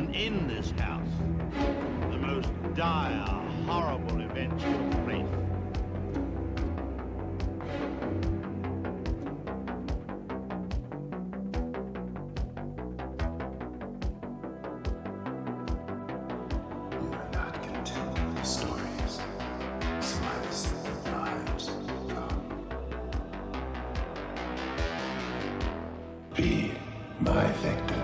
And in this house, the most dire, horrible events took place. You are not content with the stories. Slice lives come. Be my victim.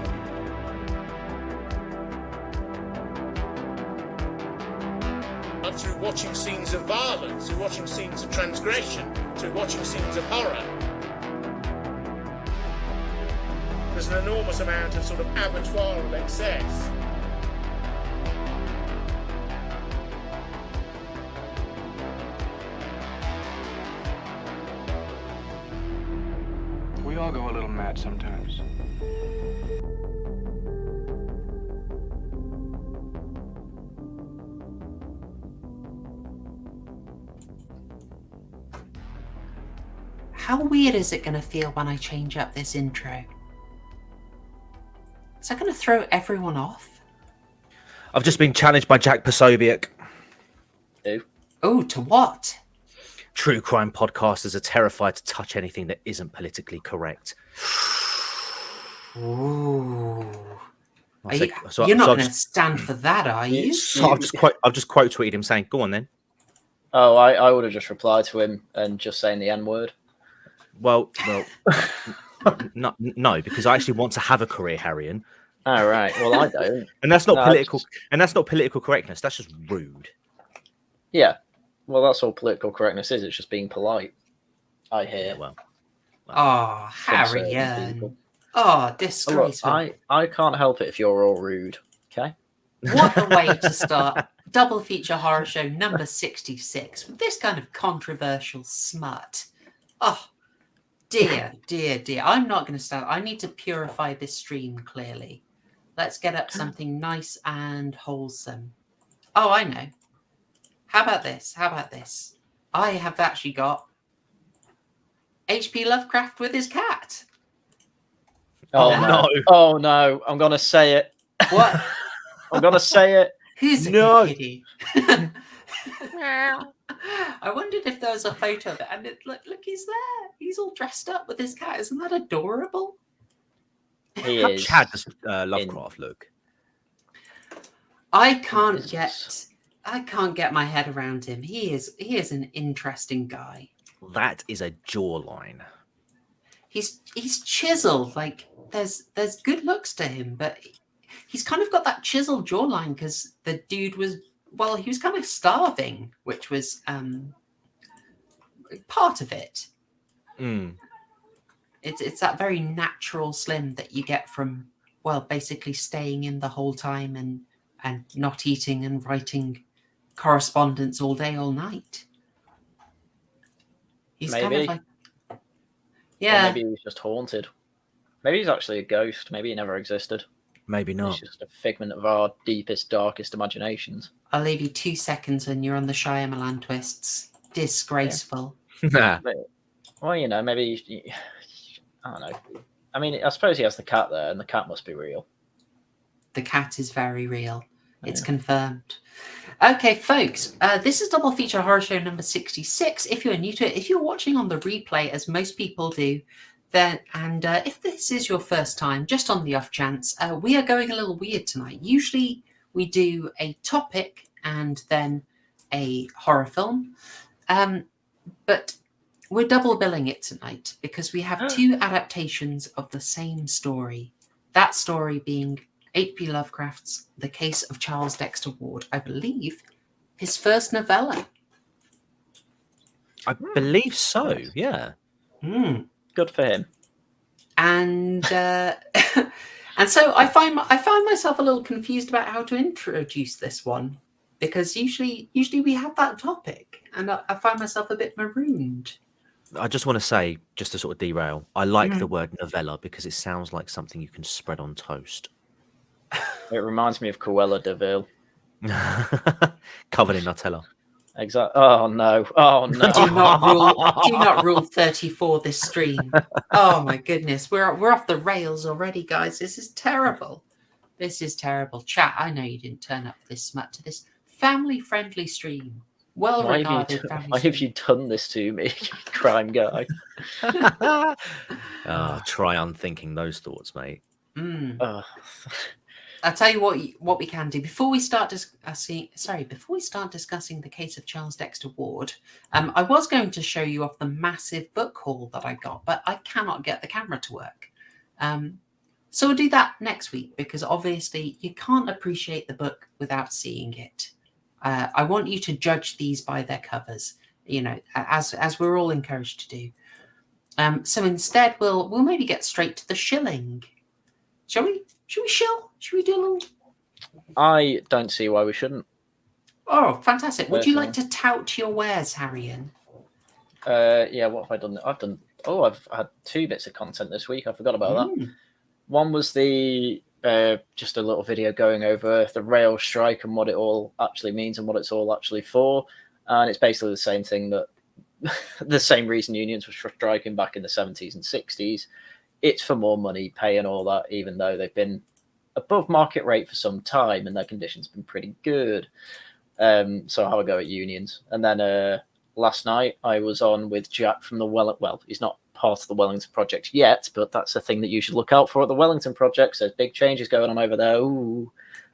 Through watching scenes of violence, through watching scenes of transgression, through watching scenes of horror. There's an enormous amount of sort of abattoir of excess. We all go a little mad sometimes. How weird is it going to feel when I change up this intro? Is that going to throw everyone off? I've just been challenged by Jack Posobiec. Who? Oh, to what? True crime podcasters are terrified to touch anything that isn't politically correct. Ooh. You're You're not going to stand for that, are you? So I've just quote tweeted him saying, "Go on then." Oh, I would have just replied to him and just saying the N word. Well, no, because I actually want to have a career, Haryan. Oh, right. Well, I don't. And that's not political. And that's not political correctness. That's just rude. Yeah. Well, that's all political correctness is. It's just being polite. I hear. Well. Oh, Haryan. Oh, disgraceful. Look, I can't help it if you're all rude. Okay. What a way to start double feature horror show number 66 with this kind of controversial smut. Oh, dear. I'm not going to stand. I need to purify this stream clearly. Let's get up something nice and wholesome. Oh, I know. How about this? I have actually got H P Lovecraft with his cat. Oh, no. Oh, no. I'm going to say it. What? I'm going to say it. Who's a kitty? I wondered if there was a photo of it, and look, he's there. He's all dressed up with his cat. Isn't that adorable? How Chad does Lovecraft look? I can't get my head around him. He is an interesting guy. That is a jawline. He's chiseled. Like there's good looks to him, but he's kind of got that chiseled jawline because the dude was he was kind of starving, which was part of it. Mm. It's that very natural slim that you get from basically staying in the whole time and not eating and writing correspondence all day, all night. He's kind of like, yeah. Or maybe he's just haunted. Maybe he's actually a ghost. Maybe he never existed. Maybe not. It's just a figment of our deepest, darkest imaginations. I'll leave you 2 seconds and you're on the Shyamalan twists. Disgraceful. Nah. Well, you know, maybe I don't know. I mean, I suppose he has the cat there, and the cat must be real. The cat is very real. It's confirmed. Okay, folks, this is Double Feature Horror Show number 66. If you're new to it, if you're watching on the replay, as most people do, then if this is your first time, just on the off chance, we are going a little weird tonight. Usually we do a topic and then a horror film, but we're double billing it tonight because we have 2 adaptations of the same story. That story being H P Lovecraft's The Case of Charles Dexter Ward, I believe his first novella. I believe so, yeah. Good for him. And and so I found myself a little confused about how to introduce this one because usually we have that topic, and I find myself a bit marooned. I just want to say, just to sort of derail, I like the word novella because it sounds like something you can spread on toast. It reminds me of Cruella de Vil. Covered in Nutella. Exactly. Oh no! Oh no! Do not rule 34 this stream. Oh my goodness, we're off the rails already, guys. This is terrible. This is terrible. Chat, I know you didn't turn up this smut to this family-friendly stream. Well-regarded family Why have you done this to me, crime guy? Try unthinking those thoughts, mate. Oh. I'll tell you what we can do before we start discussing the case of Charles Dexter Ward. I was going to show you off the massive book haul that I got, but I cannot get the camera to work. So we'll do that next week, because obviously you can't appreciate the book without seeing it. I want you to judge these by their covers, as we're all encouraged to do. So instead, we'll maybe get straight to the shilling. Shall we? Should we shill? Should we do a little? I don't see why we shouldn't. Oh, fantastic! Would you like to tout your wares, Haryan? Yeah. What have I done? I've had 2 bits of content this week. I forgot about that. One was the just a little video going over the rail strike and what it all actually means and what it's all actually for. And it's basically the same thing that the same reason unions were striking back in the 70s and 60s. It's for more money, pay and all that, even though they've been above market rate for some time and their conditions have been pretty good. So have a go at unions. And then last night I was on with Jack from the he's not part of the Wellington Project yet, but that's a thing that you should look out for at the Wellington Project. There's big changes going on over there. Ooh.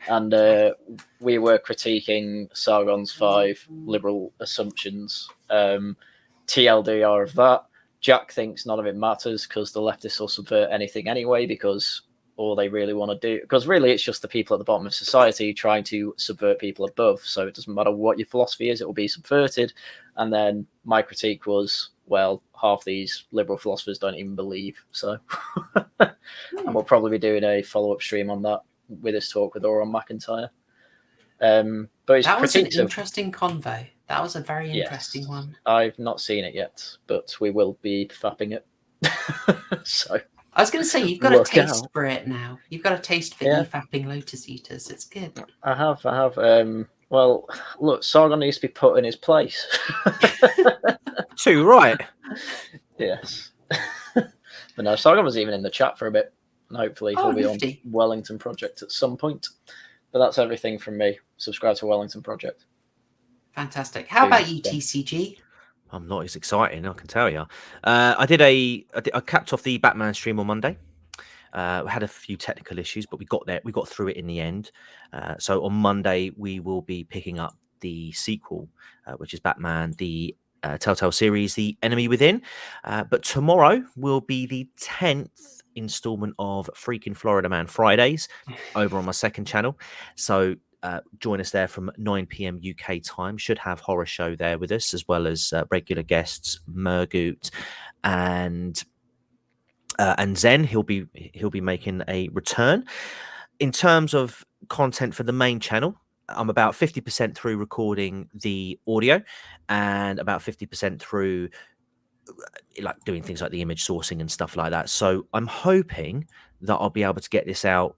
And we were critiquing Sargon's 5 liberal assumptions. TLDR of that. Jack thinks none of it matters because the leftists will subvert anything anyway, because all they really want to do, because really it's just the people at the bottom of society trying to subvert people above. So it doesn't matter what your philosophy is, it will be subverted. And then my critique was, well, half these liberal philosophers don't even believe. So and we'll probably be doing a follow-up stream on that with this talk with Oran McIntyre. But that was an interesting convo. That was a very interesting one. I've not seen it yet, but we will be fapping it. So I was going to say, you've got a taste for it now. You've got a taste for e-fapping Lotus Eaters. It's good. I have. Well, look, Sargon needs to be put in his place. Too right. Yes. But no, Sargon was even in the chat for a bit. And hopefully he'll be on Wellington Project at some point. But that's everything from me. Subscribe to Wellington Project. Fantastic. How about you, TCG? I'm not as exciting, I can tell you. I capped off the Batman stream on Monday. We had a few technical issues, but we got there. We got through it in the end. So on Monday, we will be picking up the sequel, which is Batman, the Telltale series, The Enemy Within. But tomorrow will be the 10th installment of Freaking Florida Man Fridays over on my second channel. So join us there from 9 p.m. UK time. Should have Horrorshow there with us, as well as regular guests Murgoot and Zen. He'll be making a return. In terms of content for the main channel, I'm about 50% through recording the audio and about 50% through like doing things like the image sourcing and stuff like that. So I'm hoping that I'll be able to get this out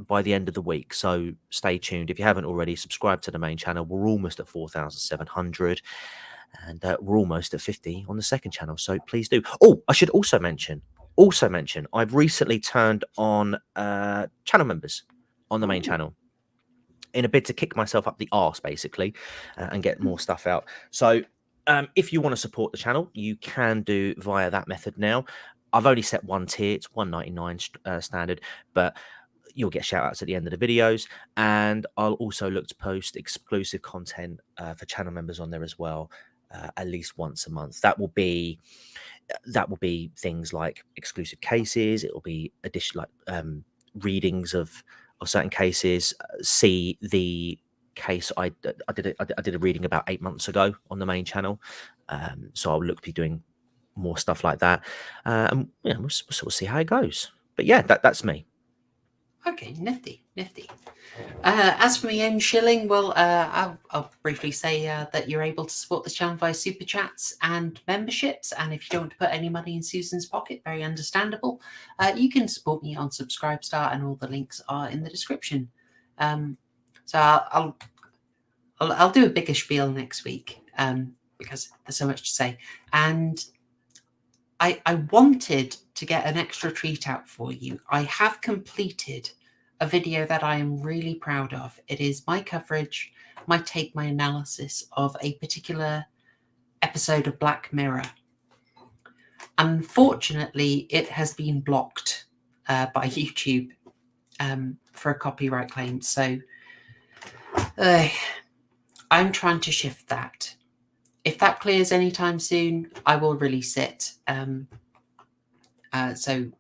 by the end of the week. So stay tuned. If you haven't already, subscribe to the main channel. We're almost at 4,700 and we're almost at 50 on the second channel. So please do. Oh, I should also mention, I've recently turned on channel members on the main channel in a bid to kick myself up the arse, basically, and get more stuff out. So if you want to support the channel, you can do via that method now. I've only set one tier. It's $1.99 standard, but you'll get shout outs at the end of the videos. And I'll also look to post exclusive content for channel members on there as well, at least once a month. That will be things like exclusive cases. It will be additional readings of certain cases. See the case I did a reading about 8 months ago on the main channel. So I'll look to be doing more stuff like that. And yeah, we'll sort of see how it goes. But yeah, that's me. Okay, nifty. As for my own shilling, well, I'll briefly say that you're able to support this channel via super chats and memberships. And if you don't want to put any money in Susan's pocket, very understandable, you can support me on Subscribestar, and all the links are in the description. So I'll do a bigger spiel next week because there's so much to say. And I wanted to get an extra treat out for you. I have completed a video that I am really proud of. It is my coverage, my take, my analysis of a particular episode of Black Mirror. Unfortunately, it has been blocked by YouTube for a copyright claim. So I'm trying to shift that. If that clears anytime soon, I will release it. So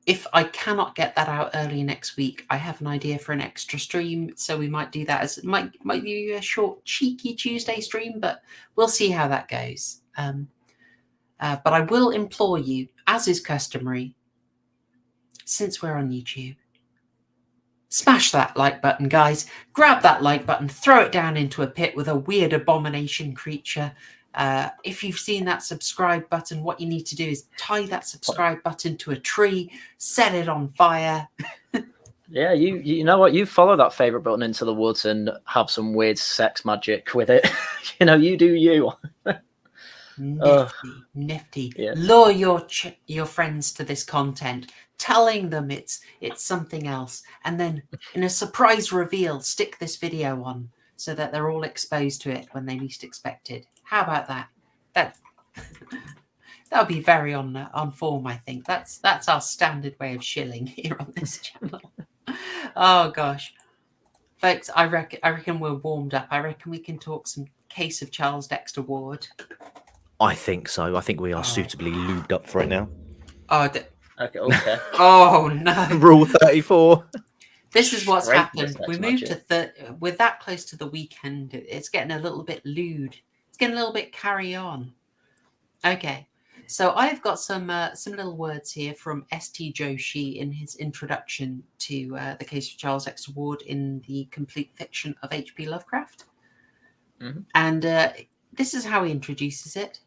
if I cannot get that out early next week, I have an idea for an extra stream. So we might do that as might be a short, cheeky Tuesday stream, but we'll see how that goes. But I will implore you, as is customary, since we're on YouTube, smash that like button, guys. Grab that like button, throw it down into a pit with a weird abomination creature. If you've seen that subscribe button, what you need to do is tie that subscribe button to a tree, set it on fire. Yeah, you know what? You follow that favorite button into the woods and have some weird sex magic with it. You do you. Nifty. Yeah. Lure your friends to this content, telling them it's something else, and then in a surprise reveal, stick this video on so that they're all exposed to it when they least expect it. How about that? That'll be very on form, I think. That's our standard way of shilling here on this channel. Oh gosh, folks, I reckon we're warmed up. I reckon we can talk some case of Charles Dexter Ward. I think so. I think we are suitably lubed up for it now. Okay. Oh no! Rule 34. This is what's Straight happened. to We moved to with that close to the weekend. It's getting a little bit lewd. It's getting a little bit carry on. Okay, so I've got some little words here from S.T. Joshi in his introduction to the case of Charles Dexter Ward in the complete fiction of H P Lovecraft. Mm-hmm. And this is how he introduces it.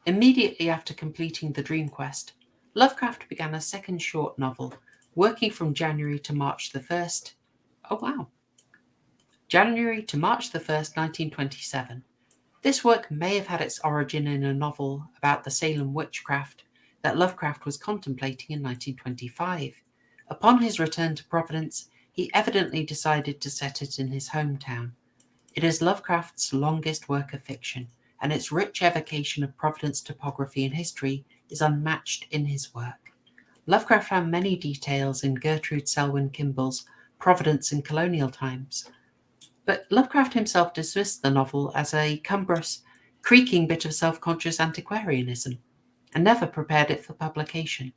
Immediately after completing the Dream Quest, Lovecraft began a second short novel, working from January to March the 1st. Oh, wow. January to March the 1st, 1927. This work may have had its origin in a novel about the Salem witchcraft that Lovecraft was contemplating in 1925. Upon his return to Providence, he evidently decided to set it in his hometown. It is Lovecraft's longest work of fiction, and its rich evocation of Providence topography and history is unmatched in his work. Lovecraft found many details in Gertrude Selwyn Kimball's Providence in Colonial Times, but Lovecraft himself dismissed the novel as a cumbrous, creaking bit of self-conscious antiquarianism, and never prepared it for publication.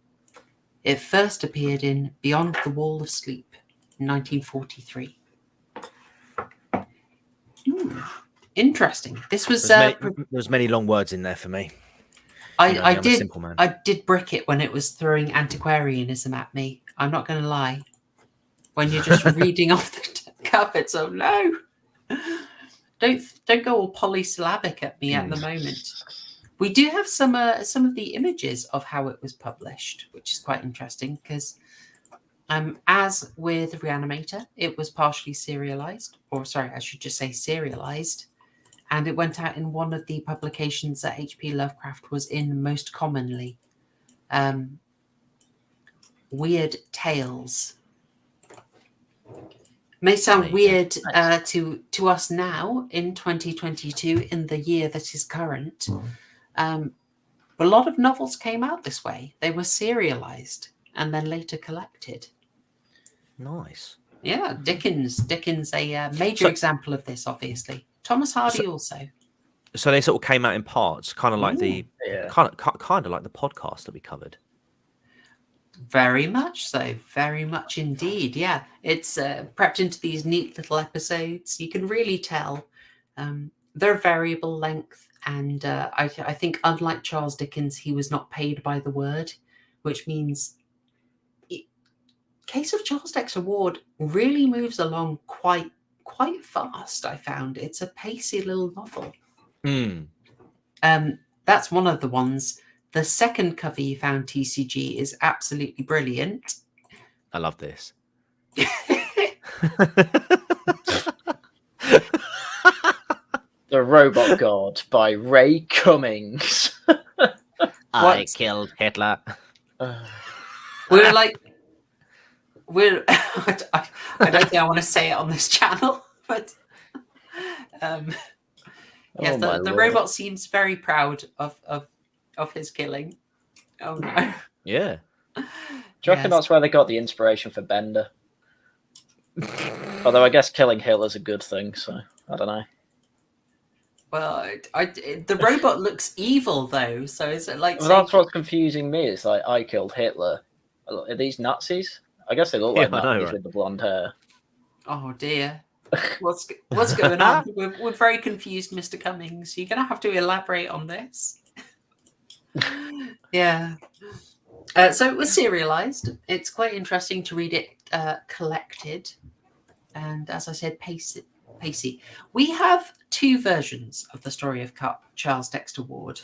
It first appeared in Beyond the Wall of Sleep in 1943. Interesting. This was There's many long words in there for me. I'm a simple man. I did brick it when it was throwing antiquarianism at me. I'm not going to lie. When you're just reading off the cuff, it's oh no. Don't go all polysyllabic at me at the moment. We do have some of the images of how it was published, which is quite interesting because as with Reanimator, it was partially serialized, or sorry, I should just say serialized. And it went out in one of the publications that H P Lovecraft was in most commonly. Weird Tales. May sound weird to us now in 2022, in the year that is current. But a lot of novels came out this way. They were serialized and then later collected. Nice. Yeah, Dickens, a major example of this, obviously. Thomas Hardy also. So they sort of came out in parts, kind of like kind of like the podcast that we covered. Very much so, very much indeed. Yeah, it's prepped into these neat little episodes. You can really tell they're variable length, and I think unlike Charles Dickens, he was not paid by the word, which means Case of Charles Dexter Ward really moves along quite fast. I found it's a pacey little novel. That's one of the ones. The second cover you found, TCG, is absolutely brilliant. I love this. The Robot God by Ray Cummings. I killed Hitler. We're like, we're I don't think I want to say it on this channel, but yes, my the lord. robot seems very proud of his killing. Oh no. Yeah. Do you reckon that's where they got the inspiration for Bender? Although I guess killing Hitler's a good thing, so I don't know. Well, the robot looks evil though, so is it like? Well, that's what's confusing me. Is like I killed Hitler. Are these Nazis? I guess they look like Yeah, I know, Nazis right? with the blonde hair. Oh dear, what's going on? We're very confused, Mr. Cummings. You're gonna have to elaborate on this. Yeah. So it was serialized. It's quite interesting to read it collected, and as I said, pacey. We have two versions of the story of Charles Dexter Ward,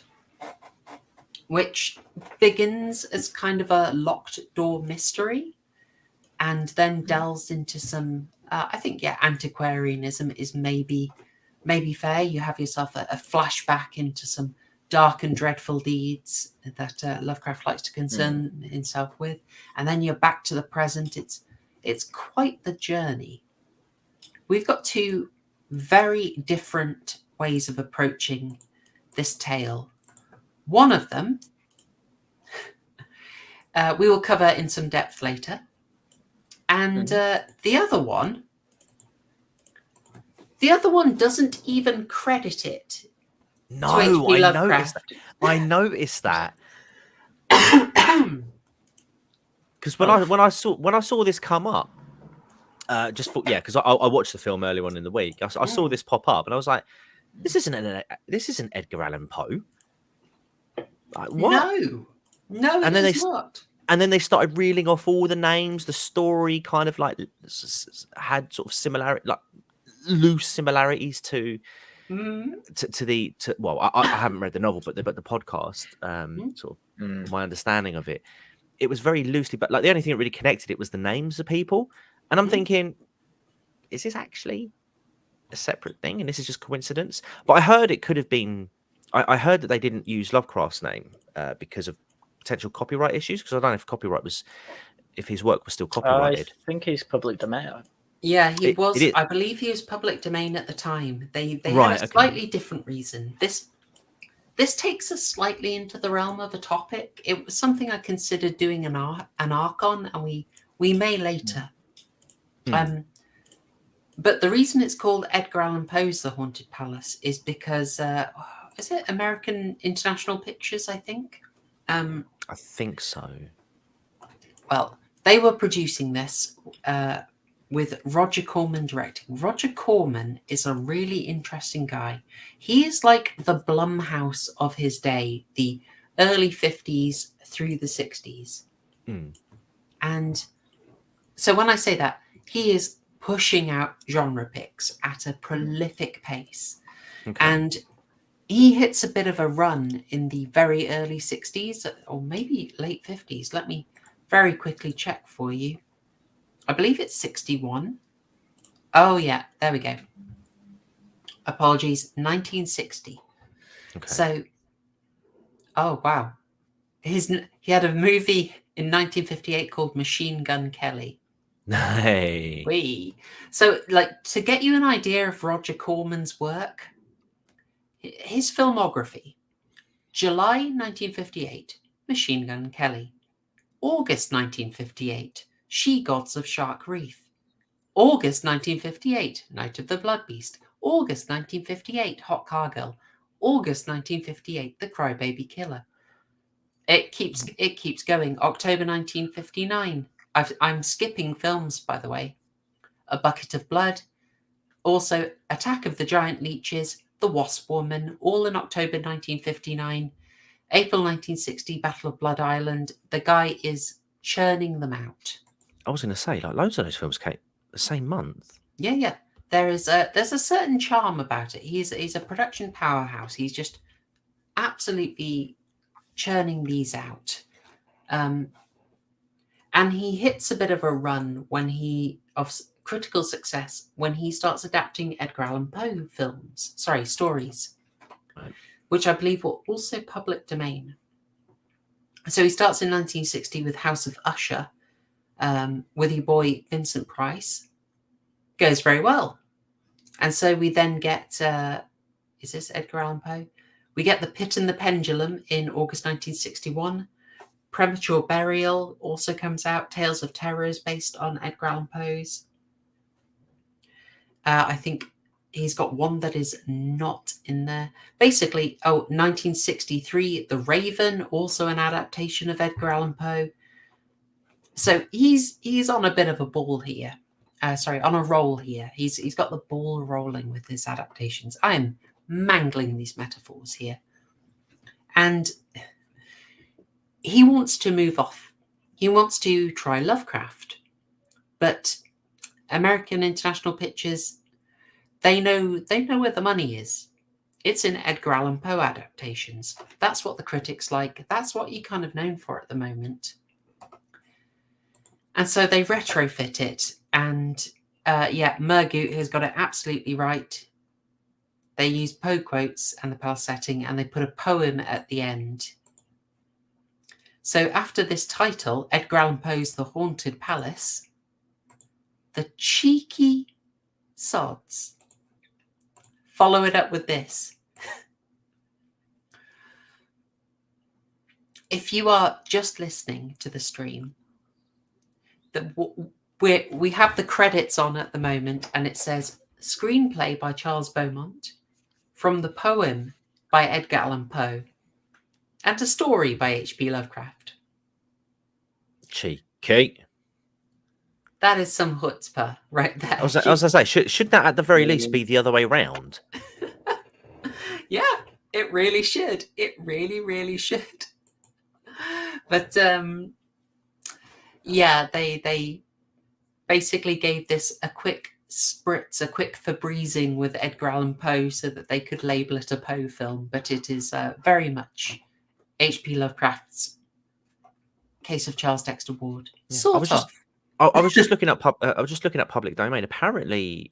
which begins as kind of a locked door mystery and then delves into some, I think, antiquarianism is maybe fair. You have yourself a flashback into some dark and dreadful deeds that Lovecraft likes to concern himself with. And then you're back to the present. It's quite the journey. We've got two very different ways of approaching this tale. One of them we will cover in some depth later. And the other one doesn't even credit it. No, I noticed that. Because when I saw this come up, because I watched the film earlier on in the week. I saw this pop up, and I was like, "This isn't Edgar Allan Poe." Like, what? No, and then it's not. And then they started reeling off all the names. The story kind of like had sort of loose similarities to. I haven't read the novel, but the podcast, my understanding of it, it was very loosely, but like the only thing that really connected it was the names of people, and I'm thinking, is this actually a separate thing, and this is just coincidence? But I heard it could have been. I heard that they didn't use Lovecraft's name because of potential copyright issues, because I don't know if his work was still copyrighted. I think he's public domain. Yeah, he was. I believe he was public domain at the time. They had a slightly different reason. This takes us slightly into the realm of a topic. It was something I considered doing an arc on, and we may later. But the reason it's called Edgar Allan Poe's The Haunted Palace is because is it American International Pictures? I think. I think so. Well, they were producing this. With Roger Corman directing. Roger Corman is a really interesting guy. He is like the Blumhouse of his day, the early 50s through the 60s. And so when I say that, he is pushing out genre picks at a prolific pace. And he hits a bit of a run in the very early 60s, or maybe late 50s. Let me very quickly check for you. I believe it's 61. Oh, yeah, there we go. Apologies, 1960. Okay. So, oh, wow. He had a movie in 1958 called Machine Gun Kelly. Hey. So, like, to get you an idea of Roger Corman's work, his filmography: July 1958, Machine Gun Kelly. August 1958, She-Gods of Shark Reef. August 1958, Night of the Blood Beast. August 1958, Hot Cargill. August 1958, The Crybaby Killer. It keeps going. October 1959. I'm skipping films, by the way. A Bucket of Blood. Also, Attack of the Giant Leeches, The Wasp Woman, all in October 1959. April 1960, Battle of Blood Island. The guy is churning them out. I was going to say, like, loads of those films came the same month. Yeah. There's a certain charm about it. He's a production powerhouse. He's just absolutely churning these out. And he hits a bit of a run of critical success when he starts adapting Edgar Allan Poe stories, right, which I believe were also public domain. So he starts in 1960 with House of Usher, with your boy Vincent Price goes very well. And so we then get, is this Edgar Allan Poe? We get The Pit and the Pendulum in August 1961. Premature Burial also comes out. Tales of Terrors based on Edgar Allan Poe's. I think he's got one that is not in there. Basically, 1963, The Raven, also an adaptation of Edgar Allan Poe. So he's on a bit of a ball here. On a roll here. He's got the ball rolling with his adaptations. I'm mangling these metaphors here. And he wants to move off. He wants to try Lovecraft. But American International Pictures, they know where the money is. It's in Edgar Allan Poe adaptations. That's what the critics like. That's what you're kind of known for at the moment. And so they retrofit it. And Murgut has got it absolutely right. They use Poe quotes and the past setting, and they put a poem at the end. So after this title, Edgar Allan Poe's The Haunted Palace, the cheeky sods follow it up with this. If you are just listening to the stream, we have the credits on at the moment, and it says screenplay by Charles Beaumont, from the poem by Edgar Allan Poe, and a story by H P Lovecraft. Cheeky. That is some chutzpah right there. I was going to say, should that at the very least be the other way round? Yeah, it really should. It really, really should. But they basically gave this a quick spritz, a quick Febrezing with Edgar Allan Poe so that they could label it a Poe film. But it is very much H P Lovecraft's Case of Charles Dexter Ward. Yeah. Sort of. I was just looking at public domain. Apparently,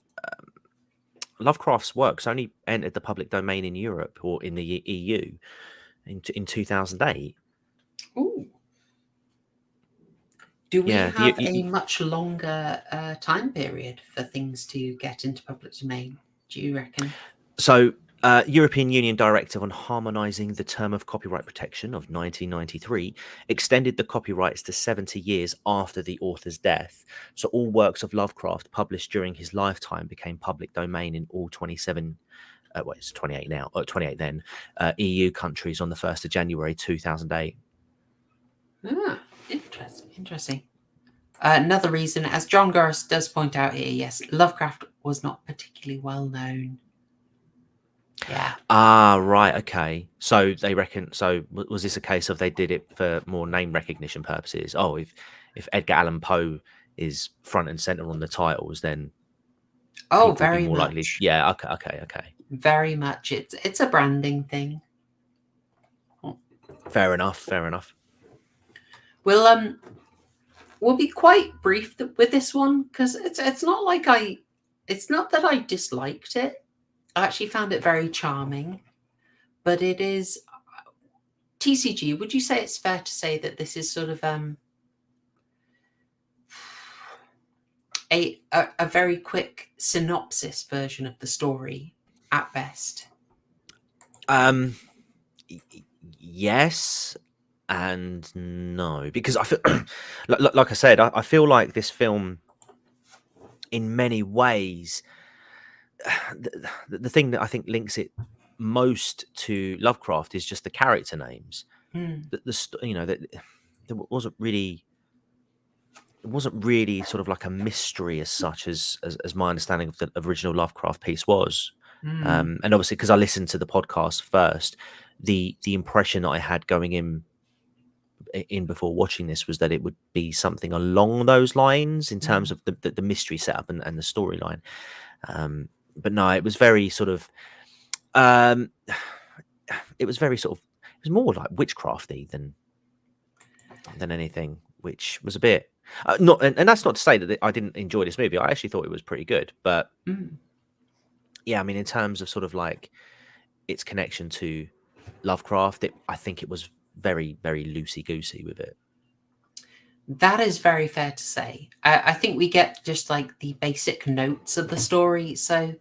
Lovecraft's works only entered the public domain in Europe or in the EU in 2008. Ooh. Do we have a much longer time period for things to get into public domain, do you reckon? So, European Union Directive on Harmonising the Term of Copyright Protection of 1993 extended the copyrights to 70 years after the author's death. So all works of Lovecraft published during his lifetime became public domain in all 27, it's 28 now, 28 then, EU countries on the 1st of January 2008. Ah, interesting. Another reason, as John Garris does point out here, yes, Lovecraft was not particularly well known. Yeah. Ah, right. Okay. So they reckon. So was this a case of they did it for more name recognition purposes? Oh, if Edgar Allan Poe is front and center on the titles, then very more much. Likely. Yeah. Okay. Very much. It's a branding thing. Fair enough. We'll be quite brief with this one because it's not like it's not that I disliked it. I actually found it very charming, but it is TCG. Would you say it's fair to say that this is sort of a very quick synopsis version of the story at best? Yes and no, because I feel like I said, I feel like this film in many ways, the thing that I think links it most to Lovecraft is just the character names. There wasn't really sort of like a mystery as such as my understanding of the original Lovecraft piece was. And obviously, because I listened to the podcast first, the impression that I had going in before watching this was that it would be something along those lines in terms of the mystery setup and the storyline. But no, it was very sort of it was more like witchcrafty than anything, which was a bit not, and that's not to say that I didn't enjoy this movie. I actually thought it was pretty good, but yeah, I mean, in terms of sort of like its connection to Lovecraft, I think it was very, very loosey goosey with it. That is very fair to say. I think we get just like the basic notes of the story. So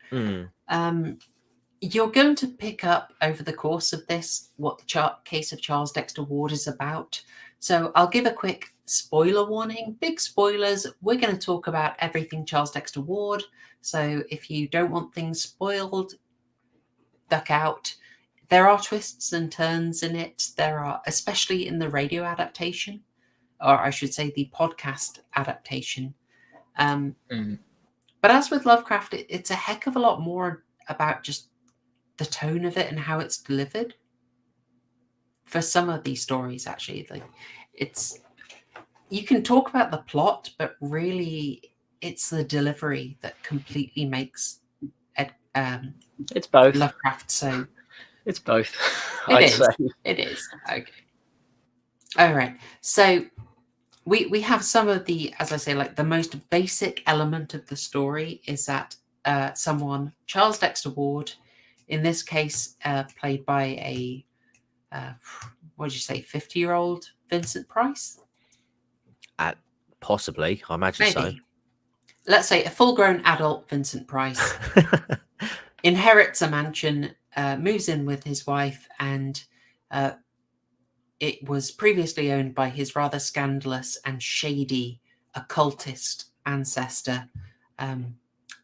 you're going to pick up over the course of this what the case of Charles Dexter Ward is about. So I'll give a quick spoiler warning. Big spoilers. We're going to talk about everything Charles Dexter Ward. So if you don't want things spoiled, duck out. There are twists and turns in it. There are, especially in the radio adaptation, or I should say the podcast adaptation. But as with Lovecraft, it's a heck of a lot more about just the tone of it and how it's delivered. For some of these stories, actually, like you can talk about the plot, but really it's the delivery that completely makes It's both. Lovecraft so. It's both. It is. Okay. All right. So we have some of the, as I say, like the most basic element of the story is that Charles Dexter Ward, in this case, played by a, what did you say, 50-year-old Vincent Price? Possibly, I imagine so. Let's say a full-grown adult Vincent Price inherits a mansion, moves in with his wife, and it was previously owned by his rather scandalous and shady occultist ancestor,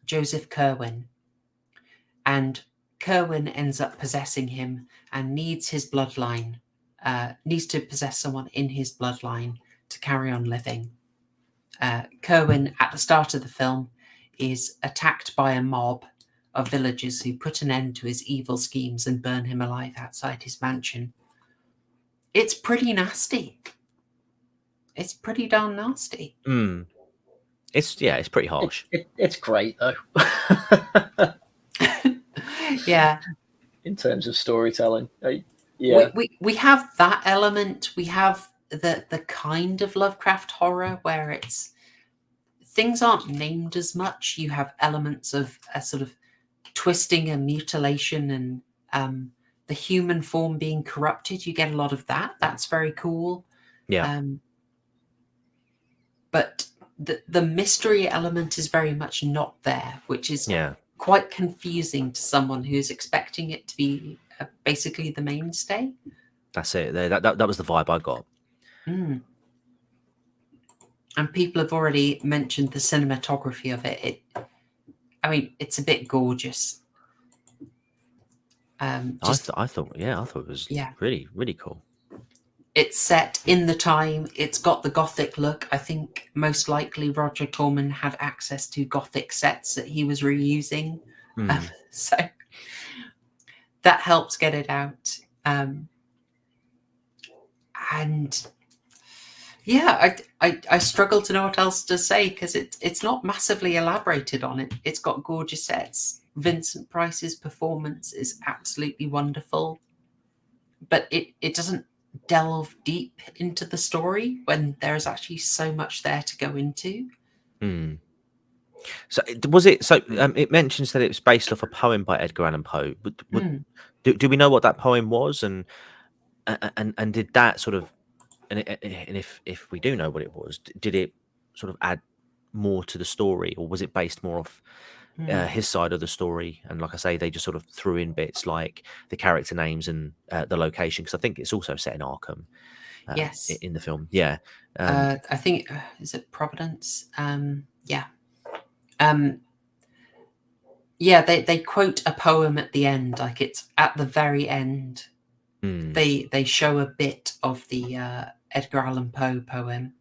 Joseph Curwen. And Curwen ends up possessing him and needs his bloodline, needs to possess someone in his bloodline to carry on living. Curwen, at the start of the film, is attacked by a mob of villagers who put an end to his evil schemes and burn him alive outside his mansion. It's pretty nasty. It's pretty darn nasty. It's pretty harsh. It's great though. Yeah. In terms of storytelling, we have that element. We have the kind of Lovecraft horror where it's things aren't named as much. You have elements of a sort of twisting and mutilation and the human form being corrupted. You get a lot of that. That's very cool. Yeah. But the mystery element is very much not there, which is quite confusing to someone who's expecting it to be basically the mainstay. That's it. That was the vibe I got. And people have already mentioned the cinematography of it. It's a bit gorgeous. I thought it was really, really cool. It's set in the time. It's got the gothic look. I think most likely Roger Corman had access to gothic sets that he was reusing. So that helps get it out. And yeah, I struggle to know what else to say because it's not massively elaborated on it. It's got gorgeous sets. Vincent Price's performance is absolutely wonderful, but it doesn't delve deep into the story when there's actually so much there to go into. So was it? So it mentions that it was based off a poem by Edgar Allan Poe. Do we know what that poem was, and did that sort of, and if we do know what it was, did it sort of add more to the story, or was it based more off his side of the story? And like I say, they just sort of threw in bits like the character names and the location, because I think it's also set in Arkham. Yes, in the film. Yeah, I think is it Providence? They quote a poem at the end, like it's at the very end. They show a bit of the Edgar Allan Poe poem,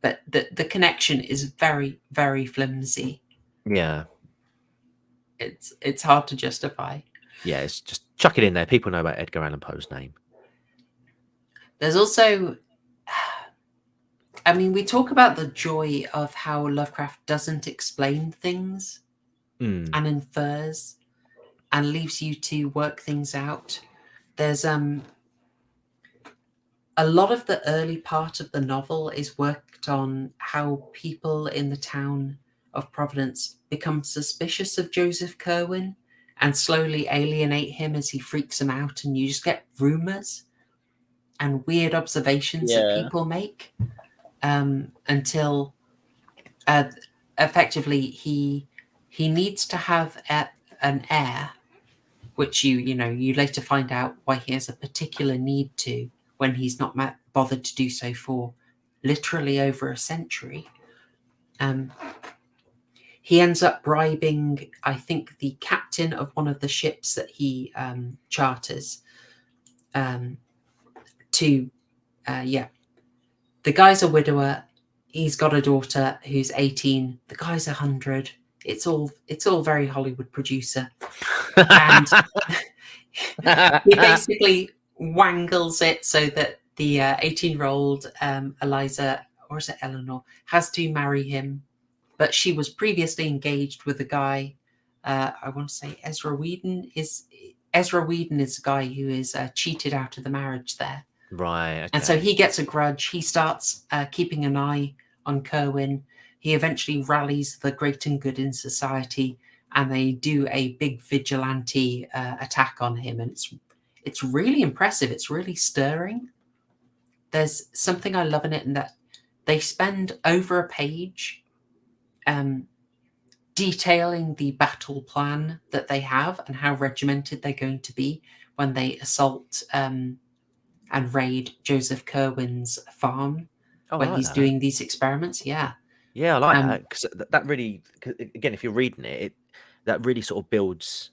but the connection is very, very flimsy. Yeah, it's hard to justify. Yeah, it's just chuck it in there. People know about Edgar Allan Poe's name. There's also, we talk about the joy of how Lovecraft doesn't explain things and infers and leaves you to work things out. There's a lot of the early part of the novel is worked on how people in the town of Providence become suspicious of Joseph Curwen and slowly alienate him as he freaks them out, and you just get rumors and weird observations that people make. until effectively he needs to have an heir, which you later find out why he has a particular need to when he's not bothered to do so for literally over a century. He ends up bribing, I think, the captain of one of the ships that he charters to, the guy's a widower. He's got a daughter who's 18. The guy's 100. It's all very Hollywood producer. And he basically wangles it so that the 18-year-old Eliza, or is it Eleanor, has to marry him. But she was previously engaged with a guy, I want to say Ezra Whedon is a guy who is cheated out of the marriage there. Right. Okay. And so he gets a grudge. He starts keeping an eye on Kerwin. He eventually rallies the great and good in society, and they do a big vigilante attack on him. And it's really impressive. It's really stirring. There's something I love in it, in that they spend over a page detailing the battle plan that they have and how regimented they're going to be when they assault and raid Joseph Kerwin's farm when he's doing these experiments. Yeah, I like that, because that really, again, if you're reading it, that really sort of builds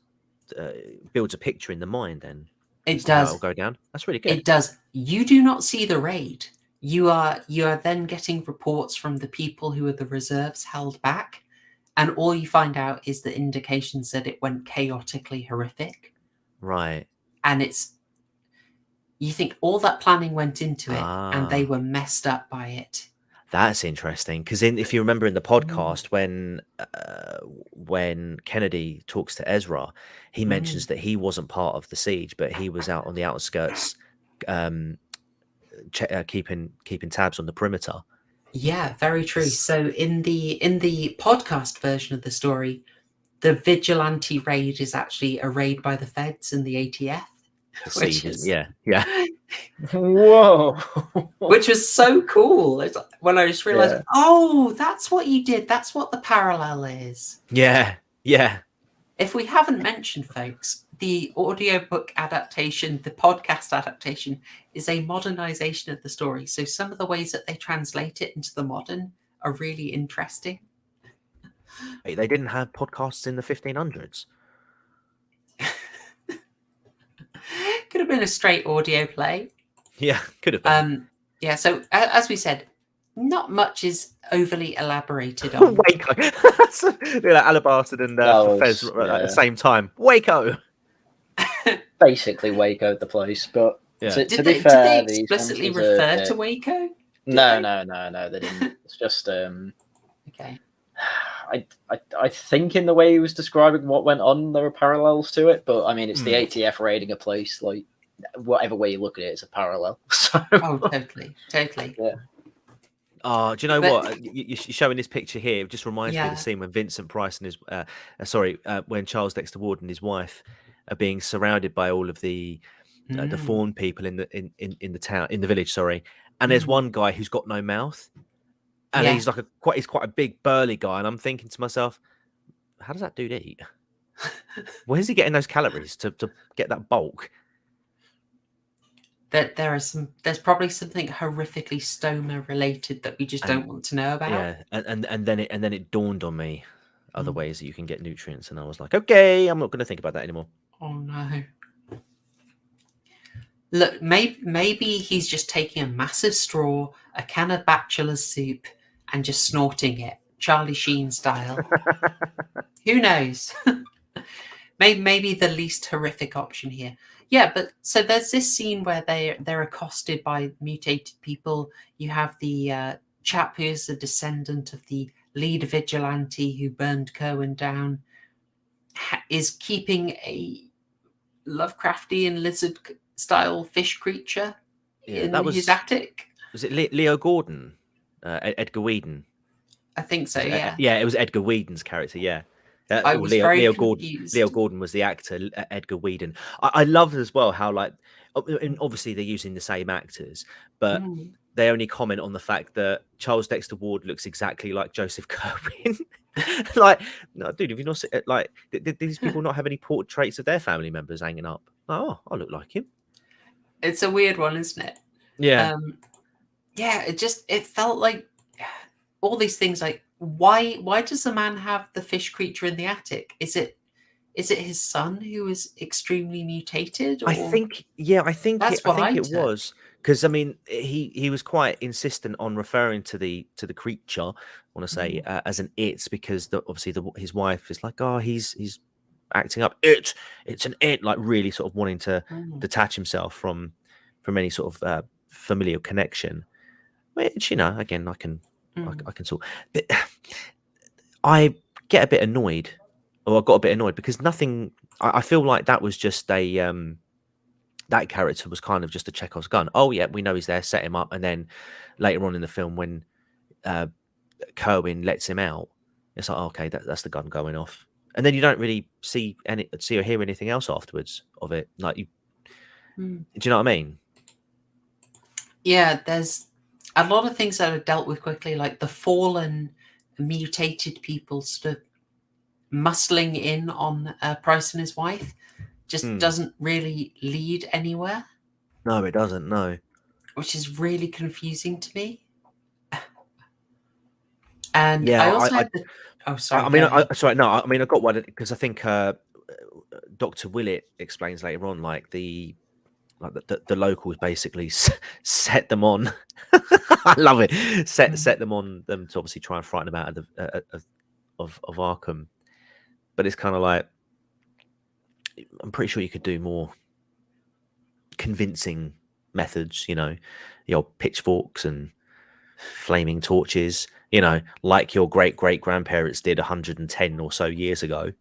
a picture in the mind. Then it does. It'll go down. That's really good. It does. You do not see the raid. You are then getting reports from the people who are the reserves held back, and all you find out is the indications that it went chaotically horrific. Right. And you think all that planning went into it, and they were messed up by it. That's interesting, because if you remember in the podcast, when Kennedy talks to Ezra, he mentions that he wasn't part of the siege, but he was out on the outskirts, keeping tabs on the perimeter. Yeah, very true. So in the podcast version of the story, the vigilante raid is actually a raid by the feds and the ATF. Whoa. Which was so cool. It's like, when I just realized, that's what you did. That's what the parallel is. Yeah. If we haven't mentioned, folks, the audiobook adaptation, the podcast adaptation, is a modernization of the story. So some of the ways that they translate it into the modern are really interesting. Wait, they didn't have podcasts in the 1500s? Could have been a straight audio play. Yeah, could have been. So as we said, not much is overly elaborated on. Waco. Alabastard and Fez at the same time. Waco. Basically Waco, the place. But to be did fair, they explicitly refer to Waco? No, they didn't. It's just okay. I think in the way he was describing what went on, there are parallels to it. But I mean, it's the ATF raiding a place. Like, whatever way you look at it, it's a parallel. So. Oh, totally. Yeah. Oh, do you know what? You're showing this picture here. It just reminds me of the scene when Vincent Price and his, when Charles Dexter Ward and his wife are being surrounded by all of the fawn people in the town, in the village. And there's one guy who's got no mouth, and he's like he's quite a big burly guy. And I'm thinking to myself, how does that dude eat? Where's he getting those calories to get that bulk? That there's probably something horrifically stoner related that we just don't want to know about. Yeah, and then it dawned on me other ways that you can get nutrients, and I was like, okay, I'm not going to think about that anymore. Oh no! Look, maybe he's just taking a massive straw, a can of bachelor's soup, and just snorting it, Charlie Sheen style. Who knows? Maybe the least horrific option here. Yeah, but so there's this scene where they're accosted by mutated people. You have the chap who is a descendant of the lead vigilante who burned Kerwin down, is keeping a Lovecraftian lizard-style fish creature in his attic. Was it Leo Gordon? Edgar Whedon? I think so, yeah. Yeah, it was Edgar Whedon's character, yeah. I was very Leo confused. Gordon was the actor, Edgar Whedon. I love as well how, like, and obviously they're using the same actors, but Mm. they only comment on the fact that Charles Dexter Ward looks exactly like Joseph Kerwin. Like, no, dude, have you not seen, like, did these people not have any portraits of their family members hanging up? Oh, I look like him. It's a weird one, isn't it? Yeah. Yeah, it felt like all these things, like, why does the man have the fish creature in the attic? Is it his son who is extremely mutated? Or I think That's what I it took. was, because I mean he was quite insistent on referring to the creature, I want to say, as an it, because obviously his wife is like, oh, he's acting up, it's an it, like really sort of wanting to detach himself from any sort of familial connection, which, you know, again, I can sort, but I get a bit annoyed, or I got a bit annoyed because nothing. I feel like that was just a that character was kind of just a Chekhov's gun. Oh yeah, we know he's there, set him up, and then later on in the film when Kerwin lets him out, it's like, oh, okay, that's the gun going off, and then you don't really see or hear anything else afterwards of it. Like, do you know what I mean? Yeah, there's a lot of things that are dealt with quickly, like the fallen, mutated people sort of muscling in on Price and his wife. Just doesn't really lead anywhere. No, it doesn't. No, which is really confusing to me. And yeah, I also had the. Oh, sorry. I mean, sorry, no, I mean, I got one because I think Dr. Willett explains later on, like the locals basically set them on. I love it. Set them on them to obviously try and frighten them out of Arkham. But it's kind of like, I'm pretty sure you could do more convincing methods, you know, the old pitchforks and flaming torches, you know, like your great grandparents did 110 or so years ago.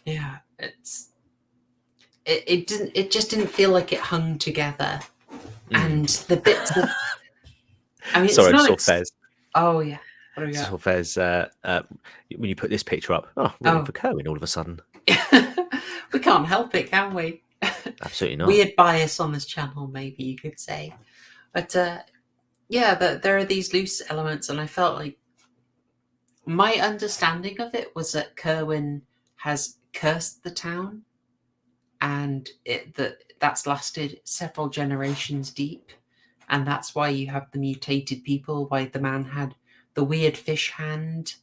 Yeah, it just didn't feel like it hung together. And the bits of, I mean, sorry, it's I not saw Fez. Oh yeah, what do we got? Saw Fez when you put this picture up. Oh, rooting for Kerwin all of a sudden. We can't help it, can we? Absolutely not. Weird bias on this channel, maybe you could say. But yeah, there are these loose elements, and I felt like my understanding of it was that Kerwin has cursed the town, and that's lasted several generations deep, and that's why you have the mutated people, why the man had the weird fish hand.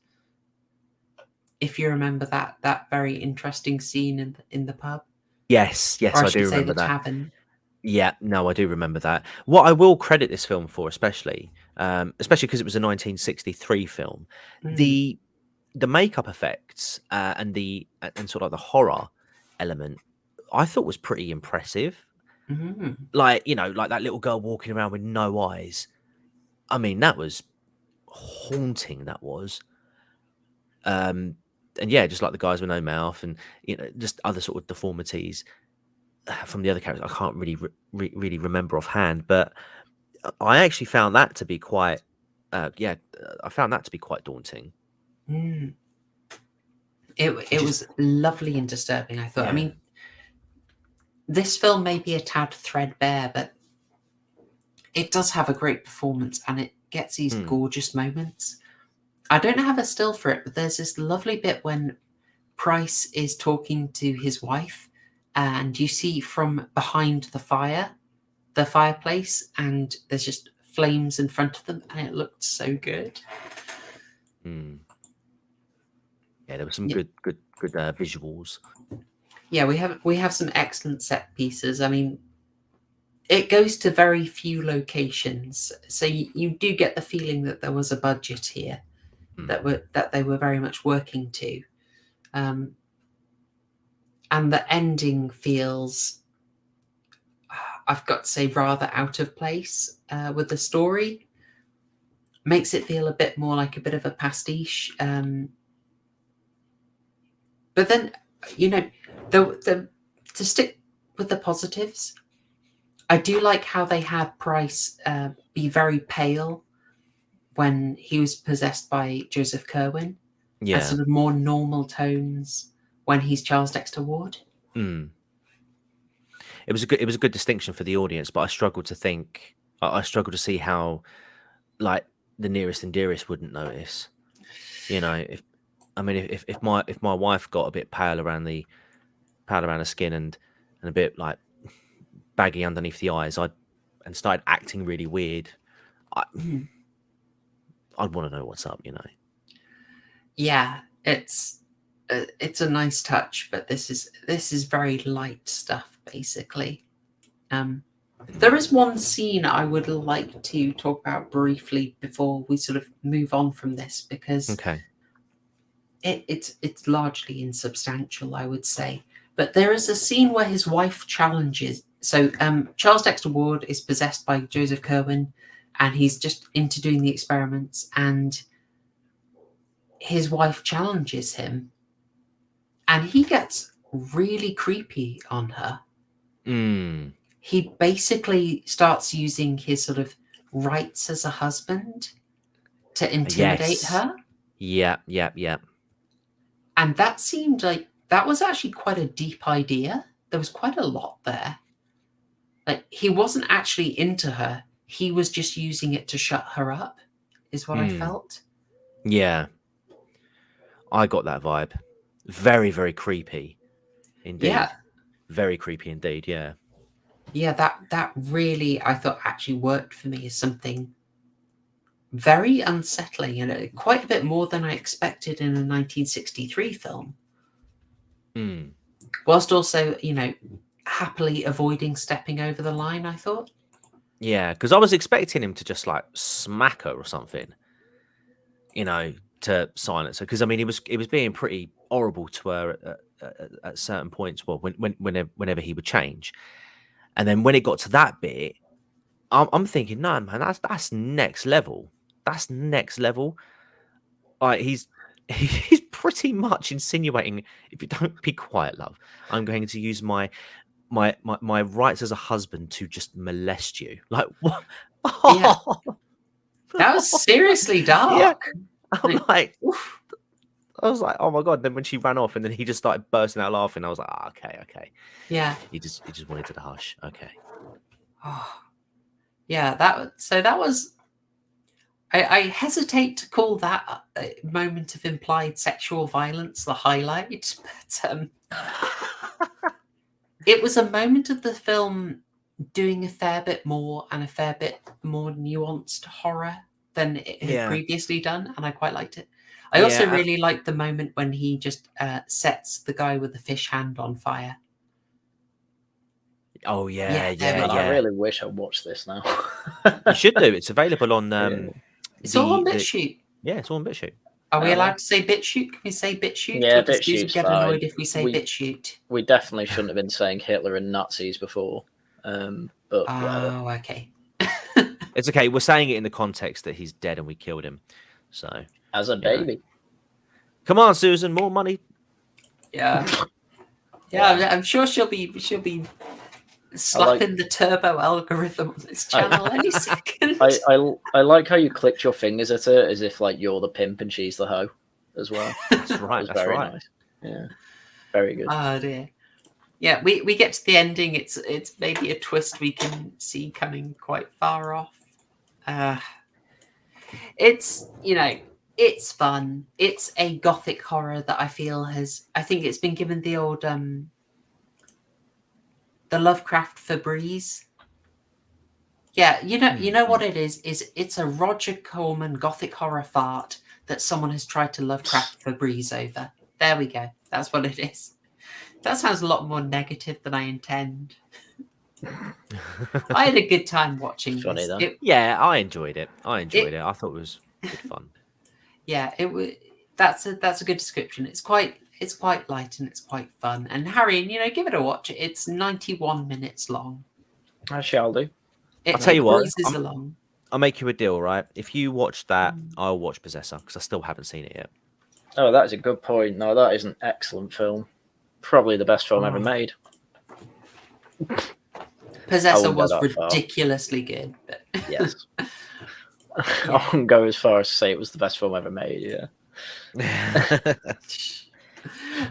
If you remember that very interesting scene in the pub. Yes, I do remember that. Tavern. Yeah, no, I do remember that. What I will credit this film for, especially because it was a 1963 film, the makeup effects and sort of like the horror element, I thought was pretty impressive. Like, you know, like that little girl walking around with no eyes. I mean, that was haunting. That was. And yeah, just like the guys with no mouth, and, you know, just other sort of deformities from the other characters. I can't really remember offhand, but I actually found that to be quite, I found that to be quite daunting. It was lovely and disturbing, I thought. Yeah. I mean, this film may be a tad threadbare, but it does have a great performance, and it gets these gorgeous moments. I don't have a still for it, but there's this lovely bit when Price is talking to his wife, and you see from behind the fireplace, and there's just flames in front of them, and it looked so good. Yeah, there were some good visuals. Yeah, we have some excellent set pieces. I mean, it goes to very few locations, so you do get the feeling that there was a budget here. That they were very much working to, and the ending feels, I've got to say, rather out of place with the story. Makes it feel a bit more like a bit of a pastiche. But then, you know, to stick with the positives, I do like how they had Price be very pale when he was possessed by Joseph Kerwin. and sort of more normal tones when he's Charles Dexter Ward. It was a good distinction for the audience, but I struggled to think. I struggled to see how, like, the nearest and dearest wouldn't notice. You know, if my wife got a bit pale around the skin and a bit like baggy underneath the eyes, and started acting really weird, I'd want to know what's up. You know. Yeah, it's a nice touch, but this is very light stuff, basically. There is one scene I would like to talk about briefly before we sort of move on from this, because it's largely insubstantial, I would say. But there is a scene where his wife challenges. So Charles Dexter Ward is possessed by Joseph Kerwin, and he's just into doing the experiments, and his wife challenges him, and he gets really creepy on her. He basically starts using his sort of rights as a husband to intimidate her. Yeah. And that seemed like that was actually quite a deep idea. There was quite a lot there. Like, he wasn't actually into her. He was just using it to shut her up, is what I felt. Yeah. I got that vibe. Very, very creepy indeed. Yeah. Very creepy indeed, yeah. Yeah, that really, I thought, actually worked for me as something very unsettling, and quite a bit more than I expected in a 1963 film. Whilst also, happily avoiding stepping over the line, I thought. Yeah, because I was expecting him to just like smack her or something, to silence her. Because I mean, he was being pretty horrible to her at certain points. Well, whenever he would change, and then when it got to that bit, I'm thinking, no man, that's next level. That's next level. Like he's pretty much insinuating, if you don't be quiet, love, I'm going to use my rights as a husband to just molest you. Like what? Yeah. That was seriously dark. Yeah. I'm like, oof. I was like, oh my god. Then when she ran off and then he just started bursting out laughing, I was like, okay. Yeah. He just wanted to hush. Okay. Oh. Yeah, that was. I hesitate to call that a moment of implied sexual violence the highlight, but it was a moment of the film doing a fair bit more nuanced horror than it had previously done, and I quite liked it. I also really liked the moment when he just sets the guy with the fish hand on fire. Oh yeah. I really wish I watched this now. You should do. It's available on. It's all on BitChute. Yeah, it's all on BitChute. Are we allowed to say BitChute? Can we say BitChute? Yeah, does BitChute's get fine. annoyed if we say BitChute? We definitely shouldn't have been saying Hitler and Nazis before. But whatever. Okay. It's okay. We're saying it in the context that he's dead and we killed him. So as a baby. Come on, Susan, more money. Yeah. Yeah, I'm sure she'll be slapping the turbo algorithm on this channel any second. I like how you clicked your fingers at her as if like you're the pimp and she's the hoe as well. That's right. That's very right. Nice. Yeah. Very good. Oh dear. Yeah, we get to the ending. It's maybe a twist we can see coming quite far off. It's it's fun. It's a gothic horror that I think it's been given the old the Lovecraft Febreze. Yeah, you know what it is it's a Roger Corman gothic horror fart that someone has tried to Lovecraft Febreze over. There we go. That's what it is. That sounds a lot more negative than I intend. I had a good time watching Funny, this. Yeah, I enjoyed it. I thought it was good fun. Yeah, it was. That's a good description. It's quite light and it's quite fun. And Harry, give it a watch. It's 91 minutes long. I shall do. I'll tell you what. Along. I'll make you a deal, right? If you watch that, I'll watch Possessor because I still haven't seen it yet. Oh, that is a good point. No, that is an excellent film. Probably the best film ever made. Possessor was ridiculously good. But... Yes. I wouldn't go as far as to say it was the best film ever made, yeah.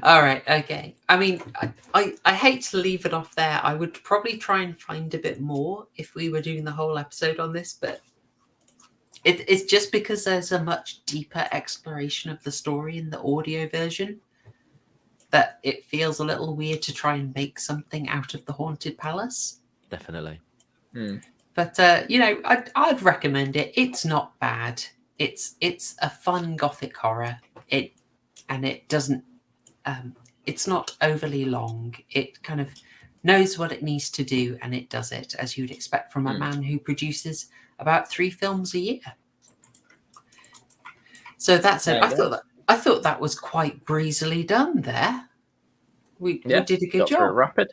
All right, okay. I mean, I hate to leave it off there. I would probably try and find a bit more if we were doing the whole episode on this, but it's just because there's a much deeper exploration of the story in the audio version that it feels a little weird to try and make something out of the Haunted Palace. Definitely. But I'd recommend it. It's not bad. It's a fun gothic horror. It doesn't. It's not overly long. It kind of knows what it needs to do, and it does it as you'd expect from a man who produces about 3 films a year. So that's it. I thought that was quite breezily done there. We did a good job. Rapid.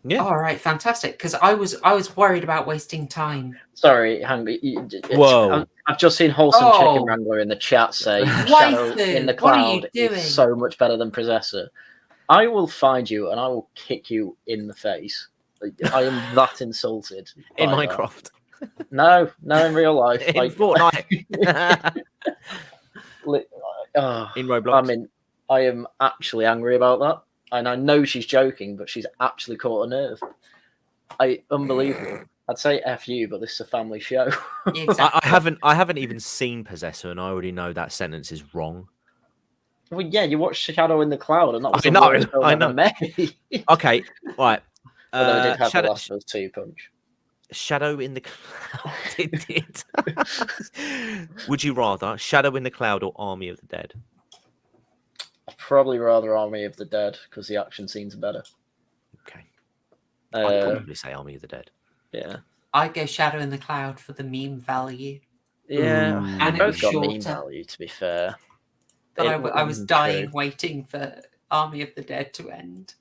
Yeah. All right, fantastic. Because I was worried about wasting time. Sorry, Whoa. I've just seen Wholesome Chicken Wrangler in the chat say Shadow in the Cloud is so much better than Possessor. I will find you and I will kick you in the face. I am that insulted. In Minecraft. No, in real life. In Fortnite. In Roblox. I am actually angry about that. And I know she's joking, but she's actually caught a nerve. Unbelievable. I'd say F you, but this is a family show. Exactly. I haven't even seen Possessor, and I already know that sentence is wrong. Well, yeah, you watched Shadow in the Cloud, and that was I know. Okay, right. Although it did have the Last of Us 2 punch. Shadow in the Cloud. It did. Would you rather Shadow in the Cloud or Army of the Dead? I'd probably rather Army of the Dead because the action scenes are better. Okay. I'd probably say Army of the Dead. Yeah. I'd go Shadow in the Cloud for the meme value. Yeah. And it was got shorter. meme value, to be fair. But I was dying waiting for Army of the Dead to end.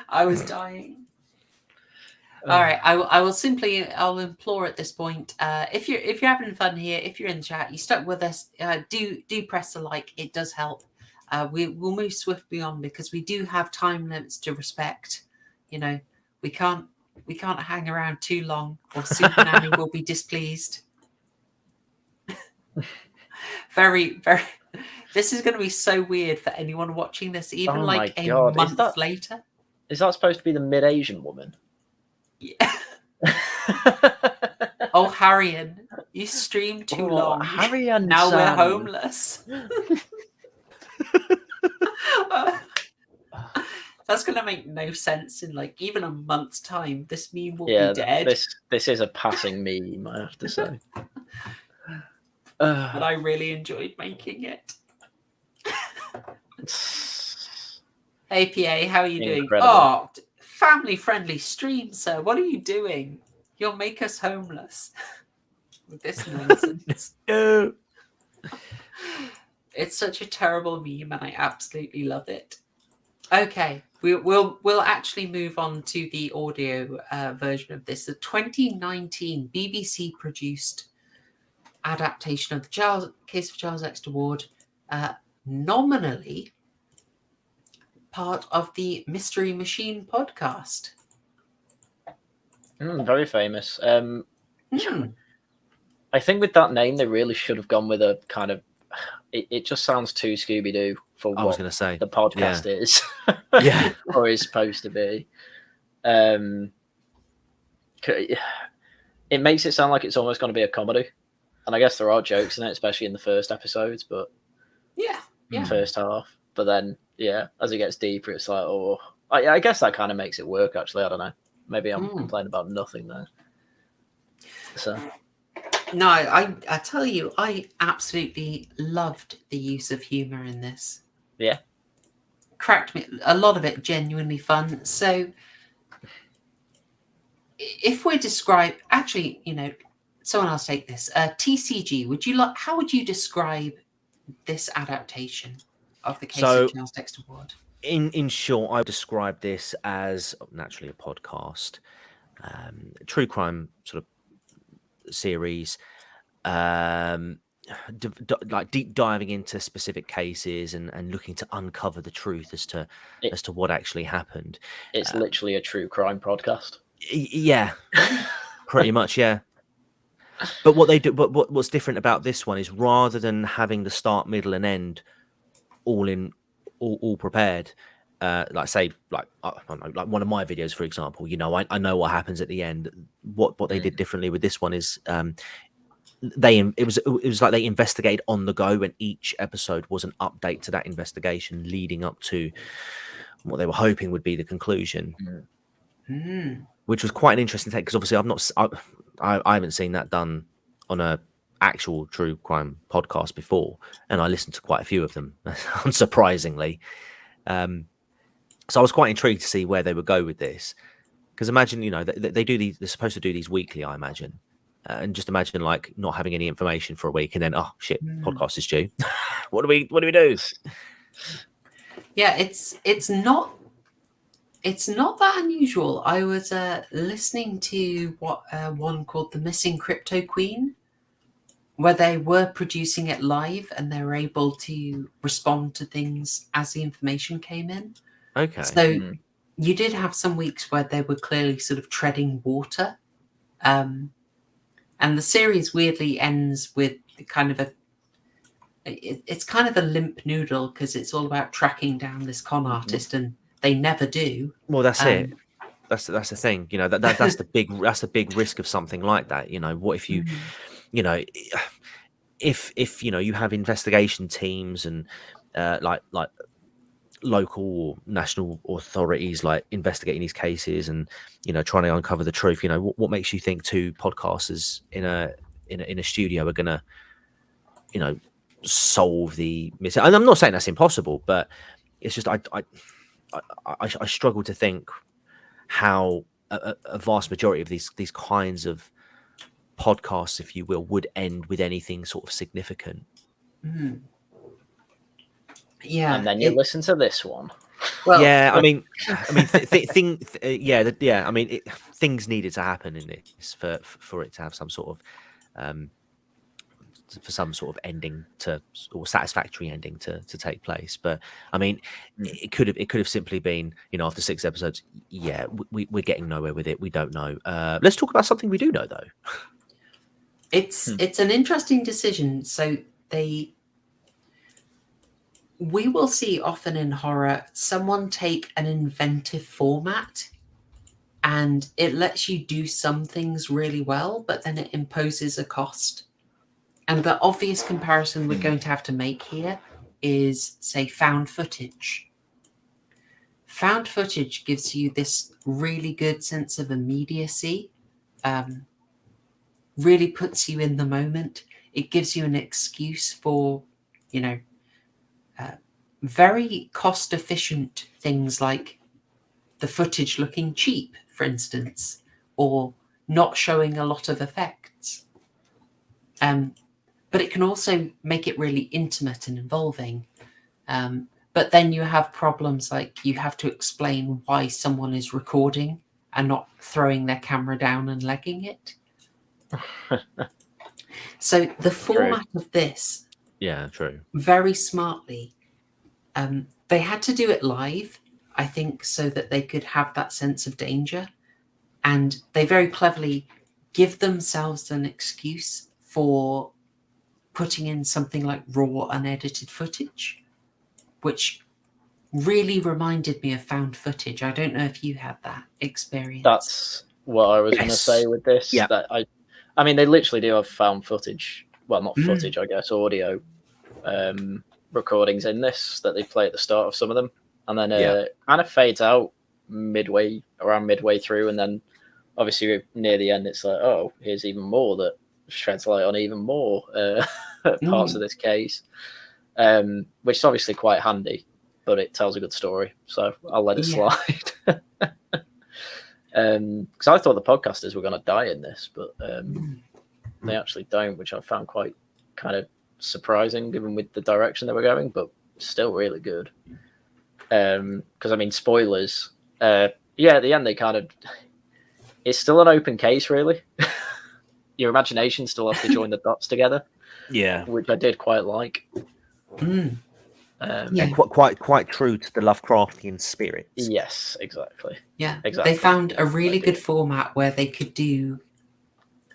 I was dying. All right, I'll implore at this point. If you're having fun here, if you're in the chat, you stuck with us. Do press the like. It does help. We'll move swiftly on because we do have time limits to respect. We can't hang around too long, or Super Nanny will be displeased. Very, very. This is going to be so weird for anyone watching this, even a month later. Is that supposed to be the mid-Asian woman? Yeah. Oh, Haryan, you streamed too long. Haryan, now we're homeless. That's going to make no sense in even a month's time. This meme will be dead. This is a passing meme, I have to say. But I really enjoyed making it. APA, how are you doing? Oh, family-friendly stream, sir. What are you doing? You'll make us homeless with this nonsense. No. It's such a terrible meme, and I absolutely love it. Okay, we'll actually move on to the audio version of this. The 2019 BBC produced adaptation of the case of Charles Dexter Ward, nominally part of the Mystery Machine podcast. Very famous. I think with that name, they really should have gone with a kind of. It just sounds too Scooby-Doo for what the podcast is. Yeah. Or is supposed to be. It makes it sound like it's almost going to be a comedy. And I guess there are jokes in it, especially in the first episodes, but first half. But then, as it gets deeper, it's like, I guess that kind of makes it work, actually. I don't know. Maybe I'm complaining about nothing there. So... No, I tell you, I absolutely loved the use of humour in this. Yeah. Cracked me. A lot of it genuinely fun. So, if we describe... Actually, someone else take this. TCG, how would you describe this adaptation of the case of Charles Dexter Ward? In short, I would describe this as naturally a podcast, true crime sort of series, deep diving into specific cases and looking to uncover the truth as to what actually happened. It's literally a true crime podcast. Yeah, pretty much. Yeah. But what they do, but what's different about this one is rather than having the start, middle, and end all prepared, like say, like I don't know, like one of my videos, for example, you know, I know what happens at the end. What they did differently with this one is it was like they investigated on the go, and each episode was an update to that investigation leading up to what they were hoping would be the conclusion. Which was quite an interesting take, because obviously I haven't seen that done on a actual true crime podcast before, and I listened to quite a few of them, unsurprisingly. So I was quite intrigued to see where they would go with this, because imagine, you know, they do these, they're supposed to do these weekly, I imagine, and just imagine like not having any information for a week, and then podcast is due. What do we do? Yeah, it's not that unusual. I was listening to one called The Missing Crypto Queen, where they were producing it live and they were able to respond to things as the information came in. Okay. So you did have some weeks where they were clearly sort of treading water. And the series weirdly ends with kind of it's kind of a limp noodle, because it's all about tracking down this con artist, and they never do. Well, that's it. That's the thing. You know, that's the big risk of something like that. You know, what if you, you know, if you know, you have investigation teams and like local or national authorities like investigating these cases and, you know, trying to uncover the truth. You know, what makes you think two podcasters in a studio are gonna, you know, solve the missing? And I'm not saying that's impossible, but it's just I struggle to think how a vast majority of these kinds of podcasts, if you will, would end with anything sort of significant. Yeah, and then you listen to this one. Well, yeah, I mean, things needed to happen in this for it to have some sort of for some sort of ending or satisfactory ending to take place. But I mean, it could have simply been, you know, after 6 episodes, yeah, we're getting nowhere with it. We don't know. Let's talk about something we do know, though. It's an interesting decision. So we will see often in horror someone take an inventive format and it lets you do some things really well, but then it imposes a cost. And the obvious comparison we're going to have to make here is, say, found footage. Found footage gives you this really good sense of immediacy, really puts you in the moment. It gives you an excuse for, you know, very cost-efficient things like the footage looking cheap, for instance, or not showing a lot of effects. But it can also make it really intimate and involving. But then you have problems like you have to explain why someone is recording and not throwing their camera down and legging it. So the format of this, True, very smartly, they had to do it live, I think, so that they could have that sense of danger. And they very cleverly give themselves an excuse for putting in something like raw, unedited footage, which really reminded me of found footage. I don't know if you had that experience. That's what I was going to say with this. Yeah. That I mean, they literally do have found footage. Well, not footage, I guess, audio recordings in this that they play at the start of some of them, and then kind of fades out around midway through, and then obviously near the end, it's like, oh, here's even more that sheds light on even more parts of this case, which is obviously quite handy, but it tells a good story, so I'll let it slide. Because I thought the podcasters were going to die in this, but they actually don't, which I found quite kind of surprising given with the direction they were going, but still really good. Because I mean, spoilers, at the end they kind of, it's still an open case, really. Your imagination still has to join the dots together, which I did quite like. And quite true to the Lovecraftian spirit. Yes, exactly. Yeah, exactly. They found a really good format where they could do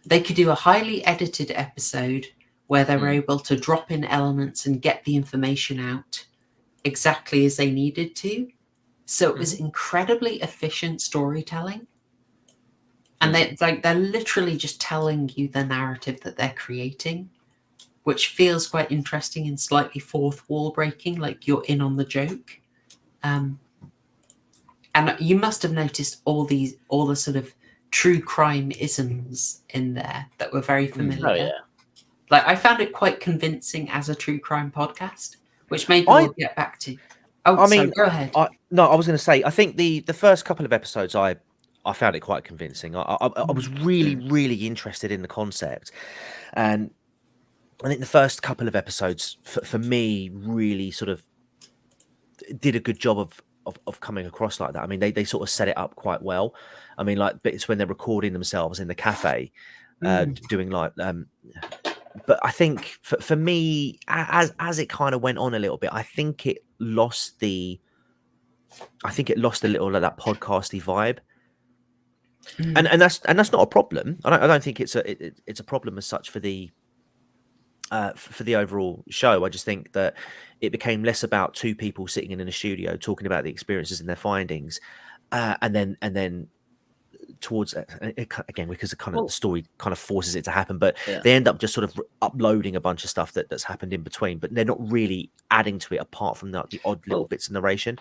They could do a highly edited episode where they were Mm. able to drop in elements and get the information out exactly as they needed to. So it was incredibly efficient storytelling. And they're literally just telling you the narrative that they're creating, which feels quite interesting and slightly fourth wall breaking, like you're in on the joke. And you must have noticed all the sort of true crime isms in there that were very familiar. Oh yeah. Like, I found it quite convincing as a true crime podcast, which maybe we'll get back to. Oh, I mean, go ahead. I was going to say, I think the first couple of episodes, I found it quite convincing. I was really, really interested in the concept, and I think the first couple of episodes for me really sort of did a good job of coming across like that. I mean, they sort of set it up quite well. I mean, like, but it's when they're recording themselves in the cafe, doing like. But I think for me, as it kind of went on a little bit, I think it lost a little of that podcasty vibe. And that's not a problem. I don't think it's a problem as such for the overall show. I just think that it became less about two people sitting in a studio talking about the experiences and their findings, and then towards again, because the story kind of forces it to happen, but they end up just sort of uploading a bunch of stuff that's happened in between, but they're not really adding to it apart from the odd little bits of narration.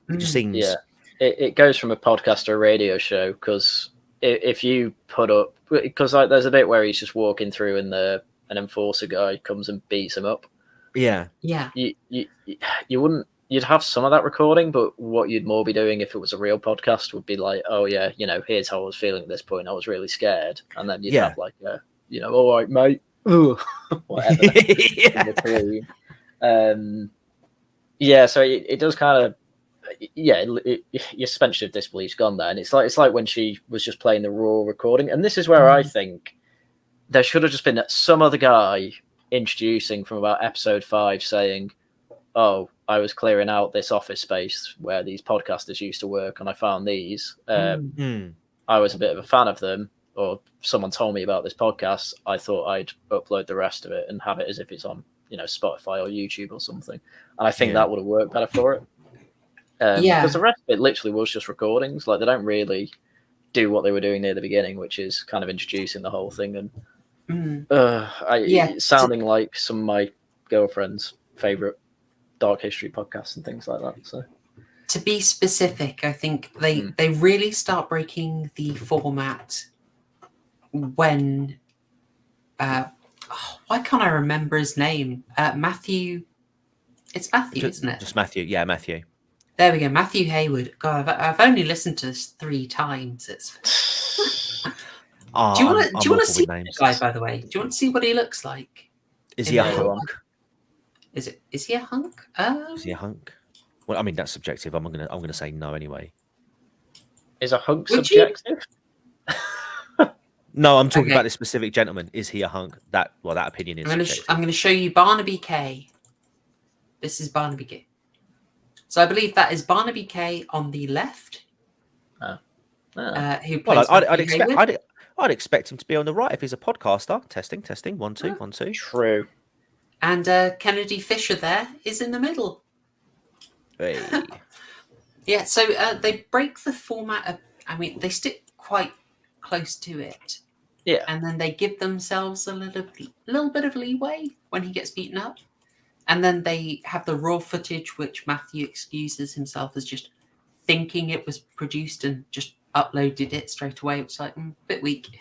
It just seems it goes from a podcast to a radio show, because if you put up, because like there's a bit where he's just walking through and an enforcer guy comes and beats him up. Yeah. You wouldn't. You'd have some of that recording, but what you'd more be doing if it was a real podcast would be like, oh yeah, here's how I was feeling at this point. I was really scared, and then you'd have like, all right, mate, whatever. So it does kind of, your suspension of disbelief's gone there, and it's like when she was just playing the raw recording, and this is where I think there should have just been some other guy introducing from about episode 5 saying, oh, I was clearing out this office space where these podcasters used to work, and I found these. I was a bit of a fan of them, or someone told me about this podcast. I thought I'd upload the rest of it and have it as if it's on, Spotify or YouTube or something. And I think that would have worked better for it. Because the rest of it literally was just recordings. Like, they don't really do what they were doing near the beginning, which is kind of introducing the whole thing and sounding like some of my girlfriend's favorite dark history podcasts and things like that. So, to be specific, I think they really start breaking the format when why can't I remember his name? Matthew. It's Matthew, isn't it? Just Matthew. Yeah, Matthew. There we go, Matthew Hayward. God, I've only listened to this 3 times. It's. Do you want to see the guy, by the way? Do you want to see what he looks like? Is he a hunk? Is he a hunk? Is he a hunk? Well, I mean, that's subjective. I'm gonna say no anyway. Is a hunk subjective? No, I'm talking about this specific gentleman. Is he a hunk? That opinion is subjective. I'm going to show you Barnaby K. This is Barnaby K. So I believe that is Barnaby K on the left. Who plays I'd expect him to be on the right if he's a podcaster. Testing. 1 2 1 2. True. And Kennedy Fisher there is in the middle. Hey. Yeah, so they break the format. They stick quite close to it. Yeah. And then they give themselves a little bit of leeway when he gets beaten up. And then they have the raw footage, which Matthew excuses himself as just thinking it was produced and just uploaded it straight away. It's like a bit weak.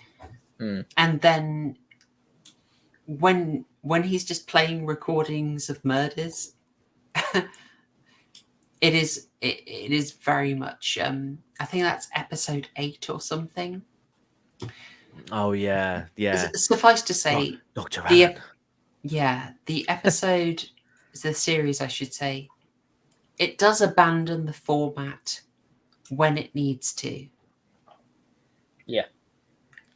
And then when he's just playing recordings of murders, it is very much. I think that's episode 8 or something. Oh yeah. Suffice to say, Dr. Allen. The episode, the series, I should say, it does abandon the format when it needs to. Yeah.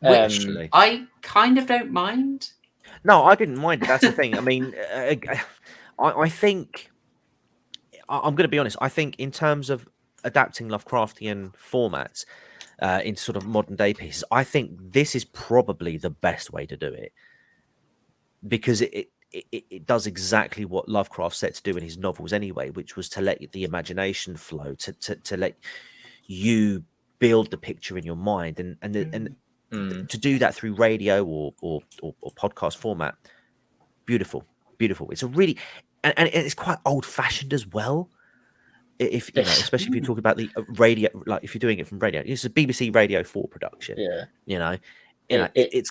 Which I kind of don't mind. No, I didn't mind it. That's the thing. I mean, I think, I'm going to be honest, I think in terms of adapting Lovecraftian formats, into sort of modern day pieces. I think this is probably the best way to do it, because it does exactly what Lovecraft set to do in his novels anyway, which was to let the imagination flow, to let you build the picture in your mind, and to do that through radio or podcast format. Beautiful. It's a really, and it's quite old fashioned as well. If you know, especially if you're talking about the radio, like if you're doing it from radio, it's a BBC Radio 4 production. Yeah, it's.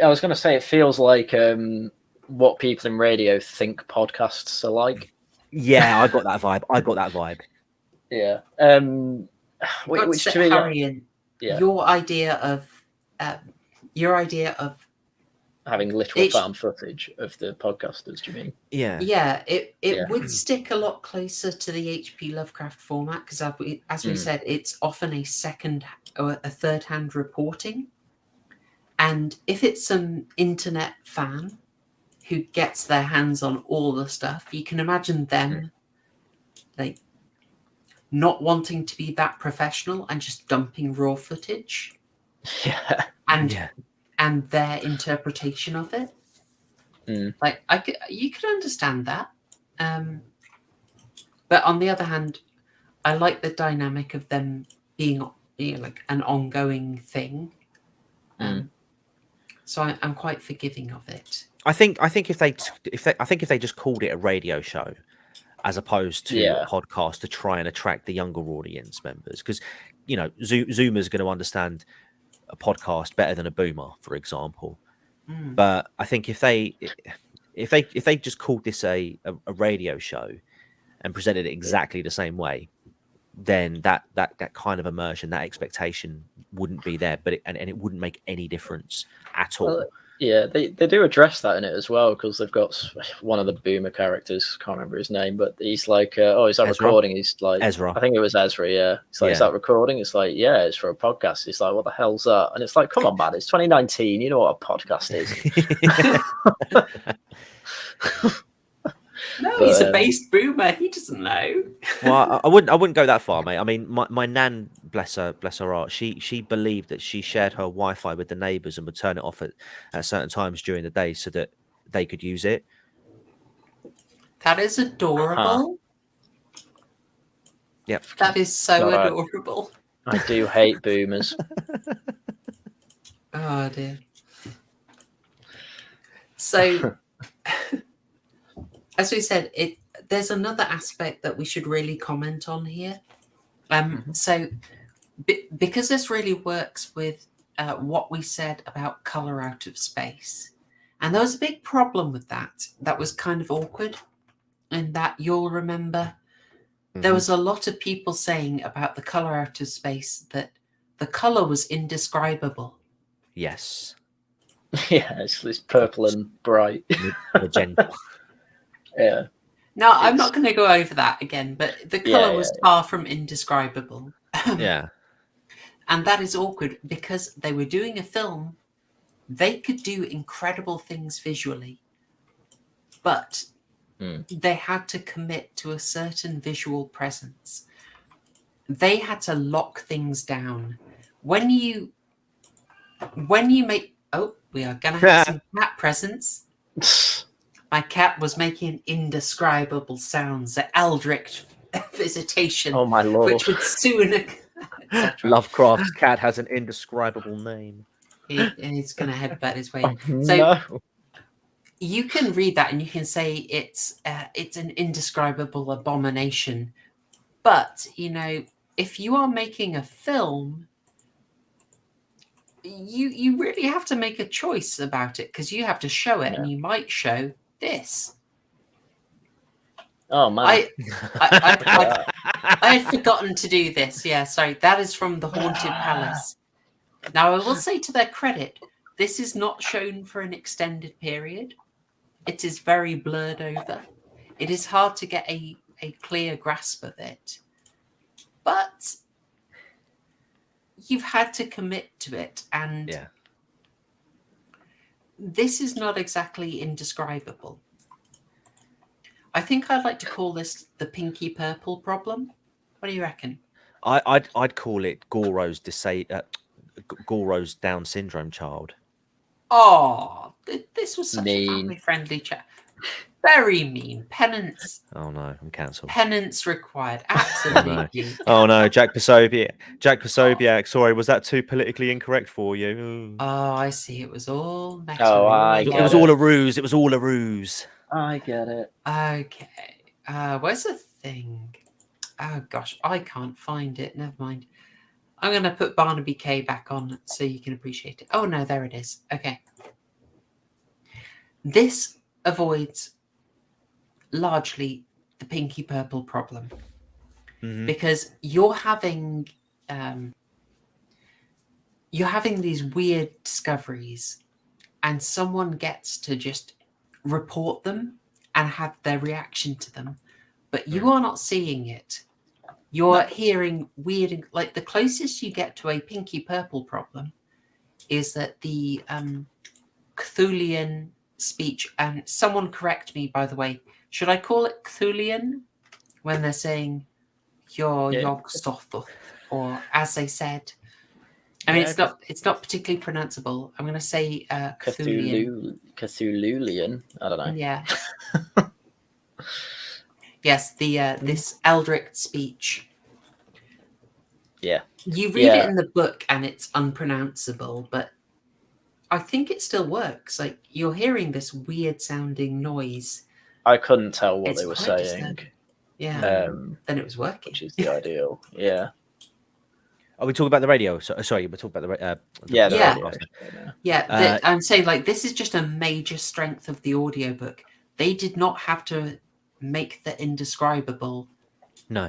I was going to say, it feels like what people in radio think podcasts are like. Yeah, I got that vibe. Yeah. Which to me, Haryan, your idea of having literal found footage of the podcasters, do you mean? Yeah, it would stick a lot closer to the HP Lovecraft format, because as we said, it's often a second or a third-hand reporting. And if it's some internet fan who gets their hands on all the stuff, you can imagine them like not wanting to be that professional and just dumping raw footage. Yeah. And their interpretation of it. Like you could understand that. But on the other hand, I like the dynamic of them being, like an ongoing thing. So I'm quite forgiving of it. I think if they just called it a radio show as opposed to a podcast to try and attract the younger audience members, because Zoomers are going to understand a podcast better than a boomer, for example. But I think if they just called this a radio show and presented it exactly the same way, then that kind of immersion, that expectation wouldn't be there, but it wouldn't make any difference at all. They do address that in it as well, because they've got one of the boomer characters, can't remember his name, but he's like, is that Ezra? recording? He's like, Ezra. I think it was Ezra, yeah. He's like, is that recording? It's like, yeah, it's for a podcast. He's like, what the hell's that? And it's like, come on, man, it's 2019, you know what a podcast is. No, he's a based boomer. He doesn't know. Well, I wouldn't go that far, mate. I mean, my nan, bless her heart, she believed that she shared her Wi-Fi with the neighbours and would turn it off at certain times during the day so that they could use it. That is adorable. Yep. That is so adorable. I do hate boomers. Oh dear. So, as we said, there's another aspect that we should really comment on here. So, because this really works with what we said about colour out of space, and there was a big problem with that. That was kind of awkward, in that you'll remember there was a lot of people saying about the colour out of space that the colour was indescribable. Yes. Yeah, it's purple and bright. Magenta. Yeah. Now, I'm not going to go over that again, but the colour was far from indescribable. Yeah. And that is awkward because they were doing a film. They could do incredible things visually, but they had to commit to a certain visual presence. They had to lock things down. When you make... Oh, we are going to have some cat presence. My cat was making indescribable sounds, the eldritch visitation. Oh, my Lord. Which would soon... Lovecraft's cat has an indescribable name. He's going to headbutt his way. Oh, So no. you can read that and you can say it's an indescribable abomination. But, if you are making a film, you really have to make a choice about it, because you have to show it, and you might show this. Oh, man. I had forgotten to do this. Yeah, sorry. That is from the Haunted Palace. Now, I will say to their credit, this is not shown for an extended period. It is very blurred over. It is hard to get a clear grasp of it. But you've had to commit to it. And this is not exactly indescribable. I think I'd like to call this the pinky purple problem. What do you reckon? I'd call it Goro's Goro's Down syndrome child. Oh, this was such a Mean. family-friendly chat. Very mean. Penance. Oh no, I'm cancelled. Penance required. Absolutely. Oh no, Jack Posobiec. Sorry, was that too politically incorrect for you? Oh, I see. It was all meta. Oh, I It get was all a ruse. It was all a ruse. I get it. Okay. Where's the thing? Oh gosh, I can't find it. Never mind. I'm going to put Barnaby K back on so you can appreciate it. Oh no, there it is. Okay. This avoids largely the pinky purple problem because you're having these weird discoveries and someone gets to just report them and have their reaction to them, but you are not seeing it. You're hearing weird, like the closest you get to a pinky purple problem is that the Cthulian speech, and someone correct me, by the way, should I call it Cthulian when they're saying your Yogstothuth, or as they said? I mean, it's not particularly pronounceable. I'm going to say Cthulian. Cthulhulian. I don't know. Yeah. Yes, the this Eldritch speech. Yeah. You read it in the book and it's unpronounceable, but I think it still works. Like you're hearing this weird sounding noise. I couldn't tell what It's they were quite saying. disturbing. Yeah. Then it was working. Which is the ideal. Yeah. Are we talking about the radio? Sorry, we're talking about the Yeah, I'm saying like this is just a major strength of the audiobook. They did not have to make the indescribable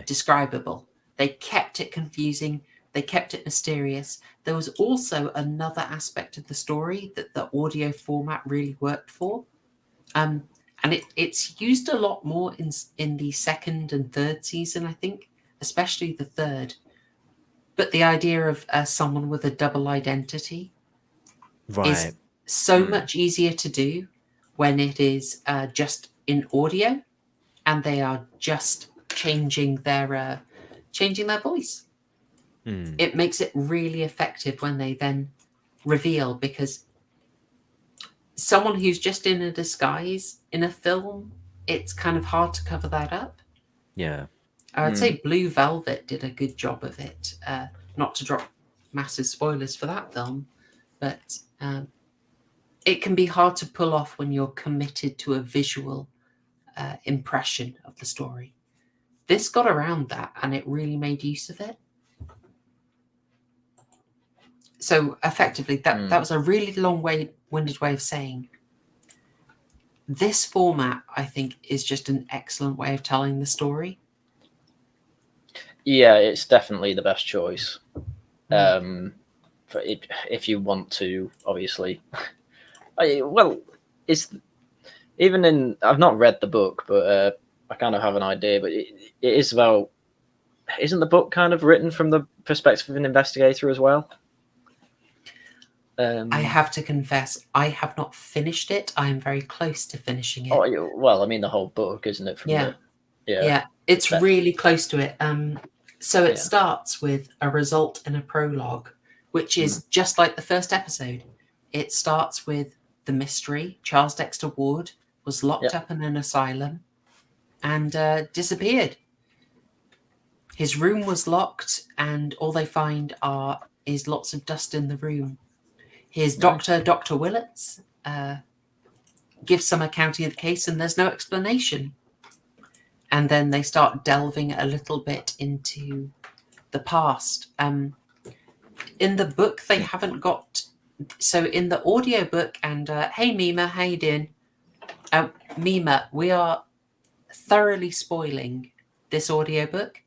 describable. They kept it confusing. They kept it mysterious. There was also another aspect of the story that the audio format really worked for. And it's used a lot more in the second and third season, I think, especially the third. But the idea of someone with a double identity is so much easier to do when it is just in audio and they are just changing their voice. It makes it really effective when they then reveal, because someone who's just in a disguise in a film, it's kind of hard to cover that up. Yeah. I'd say Blue Velvet did a good job of it. Not to drop massive spoilers for that film, but it can be hard to pull off when you're committed to a visual impression of the story. This got around that and it really made use of it. So effectively, that was a really long-winded way of saying this format, I think, is just an excellent way of telling the story. Yeah, it's definitely the best choice. If you want to, obviously. It's even in. I've not read the book, but I kind of have an idea. But it is about. Isn't the book kind of written from the perspective of an investigator as well? I have to confess, I have not finished it. I am very close to finishing it. Oh, well, I mean, the whole book, isn't it? Yeah, it's really close to it. So it starts with a result in a prologue, which is just like the first episode. It starts with the mystery. Charles Dexter Ward was locked up in an asylum and disappeared. His room was locked, and all they find is lots of dust in the room. His doctor, Dr. Willets, gives some accounting of the case, and there's no explanation. And then they start delving a little bit into the past. In the book, they haven't got... So in the audiobook, and hey, Mima, how you doing? Mima, we are thoroughly spoiling this audiobook.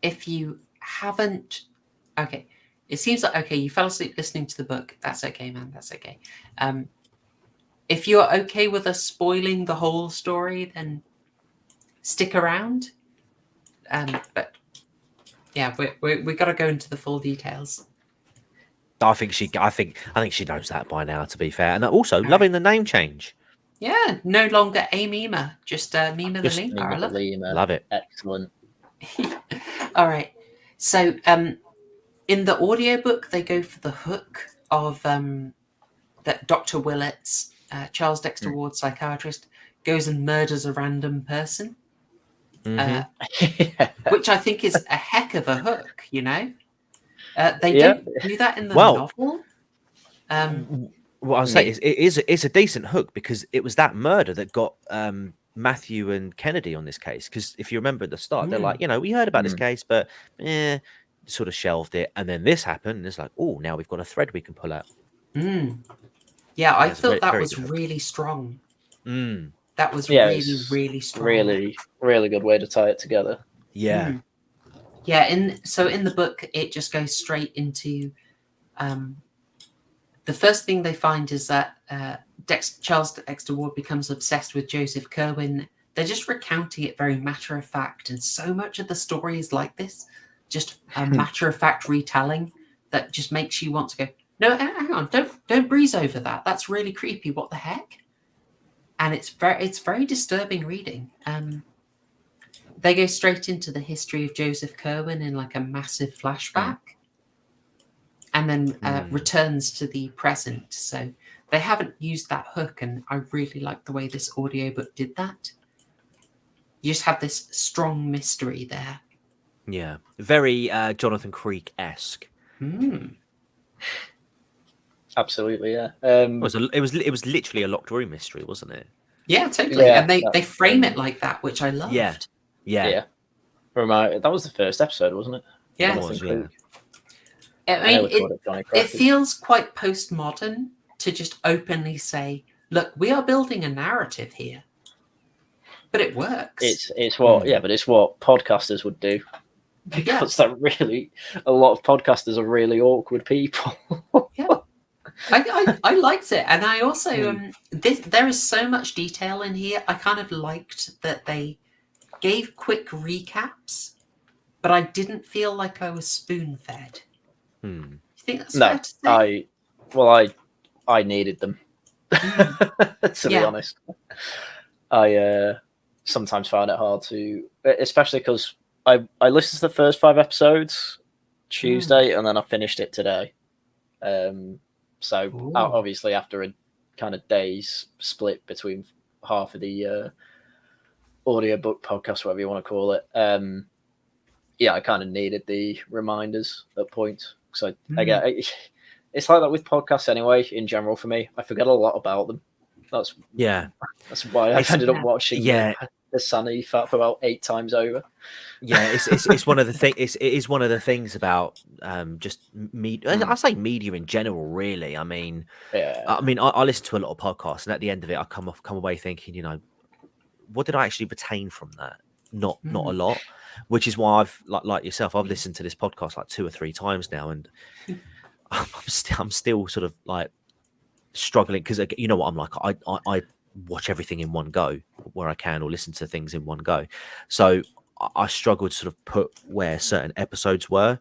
If you haven't... Okay, it seems like, okay, you fell asleep listening to the book. That's okay, man, that's okay. If you're okay with us spoiling the whole story, then stick around. But yeah, we got to go into the full details. I think she knows that by now, to be fair. And also, loving the name change. Yeah, no longer a Mima, just Mima the Lemur. Love it. Excellent. All right. So in the audiobook, they go for the hook of that Dr. Willets, Charles Dexter Ward, psychiatrist, goes and murders a random person, which I think is a heck of a hook, you know? They don't do that in the novel. What I was saying is, it's a decent hook because it was that murder that got Matthew and Kennedy on this case. Because if you remember at the start, they're like, we heard about this case, but sort of shelved it. And then this happened, and it's like, oh, now we've got a thread we can pull out. Yeah, I thought that was really strong. That was really, really strong. Really, really good way to tie it together. Yeah. Yeah, in the book, it just goes straight into the first thing they find is that Charles Dexter Ward becomes obsessed with Joseph Curwen. They're just recounting it very matter of fact, and so much of the story is like this, just a matter of fact retelling that just makes you want to go, no, hang on, don't breeze over that. That's really creepy. What the heck? And it's very disturbing reading. They go straight into the history of Joseph Curwen in like a massive flashback, and then returns to the present. So they haven't used that hook, and I really like the way this audiobook did that. You just have this strong mystery there. Yeah, very Jonathan Creek-esque. Absolutely, yeah. It was literally a locked room mystery, wasn't it? Yeah, totally. Yeah, and they frame it like that, which I loved. Yeah. That was the first episode, wasn't it? Yeah. I mean, it feels quite postmodern to just openly say, look, we are building a narrative here. But it works. It's what podcasters would do. Because a lot of podcasters are really awkward people. I liked it, and I also there is so much detail in here. I kind of liked that they gave quick recaps, but I didn't feel like I was spoon fed. You think that's fair to say? I needed them. To be honest, I sometimes find it hard to, especially because I listened to the first 5 episodes Tuesday, and then I finished it today. So obviously after a kind of day's split between half of the audiobook podcast, whatever you want to call it, I kind of needed the reminders at points. So it's like that with podcasts anyway. In general, for me, I forget a lot about them. That's why I ended up watching the Sunny for about 8 times over. Yeah, it's one of the things. It is one of the things about just media. I say media in general, really. I mean, I listen to a lot of podcasts, and at the end of it, I come away thinking, what did I actually retain from that? Not a lot. Which is why I've like yourself, I've listened to this podcast like 2 or 3 times now, and I'm still sort of like struggling because you know what I'm like. I watch everything in one go where I can, or listen to things in one go. So I struggle to sort of put where certain episodes were.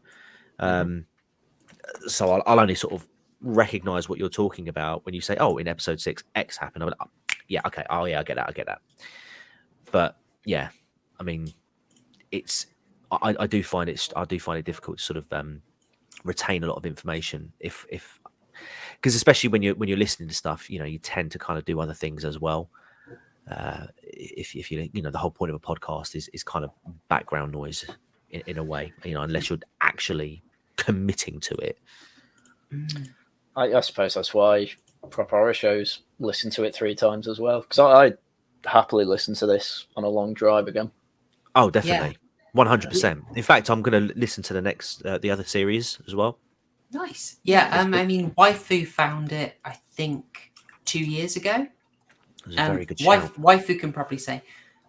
So I'll only sort of recognize what you're talking about when you say, "Oh, in episode 6, X happened." I'm like, "Yeah, okay. Oh, yeah, I get that." But yeah, I mean, I do find it difficult to sort of retain a lot of information if because especially when you're listening to stuff, you tend to kind of do other things as well. If you the whole point of a podcast is kind of background noise in a way, unless you're actually committing to it. I suppose that's why proper horror shows listen to it 3 times as well, because I happily listen to this on a long drive again. Oh, definitely. 100%. In fact, I'm going to listen to the other series as well. Nice. Yeah, I mean, Waifu found it, I think, 2 years ago. It was a very good show. Waifu can probably say,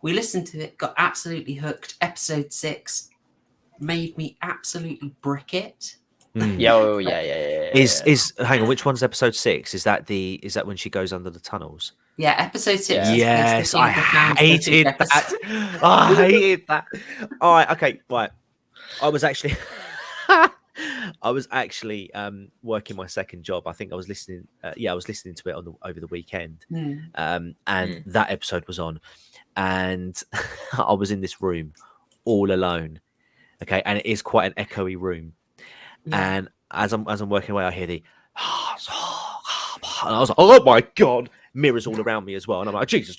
we listened to it, got absolutely hooked. Episode 6 made me absolutely brick it. Yeah. Is hang on, which one's episode 6? Is that when she goes under the tunnels? Yeah, episode 6. Yes, I hated that. I hated that. All right, okay, right. I was actually working my second job. I think I was listening. I was listening to it over the weekend, and that episode was on, and I was in this room all alone, Okay, and it is quite an echoey room. Yeah. And as I'm working away, I hear the and I was like, oh my god, mirrors all around me as well. And I'm like, Jesus.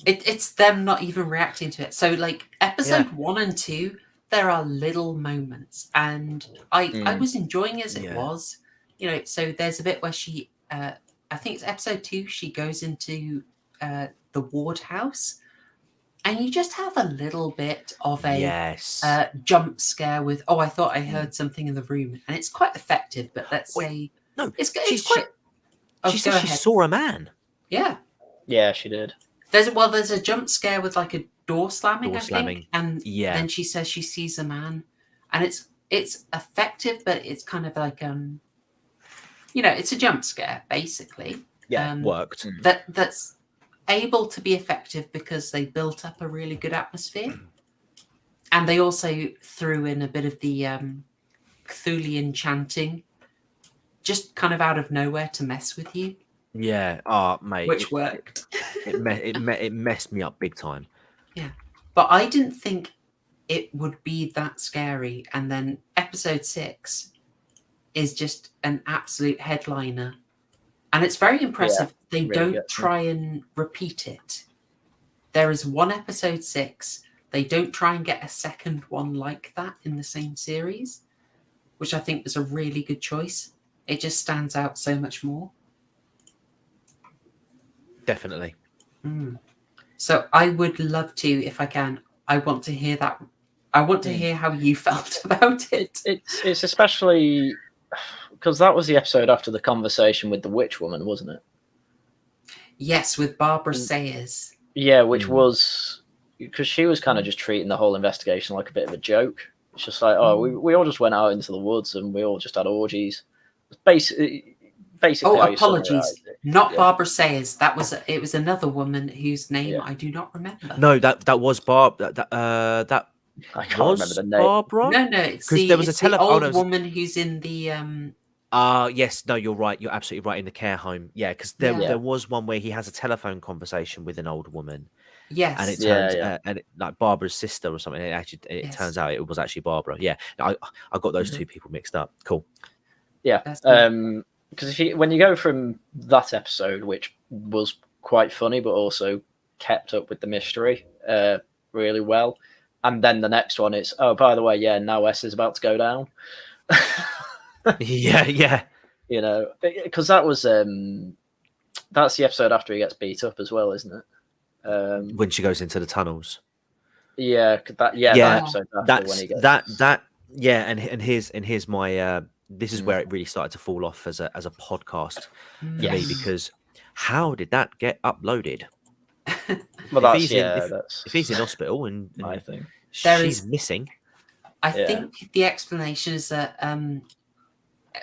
It's them not even reacting to it. So like episode 1 and 2, there are little moments, and I was enjoying as it was. You know, so there's a bit where she I think it's episode 2, she goes into the Ward house, and you just have a little bit of a jump scare with, oh, I thought I heard something in the room, and it's quite effective. But let's say no, it's quite. She said she saw a man. Yeah. Yeah, she did. There's a jump scare with like a door slamming, I think, and then she says she sees a man, and it's effective, but it's kind of like you know, it's a jump scare basically. Yeah, worked. That's able to be effective because they built up a really good atmosphere, and they also threw in a bit of the Cthulhian chanting, just kind of out of nowhere to mess with you. Yeah, mate, which worked. it messed me up big time. Yeah, but I didn't think it would be that scary, and then episode 6 is just an absolute headliner, and it's very impressive. They really don't try and repeat it. There is one episode 6. They don't try and get a second one like that in the same series, which I think was a really good choice. It just stands out so much more. Definitely. So I would love to, if I can, I want to hear that. I want to hear how you felt about it. It's especially because that was the episode after the conversation with the witch woman, wasn't it? Yes, with Barbara Sayers. Yeah, which was because she was kind of just treating the whole investigation like a bit of a joke. It's just like, oh, we all just went out into the woods and we all just had orgies. Basically. Oh, apologies. Not Barbara Sayers. It was another woman whose name I do not remember. No, that was Barb. That I can't remember the name. Barbara? No, it's there was the old woman who's in the yes, no, you're right. You're absolutely right, in the care home. Yeah, because there was one where he has a telephone conversation with an old woman. Yes, and it turns like Barbara's sister or something. It turns out it was actually Barbara. Yeah, I got those two people mixed up. Cool. Yeah, because when you go from that episode, which was quite funny but also kept up with the mystery really well, and then the next one is, oh, by the way, now S is about to go down. yeah. You know, because that was that's the episode after he gets beat up as well, isn't it? When she goes into the tunnels. Yeah, that episode after when he gets and here's my this is where it really started to fall off as a podcast for me, because how did that get uploaded? Well, if he's in hospital and I think she's missing. I think the explanation is that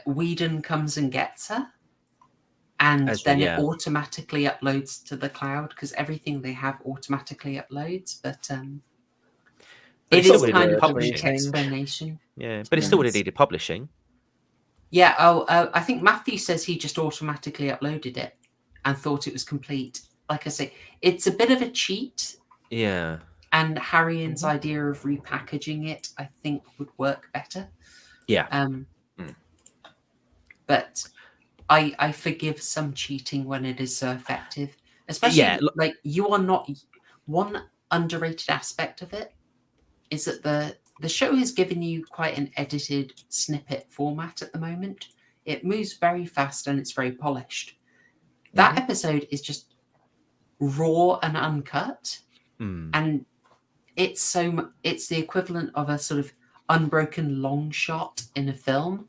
Whedon comes and gets her, and then it automatically uploads to the cloud, because everything they have automatically uploads. But it is kind of a weak explanation. Yeah, but it still would have needed publishing. Yeah. I think Matthew says he just automatically uploaded it and thought it was complete. Like I say, it's a bit of a cheat. Yeah. And Haryan's idea of repackaging it, I think, would work better. Yeah. But I forgive some cheating when it is so effective. Especially, like, you are not... One underrated aspect of it is that the show has given you quite an edited snippet format at the moment. It moves very fast and it's very polished. That episode is just raw and uncut. And it's the equivalent of a sort of unbroken long shot in a film.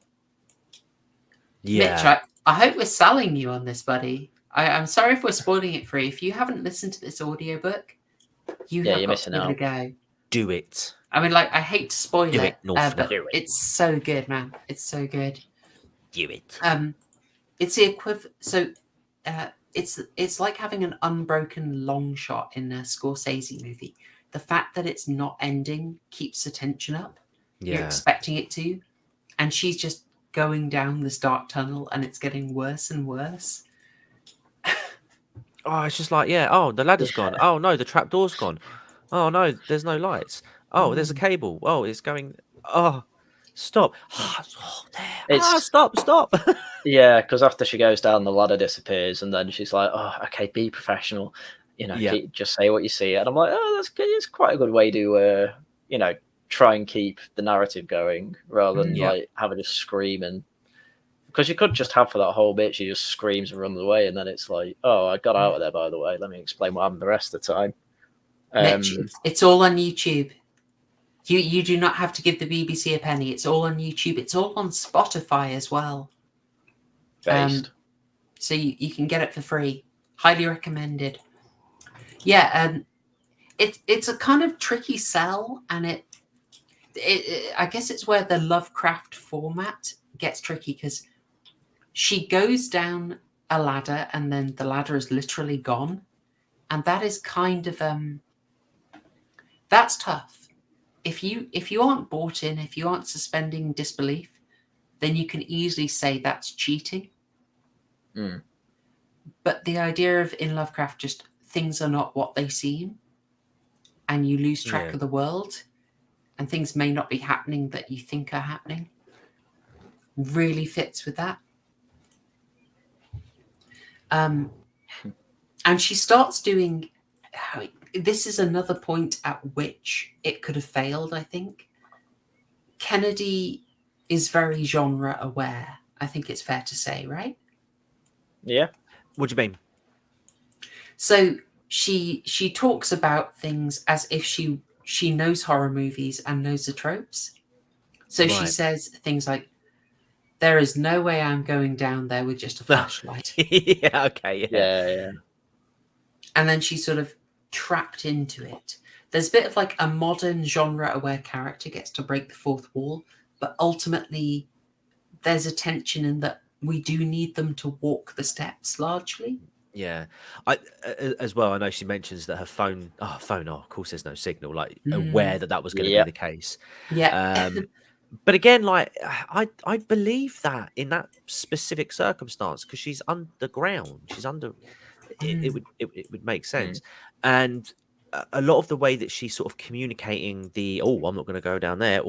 Yeah. Mitch, I hope we're selling you on this, buddy. I'm sorry if we're spoiling it for you. If you haven't listened to this audiobook, you're missing out. Give it a go. Do it. I mean, like, I hate to spoil it, but do it. It's so good, man. It's so good. Do it. It's the equivalent. So, it's like having an unbroken long shot in a Scorsese movie. The fact that it's not ending keeps the tension up. Yeah. You're expecting it to, and she's just going down this dark tunnel, and it's getting worse and worse. Oh, it's just like, the ladder's gone. Oh no, the trapdoor's gone. Oh no, there's no lights. Oh, there's a cable. Oh, it's going. Oh, stop. Oh, there. It's Stop. yeah, because after she goes down, the ladder disappears, and then she's like, "Oh, okay, be professional, Yeah. just say what you see." And I'm like, "Oh, that's good. It's quite a good way to, try and keep the narrative going rather than Yeah. like have her just scream and because you could just have for that whole bit, she just screams and runs away, and then it's like, oh, I got out of there, by the way. Let me explain what happened the rest of the time. Mitch, it's all on YouTube. You do not have to give the BBC a penny. It's all on YouTube. It's all on Spotify as well. Based. So you can get it for free. Highly recommended. Yeah, it's a kind of tricky sell, and it I guess it's where the Lovecraft format gets tricky because she goes down a ladder and then the ladder is literally gone, and that is kind of that's tough. If you aren't bought in, if you aren't suspending disbelief, then you can easily say that's cheating. But the idea of in Lovecraft, just things are not what they seem, and you lose track of the world, and things may not be happening that you think are happening, really fits with that. And she starts doing. This is another point at which it could have failed, I think. Kennedy is very genre aware. I think it's fair to say, right? Yeah. What do you mean? So she talks about things as if she knows horror movies and knows the tropes. So she says things like, "There is no way I'm going down there with just a flashlight." Yeah. Okay. Yeah. And then she's sort of trapped into it. There's a bit of like a modern genre-aware character gets to break the fourth wall, but ultimately there's a tension in that we do need them to walk the steps largely. Yeah, I as well. I know she mentions that her phone. Oh, of course, there's no signal. Like aware that was going to be the case. Yeah. But again, like I believe that in that specific circumstance because she's underground. She's under. It would make sense, and a lot of the way that she's sort of communicating I'm not going to go down there.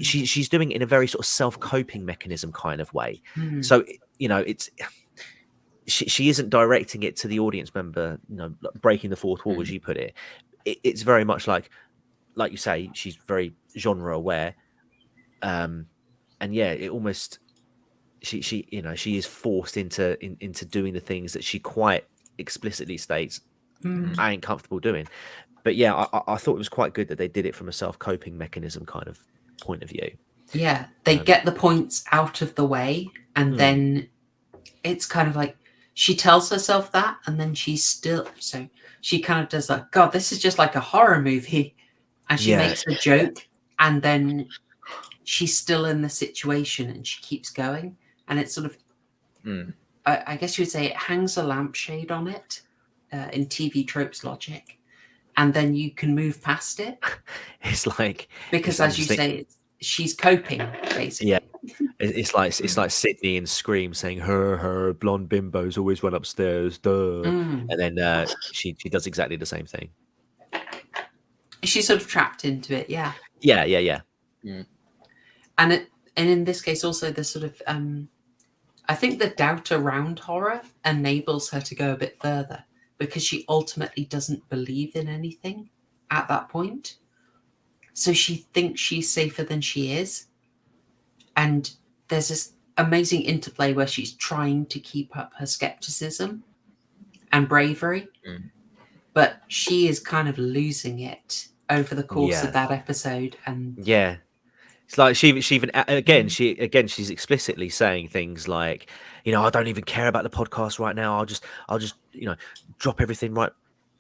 She's doing it in a very sort of self-coping mechanism kind of way. So it's. She isn't directing it to the audience member, breaking the fourth wall, as you put it. It's very much like you say, she's very genre aware, and it almost she is forced into doing the things that she quite explicitly states I ain't comfortable doing. But yeah, I thought it was quite good that they did it from a self-coping mechanism kind of point of view. Yeah, they get the points out of the way, and then it's kind of like. She tells herself that, and then she kind of does like, God, this is just like a horror movie. And she makes a joke, and then she's still in the situation and she keeps going. And it's sort of, I guess you would say it hangs a lampshade on it in TV tropes logic. And then you can move past it. It's like... Because as you say, she's coping, basically. Yeah. It's like Sydney in Scream saying her blonde bimbos always run upstairs, duh. And then she does exactly the same thing. She's sort of trapped into it, yeah. Yeah. And in this case also the sort of I think the doubt around horror enables her to go a bit further because she ultimately doesn't believe in anything at that point. So she thinks she's safer than she is. And there's this amazing interplay where she's trying to keep up her skepticism and bravery, but she is kind of losing it over the course of that episode. And it's like she even she's explicitly saying things like, I don't even care about the podcast right now. I'll just drop everything right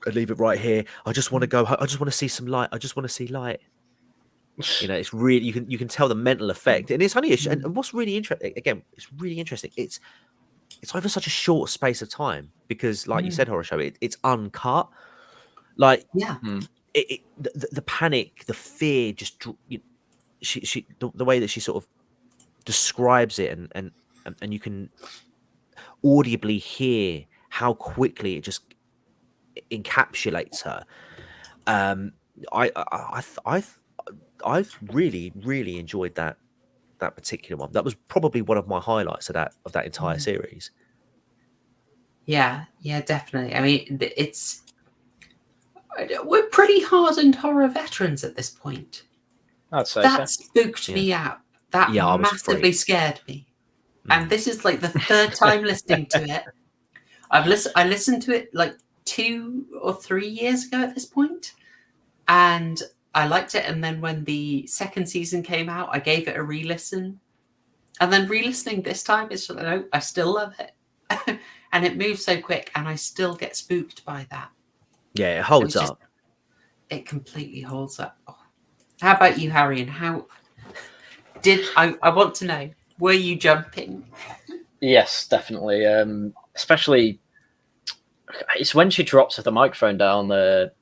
and leave it right here. I just want to go. I just want to see some light. I just want to see light. It's really you can tell the mental effect, and it's only and what's really interesting again. It's really interesting. It's over such a short space of time because, like you said, Horrorshow, it's uncut. Like the panic, the fear, just she the way that she sort of describes it, and you can audibly hear how quickly it just encapsulates her. I've really really enjoyed that particular one. That was probably one of my highlights of that entire series. Yeah, definitely. I mean, we're pretty hardened horror veterans at this point. I'd say That so. spooked me out. That Yeah, I was massively freaked. scared me. And this is like the third time listening to it. I listened to it like 2 or 3 years ago at this point, and I liked it. And then when the second season came out, I gave it a re-listen. And then re-listening this time, it's just, no, I still love it. And it moves so quick, and I still get spooked by that. Yeah, it holds up. It completely holds up. Oh. How about you, Haryan? How did I want to know? Were you jumping? Yes, definitely. Especially, it's when she drops the microphone down the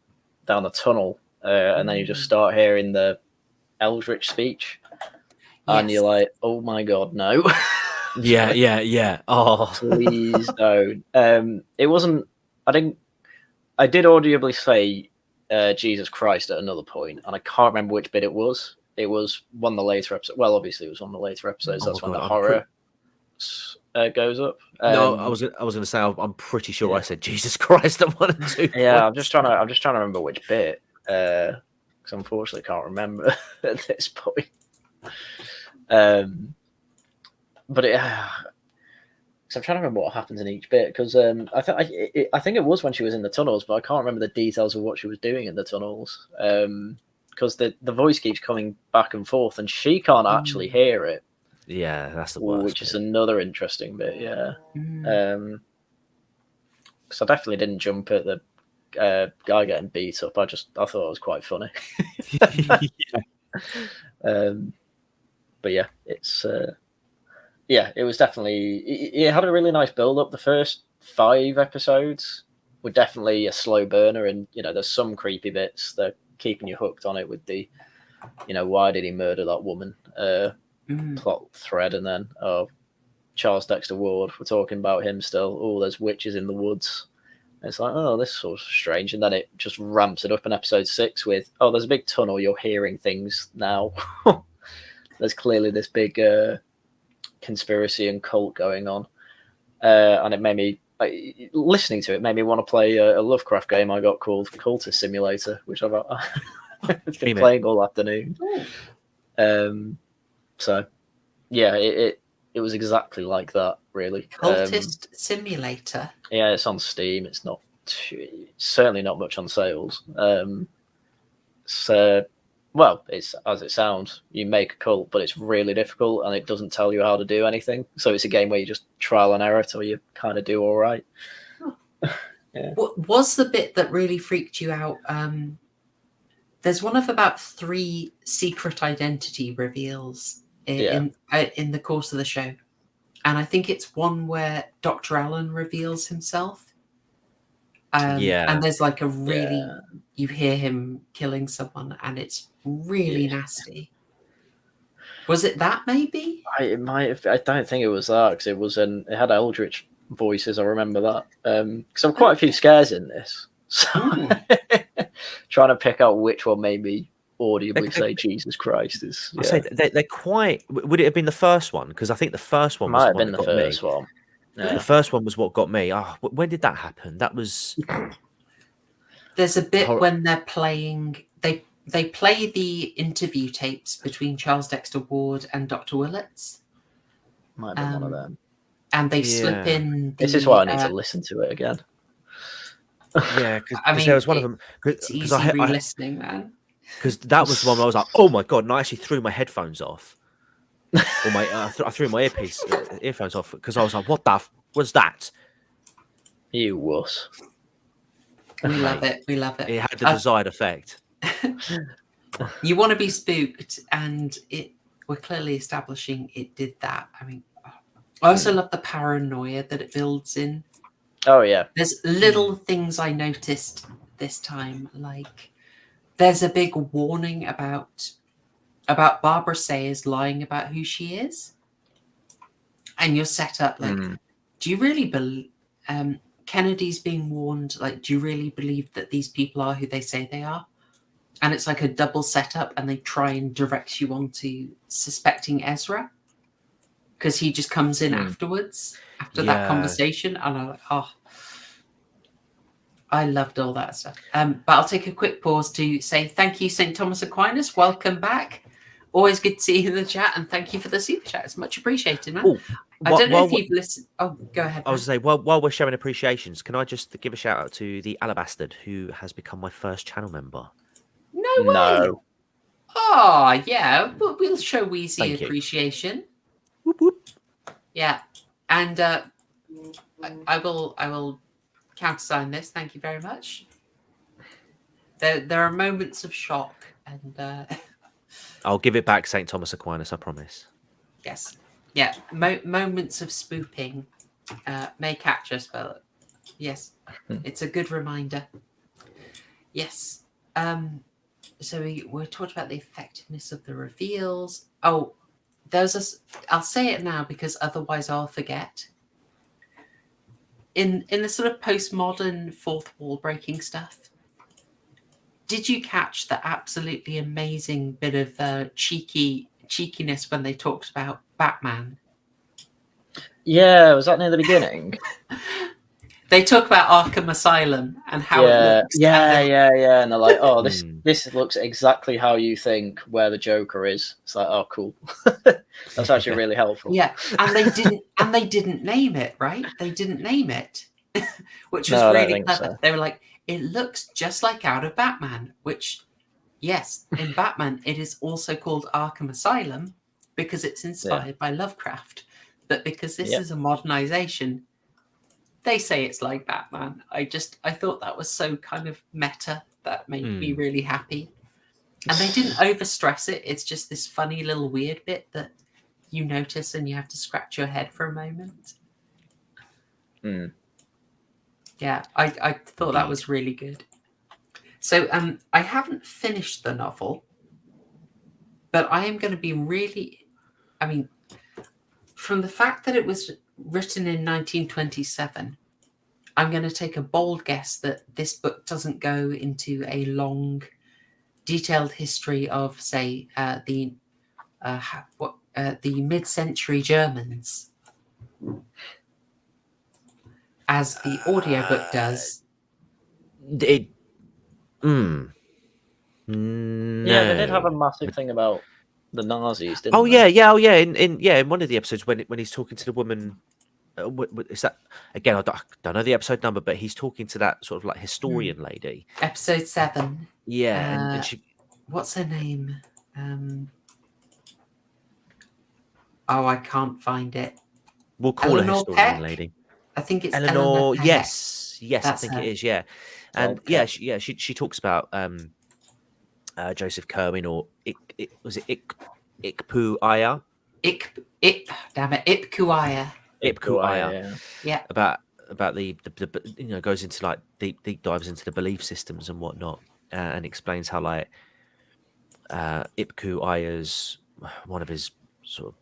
tunnel, and then you just start hearing the Eldritch speech, and you're like, "Oh my god, no!" Yeah. Oh, please don't. It wasn't. I did audibly say Jesus Christ at another point, and I can't remember which bit it was. It was one of the later episodes. Well, obviously, it was one of the later episodes. That's when the horror goes up. No, I was going to say I'm pretty sure I said Jesus Christ at 1 and 2. Yeah, I'm just trying to remember which bit, because unfortunately I can't remember at this point. But so I'm trying to remember what happens in each bit, because I think it was when she was in the tunnels, but I can't remember the details of what she was doing in the tunnels. Because the voice keeps coming back and forth, and she can't actually hear it. Yeah, that's the worst. Which is another interesting bit. Yeah. Because I definitely didn't jump at the guy getting beat up. I thought it was quite funny. But yeah, it's it was definitely, it had a really nice build up. The first 5 episodes were definitely a slow burner, and there's some creepy bits that keeping you hooked on it with the why did he murder that woman plot thread, and then Charles Dexter Ward, we're talking about him still. Oh, there's witches in the woods. And it's like, oh, this is sort of strange. And then it just ramps it up in episode 6 with, oh, there's a big tunnel, you're hearing things now. There's clearly this big conspiracy and cult going on. And it made me, listening to it, made me want to play a Lovecraft game I got called Cultist Simulator, which I've been playing all afternoon. So, yeah, it was exactly like that, really. Cultist Simulator. Yeah, it's on Steam. It's not certainly not much on sales. So, well, it's as it sounds. You make a cult, but it's really difficult, and it doesn't tell you how to do anything. So it's a game where you just trial and error till you kind of do all right. Yeah. What was the bit that really freaked you out? There's one of about 3 secret identity reveals in the course of the show, and I think it's one where Dr. Allen reveals himself. And there's like a really, you hear him killing someone, and it's really nasty. Was it that maybe? It might have. I don't think it was that, because it had Eldritch voices. I remember that. Because there were quite a few scares in this. So trying to pick out which one made me audibly say Jesus Christ is. I say they're quite. Would it have been the first one? Because I think the first one might have been the first one. Yeah. The first one was what got me. Oh, when did that happen? That was. There's a bit when they're playing. They play the interview tapes between Charles Dexter Ward and Dr. Willits. Might have been one of them. And they slip in. This is why I need to listen to it again. Yeah, because there was one of them. It's easy re-listening, man. Because that was the one where I was like, "Oh my god!" And I actually threw my headphones off, or I threw my earphones off, because I was like, "What the was that?" You wuss. We love it. We love it. It had the desired effect. You want to be spooked, and we're clearly establishing it did that. I mean, I also love the paranoia that it builds in. Oh yeah. There's little things I noticed this time, like there's a big warning about Barbara Sayers lying about who she is, and you're set up like, do you really believe Kennedy's being warned? Like, do you really believe that these people are who they say they are? and it's like a double setup, and they try and direct you onto suspecting Ezra because he just comes in afterwards, after that conversation, and I'm like, oh, I loved all that stuff. But I'll take a quick pause to say thank you, St. Thomas Aquinas. Welcome back. Always good to see you in the chat, and thank you for the super chat. It's much appreciated, man. I don't know if you've listened. Oh, go ahead. I was to say, while we're showing appreciations, can I just give a shout out to the Alabastard, who has become my first channel member? No way. Oh, yeah. We'll show Wheezy appreciation. Whoop, whoop. Yeah. And I will countersign this. Thank you very much. There are moments of shock, and I'll give it back, St. Thomas Aquinas, I promise. Yes. Yeah. Moments of spooping may catch us, but yes, it's a good reminder. Yes. So we're talking about the effectiveness of the reveals. Oh, I'll say it now because otherwise I'll forget. In the sort of postmodern fourth wall breaking stuff, did you catch the absolutely amazing bit of cheekiness when they talked about Batman? Yeah, was that near the beginning? They talk about Arkham Asylum and how it looks. Yeah. And they're like, oh, this looks exactly how you think where the Joker is. It's like, oh, cool. That's actually really helpful. Yeah, and they didn't name it, right? They didn't name it, which was really clever. So. They were like, it looks just like out of Batman, which, yes, in Batman, it is also called Arkham Asylum because it's inspired by Lovecraft. But because this is a modernization, they say it's like Batman. I thought that was so kind of meta that made me really happy. And they didn't overstress it. It's just this funny little weird bit that you notice and you have to scratch your head for a moment. Yeah, I thought that was really good. So I haven't finished the novel, but I am going to be really, I mean, from the fact that it was written in 1927, I'm going to take a bold guess that this book doesn't go into a long, detailed history of, say, the mid-century Germans, as the audiobook does. Yeah, they did have a massive thing about the Nazis, didn't they? In one of the episodes when he's talking to the woman, is that again? I don't know the episode number, but he's talking to that sort of like historian lady. Episode 7. Yeah, and she. What's her name? I can't find it. We'll call her historian lady. I think it's Eleanor. Peck. Yes, That's I think her. it is. Yeah, and she talks about Joseph Kerwin or Ikpu Aya. Ipkuaya. Yeah. About the goes into like deep dives into the belief systems and whatnot, and explains how like Ipku Aya's one of his sort of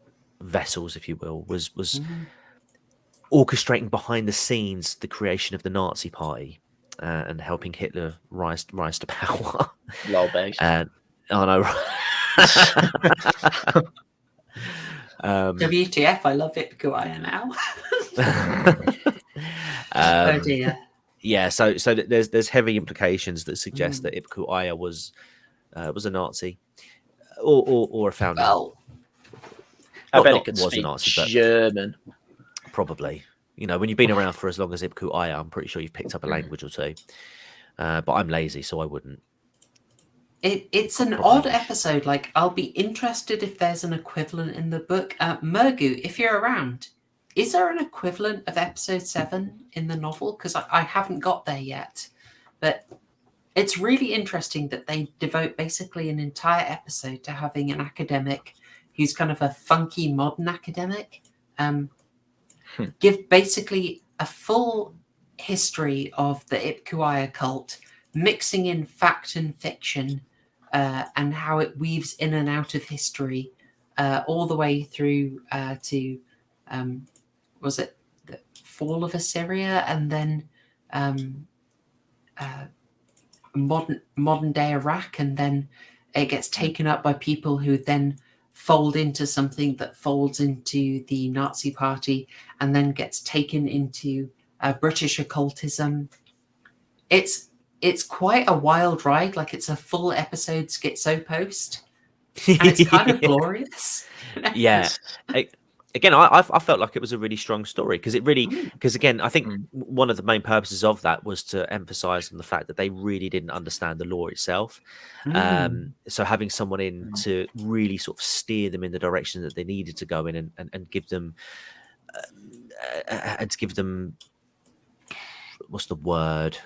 vessels, if you will, was orchestrating behind the scenes the creation of the Nazi Party and helping Hitler rise to power. Lol, babes. Oh no. WTF, I love Ipkuaya now. Oh dear. Yeah, so there's heavy implications that suggest that Ipku Aya was a Nazi or a founder. Well, I bet it could was speak a Nazi, but German. probably. When you've been around for as long as Ipku Aya, I'm pretty sure you've picked up a language or two. But I'm lazy, so I wouldn't. It's an odd episode. Like, I'll be interested if there's an equivalent in the book. Mergu, if you're around, is there an equivalent of episode 7 in the novel? Because I haven't got there yet. But it's really interesting that they devote basically an entire episode to having an academic who's kind of a funky modern academic give basically a full history of the Ipkuaya cult, mixing in fact and fiction, and how it weaves in and out of history, all the way through to was it the fall of Assyria, and then modern day Iraq, and then it gets taken up by people who then fold into something that folds into the Nazi Party, and then gets taken into British occultism. It's quite a wild ride. Like, it's a full episode schizo post, and it's kind of glorious. Yeah. Again, I felt like it was a really strong story because again, I think one of the main purposes of that was to emphasize on the fact that they really didn't understand the law itself. So having someone in to really sort of steer them in the direction that they needed to go in and give them, what's the word?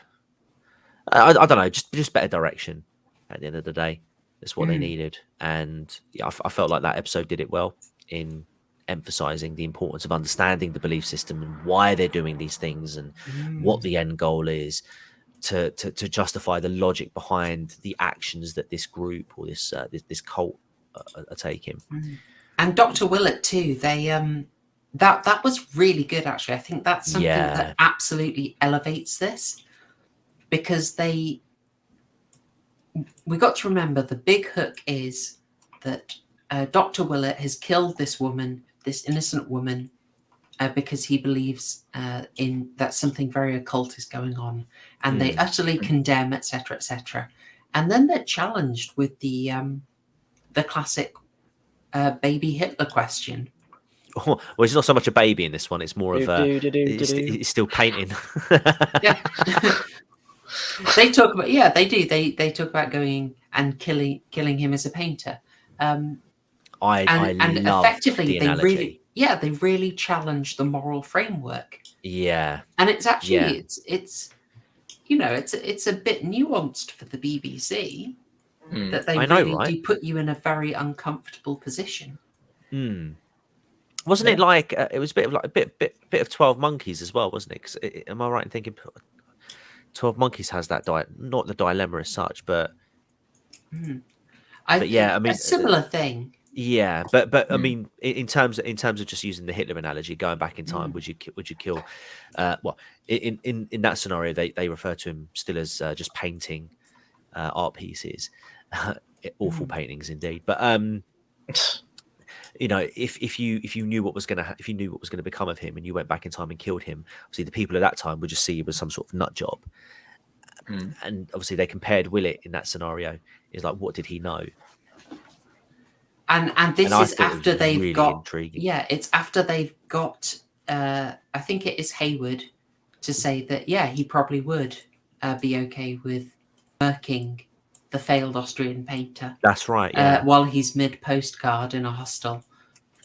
I don't know, just better direction at the end of the day. That's what they needed. And yeah, I felt like that episode did it well in emphasizing the importance of understanding the belief system and why they're doing these things and what the end goal is to justify the logic behind the actions that this group or this cult are taking. And Dr. Willett too, they that was really good, actually. I think that's something that absolutely elevates this, because we got to remember the big hook is that Dr. Willett has killed this woman, this innocent woman, because he believes in that something very occult is going on, and they utterly condemn, etc., etc. And then they're challenged with the classic baby Hitler question. Well, it's not so much a baby in this one; it's more of it's still painting. Yeah. They talk about they do. They talk about going and killing him as a painter. I love effectively the analogy. they really challenge the moral framework. Yeah, and it's actually it's it's a bit nuanced for the BBC that they do put you in a very uncomfortable position. Wasn't it like it was a bit of like a bit of 12 Monkeys as well, wasn't it? 'Cause am I right in thinking 12 Monkeys has that not the dilemma as such, but I mean, a similar thing. Yeah, but I mean, in terms of just using the Hitler analogy, going back in time, would you kill? Well, in that scenario, they refer to him still as just painting art pieces, awful paintings indeed. But if you knew what was going to become of him, and you went back in time and killed him, obviously the people at that time would just see him as some sort of nut job. And obviously they compared Willett in that scenario. Is like, what did he know? And this is after they've really got intriguing. Yeah, it's after they've got I think it is Hayward to say that he probably would be okay with murking the failed Austrian painter. That's right. Yeah. While he's mid postcard in a hostel.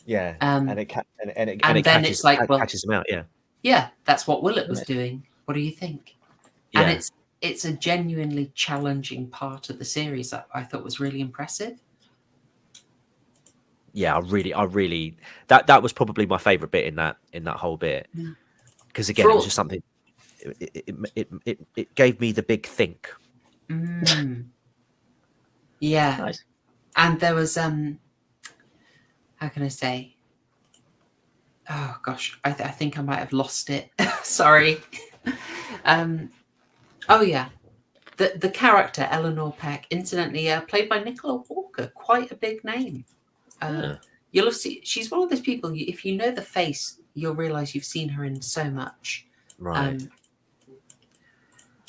Yeah. And it then catches, it's like, well, catches him out. Yeah. Yeah, that's what Willett was doing. What do you think? Yeah. And it's a genuinely challenging part of the series that I thought was really impressive. Yeah, I really that was probably my favorite bit in that whole bit, because again, it was just something. It gave me the big think. Yeah, nice. And there was how can I say? Oh gosh, I think I might have lost it. Sorry. Oh yeah, the character Eleanor Peck, incidentally, played by Nicola Walker, quite a big name. You'll have seen. She's one of those people. If you know the face, you'll realize you've seen her in so much. Right.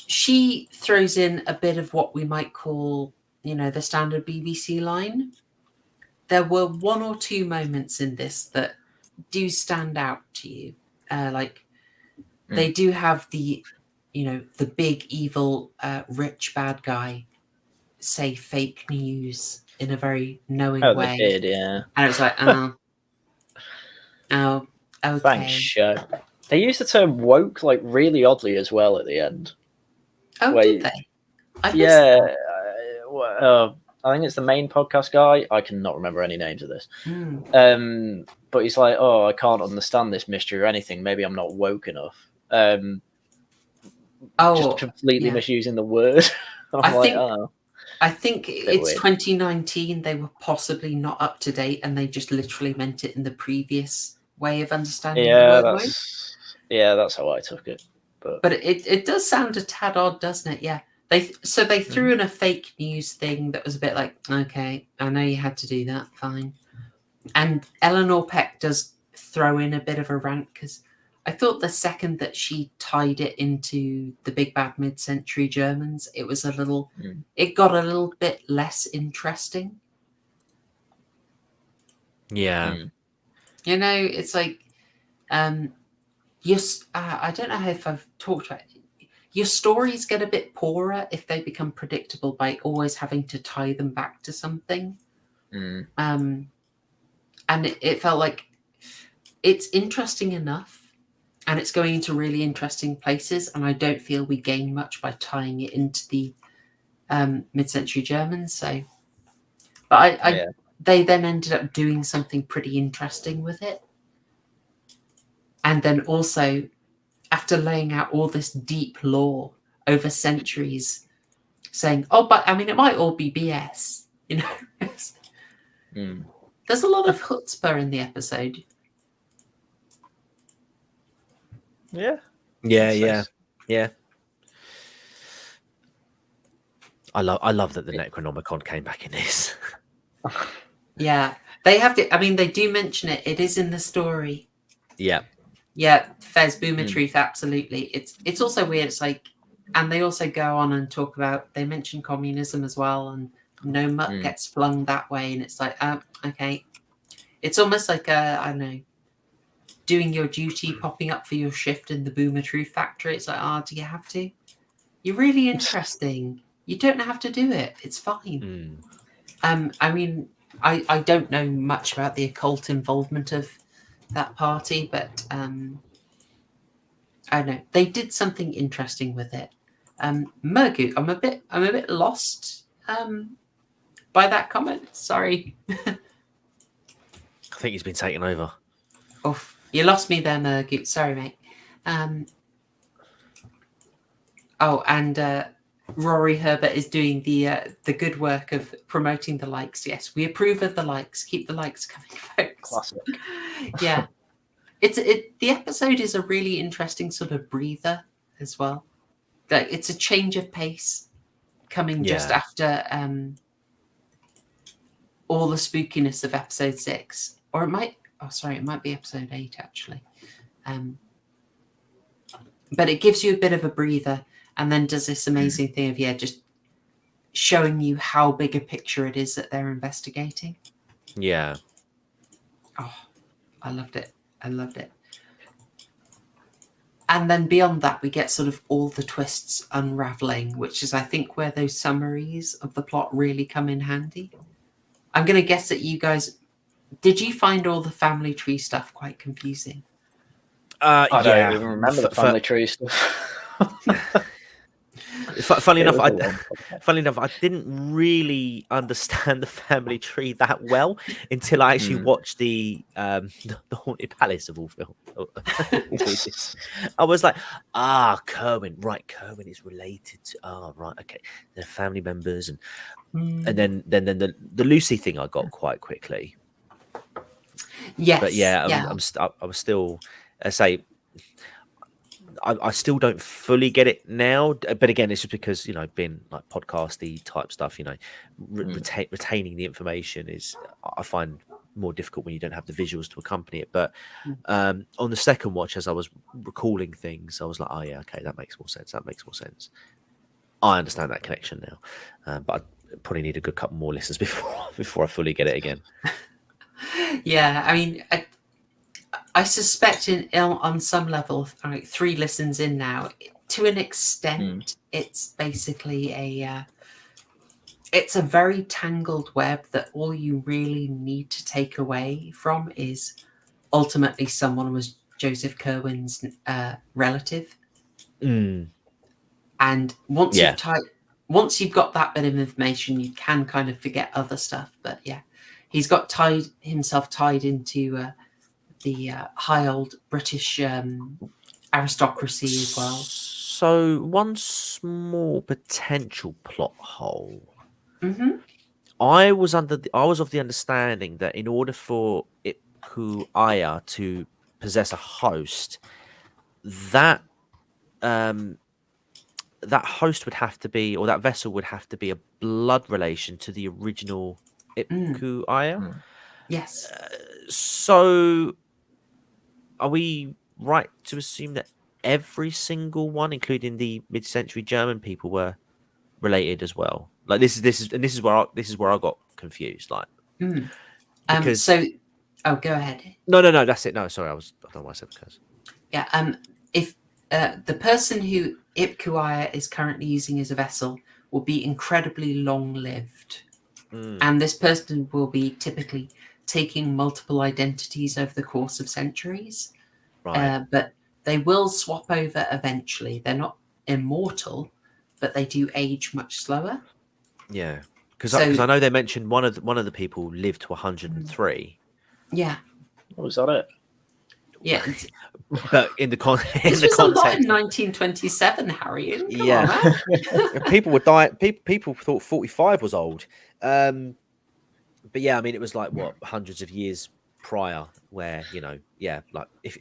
She throws in a bit of what we might call, the standard BBC line. There were one or two moments in this that do stand out to you. They do have the big evil rich bad guy say fake news in a very knowing way. They did, yeah. And it was like, okay. Thanks, show. They used the term woke like really oddly as well at the end. Oh, did they? I think it's the main podcast guy. I cannot remember any names of this. But he's like, I can't understand this mystery or anything. Maybe I'm not woke enough. Just completely misusing the word. I think it's weird. 2019. They were possibly not up to date, and they just literally meant it in the previous way of understanding the word. That's how I took it. But it does sound a tad odd, doesn't it? Yeah. They threw in a fake news thing that was a bit like, okay, I know you had to do that, fine. And Eleanor Peck does throw in a bit of a rant because I thought the second that she tied it into the big bad mid-century Germans, it was it got a little bit less interesting. Yeah. You know, it's like, I don't know if I've talked about it. Your stories get a bit poorer if they become predictable by always having to tie them back to something. And it felt like it's interesting enough and it's going into really interesting places, and I don't feel we gain much by tying it into the mid-century Germans. So, but they then ended up doing something pretty interesting with it. And then also, after laying out all this deep lore over centuries, saying, oh, but I mean, it might all be BS, you know. There's a lot of chutzpah in the episode. Yeah. I love that the Necronomicon came back in this. Yeah, they have to. I mean, they do mention it. It is in the story. Yeah. Yeah, Fez Boomer Truth, absolutely. It's also weird. It's like, and they also go on and talk about, they mention communism as well, and no muck gets flung that way, and it's like, okay. It's almost like I don't know, doing your duty, popping up for your shift in the Boomer Truth factory. It's like, do you have to? You're really interesting. You don't have to do it. It's fine. I mean, I don't know much about the occult involvement of that party, but I don't know. They did something interesting with it. Mergu, I'm a bit lost by that comment. Sorry. I think he's been taken over. Oof, you lost me there, Mergu. Sorry, mate. And Rory Herbert is doing the good work of promoting the likes. Yes, we approve of the likes. Keep the likes coming, folks. Classic. Yeah, the episode is a really interesting sort of breather as well. Like, it's a change of pace coming just after all the spookiness of episode 6, or it might be episode 8 actually. But it gives you a bit of a breather, and then does this amazing thing of just showing you how big a picture it is that they're investigating. Yeah. Oh, I loved it. And then beyond that, we get sort of all the twists unraveling, which is, I think, where those summaries of the plot really come in handy. I'm going to guess that you guys, did you find all the family tree stuff quite confusing? I don't even remember the family tree stuff. Funny enough, I didn't really understand the family tree that well until I actually watched the Haunted Palace of all films. I was like, Kerwin, right? Kerwin is related to right, okay, they're family members, and then the Lucy thing I got quite quickly. Yes, but I was still, I say, I still don't fully get it now, but again, it's just because, being like podcasty type stuff, retaining the information is, I find, more difficult when you don't have the visuals to accompany it. But on the second watch, as I was recalling things, I was like, oh yeah, okay, that makes more sense. I understand that connection now, but I probably need a good couple more listens before I fully get it again. Yeah, I mean, I suspect on some level, 3 listens in now, to an extent, it's basically it's a very tangled web that all you really need to take away from is ultimately someone was Joseph Kerwin's relative. And once you've got that bit of information, you can kind of forget other stuff. But yeah, he's got himself tied into the high old British aristocracy as well. So one small potential plot hole. I was of the understanding that in order for Ipu Aya to possess a host, that that host would have to be, or that vessel would have to be a blood relation to the original Ipkuaya. Yes. So, are we right to assume that every single one, including the mid-century German people, were related as well? Like this is where I got confused. Like, because So, oh, go ahead. no, that's it. No, sorry, I don't know why I said because. Yeah. If the person who Ipkuaya is currently using as a vessel will be incredibly long-lived, and this person will be typically taking multiple identities over the course of centuries. Right. But they will swap over eventually. They're not immortal, but they do age much slower. Yeah, because So- I know they mentioned one of the people lived to 103. Yeah. Oh, is that it? Yeah. But in the This was a lot context, in 1927, Haryan. Come Yeah. on, man. people were dying. People thought 45 was old. But yeah, I mean, it was like what, hundreds of years prior, where like if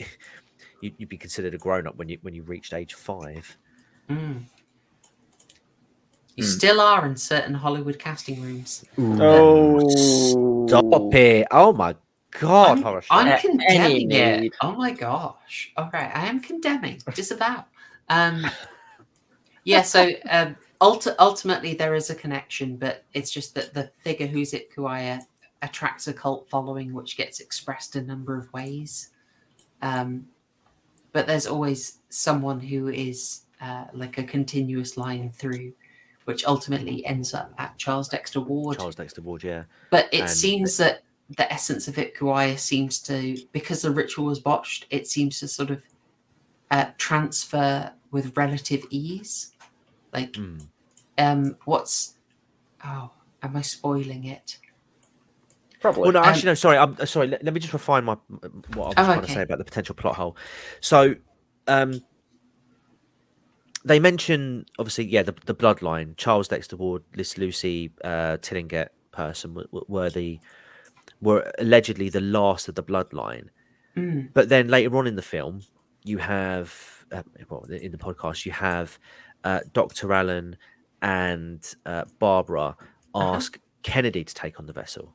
you'd be considered a grown up when you reached age 5. You still are in certain Hollywood casting rooms. Oh, Stop it! Oh my god, Horrorshow. I'm Any condemning it. need. Oh my gosh. All right, I am condemning. Disavow. Yeah, so ultimately there is a connection, but it's just that the figure who's Ipkuaya attracts a cult following, which gets expressed a number of ways. But there's always someone who is like a continuous line through, which ultimately ends up at Charles Dexter Ward. Charles Dexter Ward, yeah. But it And- seems that the essence of Ipkuaya seems to, because the ritual was botched, it seems to sort of transfer with relative ease. Like, am I spoiling it? Probably. Well, no, actually, no. Sorry, I'm sorry. Let me just refine what I was trying to okay. say about the potential plot hole. So, they mention obviously, the bloodline. Charles Dexter Ward, this Lucy Tillinghett person were allegedly the last of the bloodline. But then later on in the film, you have in the podcast you have Dr. Allen and Barbara ask Kennedy to take on the vessel.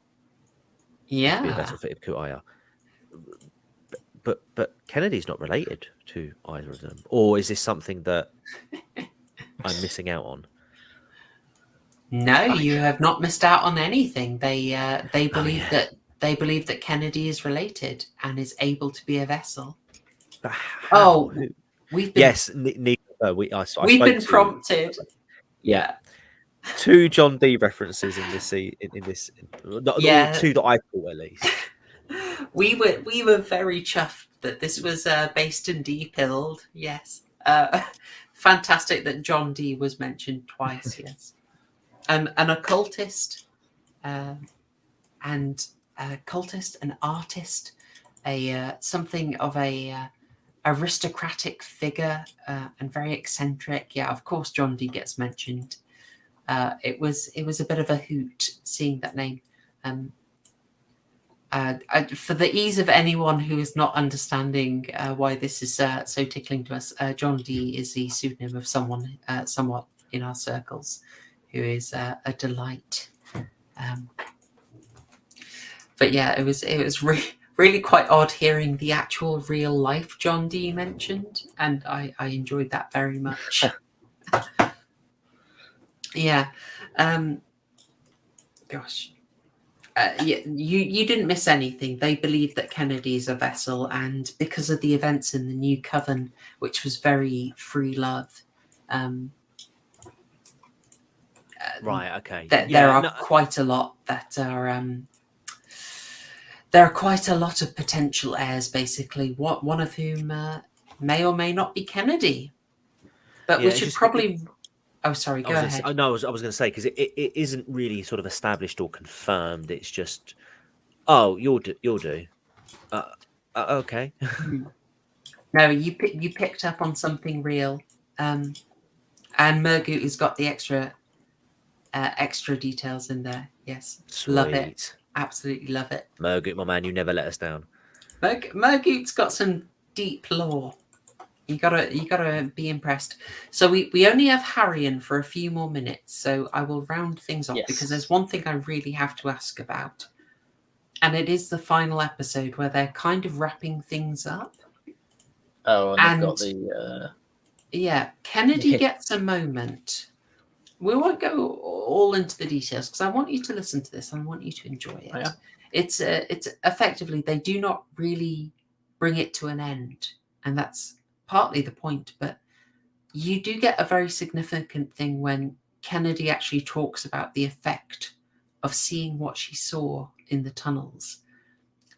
To be a Yeah. vessel for Ipkuaya. But Kennedy's not related to either of them, or is this something that I'm missing out on? No, you have not missed out on anything. They believe that Kennedy is related and is able to be a vessel. But how? We've been Yes, neither. we've spoke been to prompted. Yeah, 2 John Dee references in this Yeah. 2 that I caught at least. We were very chuffed that this was based in Dee Pilled. Yes. Fantastic that John Dee was mentioned twice. Yes. An occultist, an artist, something of a aristocratic figure, and very eccentric. Yeah, of course, John Dee gets mentioned. It was a bit of a hoot seeing that name. For the ease of anyone who is not understanding why this is so tickling to us, John Dee is the pseudonym of someone somewhat in our circles who is a delight. But yeah, it was really quite odd hearing the actual real life John Dee mentioned, and I enjoyed that very much. Yeah. Gosh. Yeah, you didn't miss anything. They believe that Kennedy is a vessel, and because of the events in the New Coven, which was very free love, Right. Okay. there are quite a lot that are. There are quite a lot of potential heirs, basically. One of whom may or may not be Kennedy. But we should probably. Oh, sorry. Go ahead. I was going to say because it isn't really sort of established or confirmed. It's just, oh, you'll do. Okay. No, you picked up on something real, and Mergut has got the extra details in there. Yes, Sweet. Love it. Absolutely love it. Mergut, my man, you never let us down. Mergut's got some deep lore. You gotta be impressed. So we only have Haryan for a few more minutes, so I will round things off because there's one thing I really have to ask about. And it is the final episode where they're kind of wrapping things up. Oh, and they've got the yeah, Kennedy gets a moment. We won't go all into the details because I want you to listen to this. I want you to enjoy it. Oh, yeah. It's effectively they do not really bring it to an end, and that's partly the point. But you do get a very significant thing when Kennedy actually talks about the effect of seeing what she saw in the tunnels,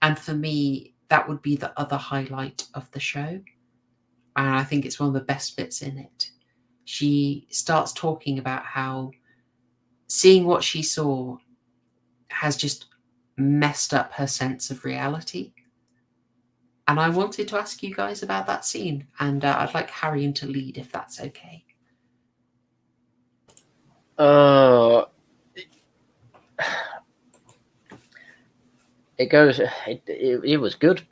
and for me, that would be the other highlight of the show, and I think it's one of the best bits in it. She starts talking about how seeing what she saw has just messed up her sense of reality. And I wanted to ask you guys about that scene, and I'd like Haryan to lead if that's okay. It goes. It was good.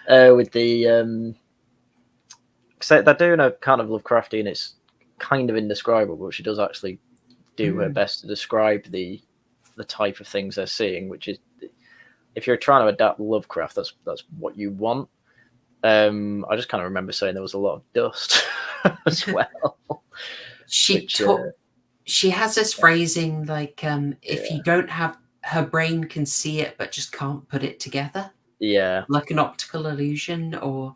With the so they're doing a kind of Lovecrafty, and it's kind of indescribable. But she does actually do her best to describe the type of things they're seeing, which is, if you're trying to adapt Lovecraft, that's what you want. I just kind of remember saying there was a lot of dust as well. She has this phrasing like, if you don't have, her brain can see it but just can't put it together. Yeah, like an optical illusion, or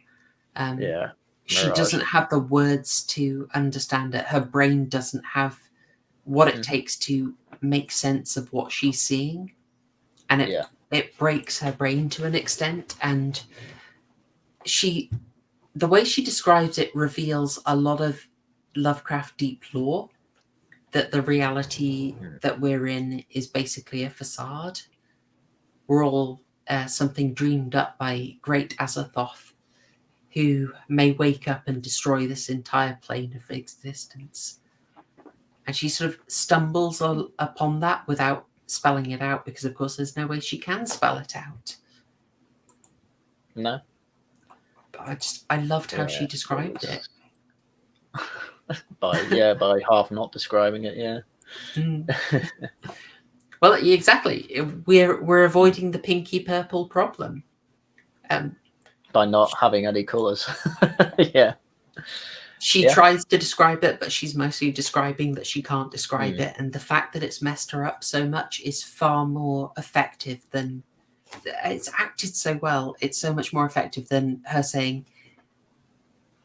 she mirage. doesn't have the words to understand it. Her brain doesn't have what it takes to make sense of what she's seeing, and it breaks her brain to an extent. And the way she describes it reveals a lot of Lovecraft deep lore, that the reality that we're in is basically a facade. We're all something dreamed up by great Azathoth, who may wake up and destroy this entire plane of existence. And she sort of stumbles upon that without spelling it out, because of course there's no way she can spell it out. No. But I loved how she described it. by half not describing it, Well, exactly. We're avoiding the pinky purple problem. By not having any colours. She tries to describe it, but she's mostly describing that she can't describe it. And the fact that it's messed her up so much is far more effective than... It's acted so well. It's so much more effective than her saying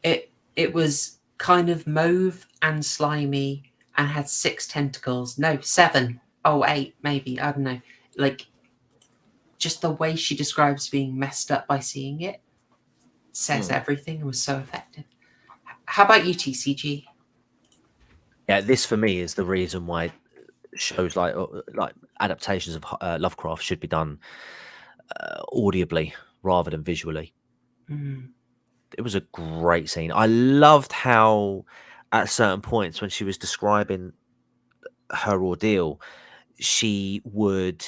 it was kind of mauve and slimy and had 6 tentacles. No, 7. Oh, 8, maybe. I don't know. Like, just the way she describes being messed up by seeing it says everything and was so effective. How about you, TCG? Yeah, this for me is the reason why shows like adaptations of Lovecraft should be done audibly rather than visually. It was a great scene. I loved how at certain points when she was describing her ordeal, she would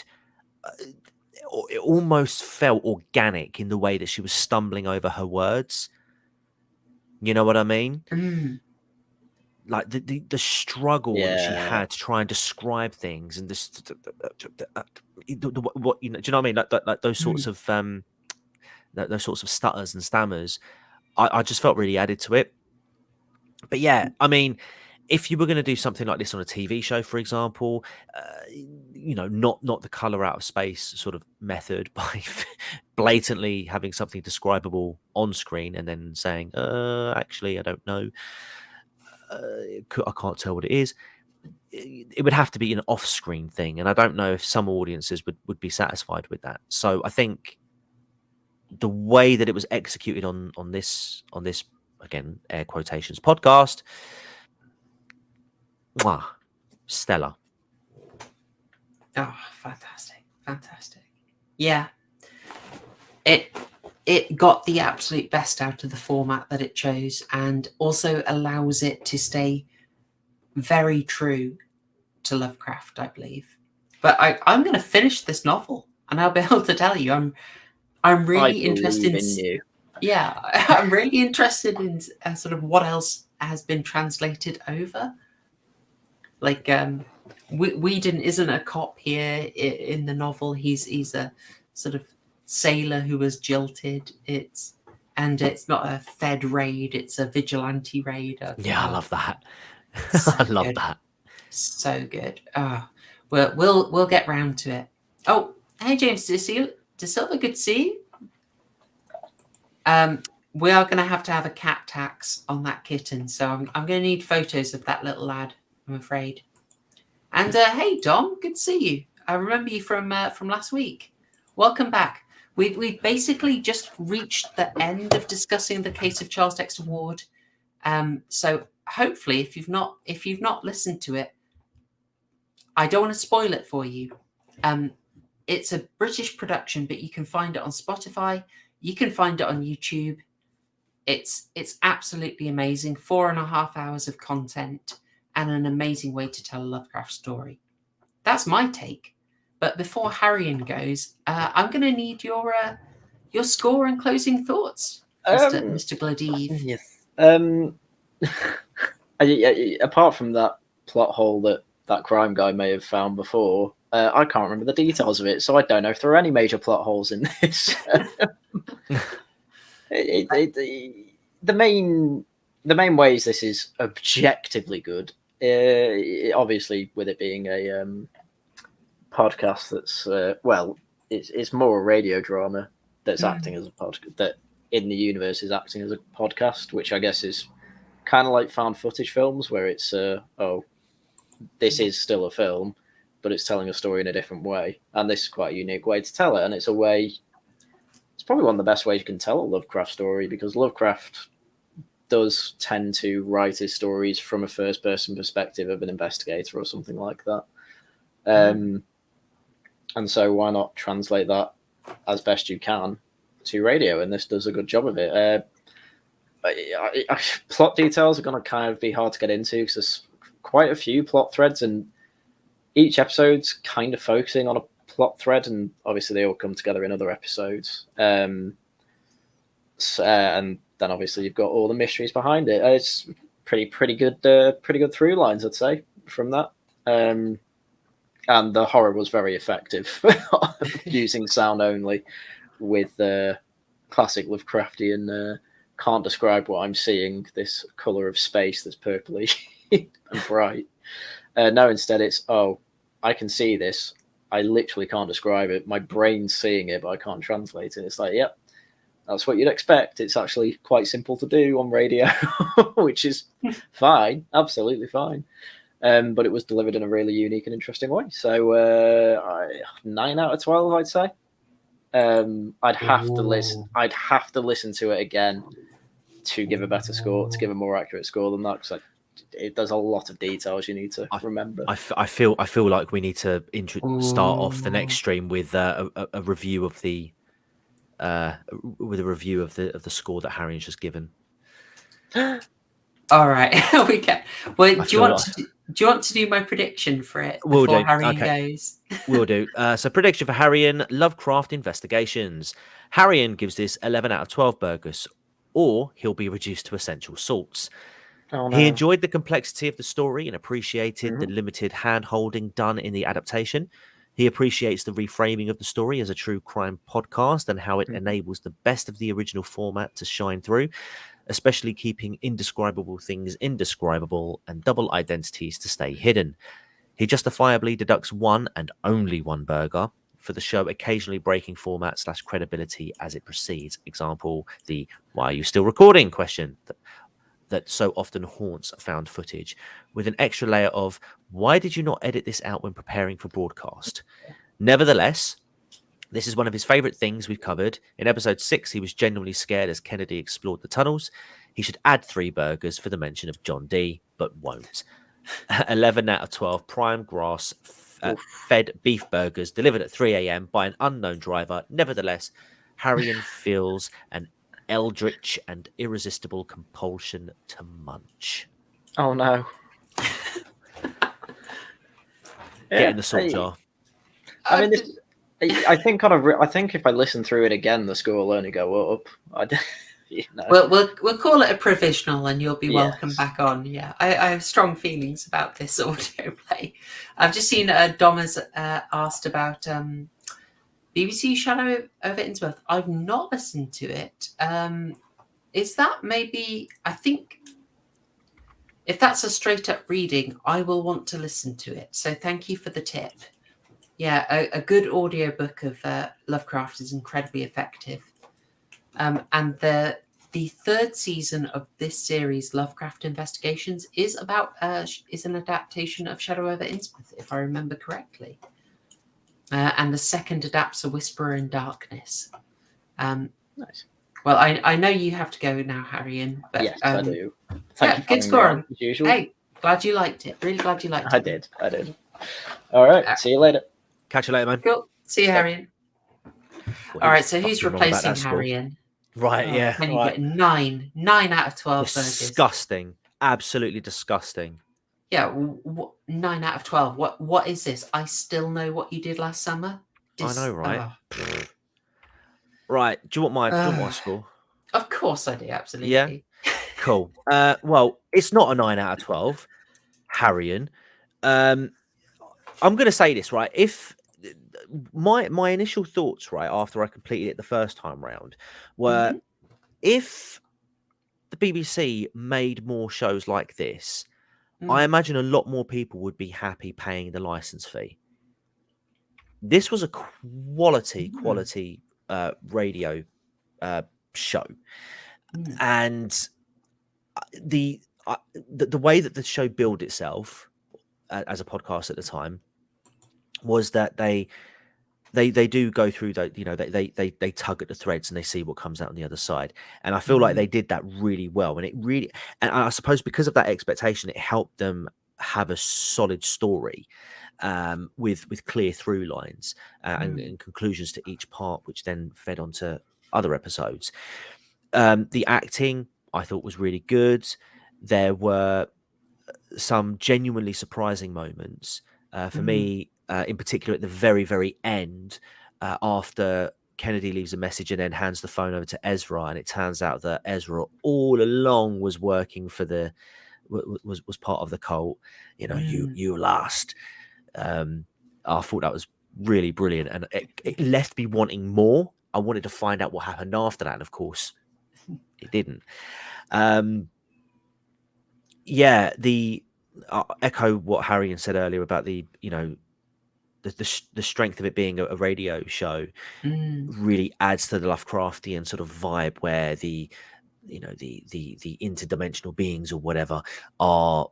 it almost felt organic in the way that she was stumbling over her words. You know what I mean? Like the struggle that she had to try and describe things, and this what you know, do you know what I mean? Like those sorts of those sorts of stutters and stammers. I just felt really added to it. But yeah, I mean, if you were going to do something like this on a TV show, for example, you know, not the color out of space sort of method by blatantly having something describable on screen and then saying, actually, I don't know. I can't tell what it is. It would have to be an off-screen thing. And I don't know if some audiences would be satisfied with that. So I think the way that it was executed on this, again, air quotations podcast, stellar. Oh, fantastic. Yeah. It got the absolute best out of the format that it chose, and also allows it to stay very true to Lovecraft, I believe. But I'm going to finish this novel, and I'll be able to tell you, I'm really interested in you. Yeah, I'm really interested in sort of what else has been translated over. Like, Whedon isn't a cop here in the novel. He's a sort of sailor who was jilted. It's not a Fed raid. It's a vigilante raid. Yeah, I love that. So I love good. that. So good. Oh, we'll get round to it. Oh, hey James De Silva, good to see you. We are going to have a cat tax on that kitten, so I'm going to need photos of that little lad, I'm afraid. And hey Dom, good to see you. I remember you from last week. Welcome back. We basically just reached the end of discussing the case of Charles Dexter Ward. So hopefully, if you've not listened to it, I don't want to spoil it for you. It's a British production, but you can find it on Spotify. You can find it on YouTube. It's absolutely amazing. 4.5 hours of content and an amazing way to tell a Lovecraft story. That's my take. But before Haryan goes, I'm going to need your score and closing thoughts, Mr. Gláeddyv. Yes. Apart from that plot hole that crime guy may have found before, I can't remember the details of it, so I don't know if there are any major plot holes in this. The main ways this is objectively good, obviously with it being a podcast that's it's more a radio drama that's acting as a podcast, that in the universe is acting as a podcast, which I guess is kind of like found footage films, where it's this is still a film, but it's telling a story in a different way, and this is quite a unique way to tell it, and it's probably one of the best ways you can tell a Lovecraft story, because Lovecraft does tend to write his stories from a first-person perspective of an investigator or something like that. And so why not translate that as best you can to radio? And this does a good job of it. Plot details are going to kind of be hard to get into because there's quite a few plot threads, and each episode's kind of focusing on a plot thread, and obviously they all come together in other episodes. And then obviously you've got all the mysteries behind it. It's pretty good through lines, I'd say, from that. And the horror was very effective using sound only with classic Lovecraftian can't describe what I'm seeing, this colour of space that's purpley and bright. No, instead it's, I can see this. I literally can't describe it. My brain's seeing it, but I can't translate it. It's like, yep, that's what you'd expect. It's actually quite simple to do on radio, which is fine, absolutely fine. But it was delivered in a really unique and interesting way. So 9 out of 12, I'd say. I'd have to listen to it again to give a better score, to give a more accurate score than that, because there's a lot of details you need to remember. I feel like we need to start off the next stream with a review of the score that Haryan's just given. All right, we can. Well, do you want to do my prediction for it before Haryan goes? We'll do. So prediction for Haryan Lovecraft Investigations. Haryan gives this 11 out of 12 burgers, or he'll be reduced to essential salts. Oh, no. He enjoyed the complexity of the story and appreciated the limited hand-holding done in the adaptation. He appreciates the reframing of the story as a true crime podcast and how it enables the best of the original format to shine through, especially keeping indescribable things indescribable and double identities to stay hidden. He justifiably deducts one and only one burger for the show occasionally breaking format / credibility as it proceeds. Example, the "why are you still recording?" question that so often haunts found footage, with an extra layer of "why did you not edit this out when preparing for broadcast?" Nevertheless, this is one of his favourite things we've covered. In episode 6, he was genuinely scared as Kennedy explored the tunnels. He should add 3 burgers for the mention of John Dee, but won't. 11 out of 12 prime grass fed beef burgers delivered at 3 a.m. by an unknown driver. Nevertheless, Haryan feels an eldritch and irresistible compulsion to munch. Oh no. Get in the salt jar. I mean, I think I think if I listen through it again, the score will only go up. We'll call it a provisional, and you'll be welcome Yes. back on. Yeah, I have strong feelings about this audio play. I've just seen Dom has asked about BBC Shadow over Innsmouth. I've not listened to it. Is that maybe? I think if that's a straight up reading, I will want to listen to it. So thank you for the tip. Yeah, a good audiobook of Lovecraft is incredibly effective. And the third season of this series, Lovecraft Investigations, is about is an adaptation of Shadow over Innsmouth, if I remember correctly. And the second adapts A Whisperer in Darkness. Nice. Well, I know you have to go now, Haryan. But, Yes, I do. Thank you for good score. having me on, as usual. Hey, glad you liked it. Really glad you liked it. I did. All right, see you later. Catch you later, man. Cool. See you, Haryan. All right, so who's replacing Haryan? Right, yeah. Can you get 9 out of 12 burgers? Disgusting. Absolutely disgusting. Yeah, 9 out of 12. What is this? I still know what you did last summer. I know, right? Right. Do you want my score? Of course I do. Absolutely. Yeah. Cool. Well, it's not a 9 out of 12, Haryan. I'm going to say this, right? If my initial thoughts, right, after I completed it the first time round, were if the BBC made more shows like this, I imagine a lot more people would be happy paying the license fee. This was a quality radio show, and the way that the show billed itself as a podcast at the time was that they do go through that, they tug at the threads and they see what comes out on the other side, and I feel like they did that really well, and I suppose because of that expectation, it helped them have a solid story with clear through lines and conclusions to each part, which then fed onto other episodes. The acting I thought was really good. There were some genuinely surprising moments for me, in particular at the very, very end, after Kennedy leaves a message and then hands the phone over to Ezra, and it turns out that Ezra all along was working for was part of the cult. You last. I thought that was really brilliant, and it left me wanting more. I wanted to find out what happened after that, and of course it didn't. Echo what Haryan said earlier about the strength of it being a radio show really adds to the Lovecraftian sort of vibe, where the interdimensional beings or whatever are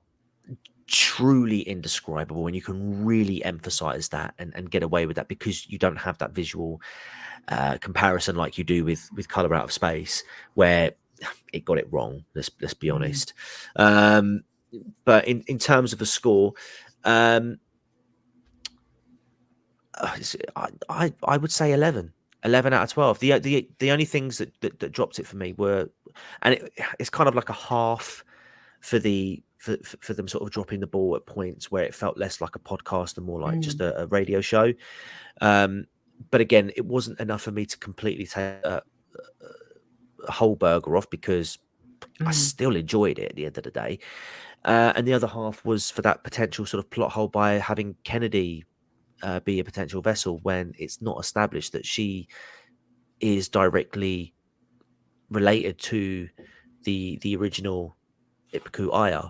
truly indescribable, and you can really emphasize that and get away with that because you don't have that visual comparison like you do with Color Out of Space, where it got it wrong. Let's be honest. But in terms of a score, I would say 11 out of 12. The only things that dropped it for me were, and it's kind of like a half for them sort of dropping the ball at points where it felt less like a podcast and more like just a radio show. But again, it wasn't enough for me to completely take a whole burger off, because I still enjoyed it at the end of the day. And the other half was for that potential sort of plot hole by having Kennedy be a potential vessel, when it's not established that she is directly related to the original Ipecac Aya.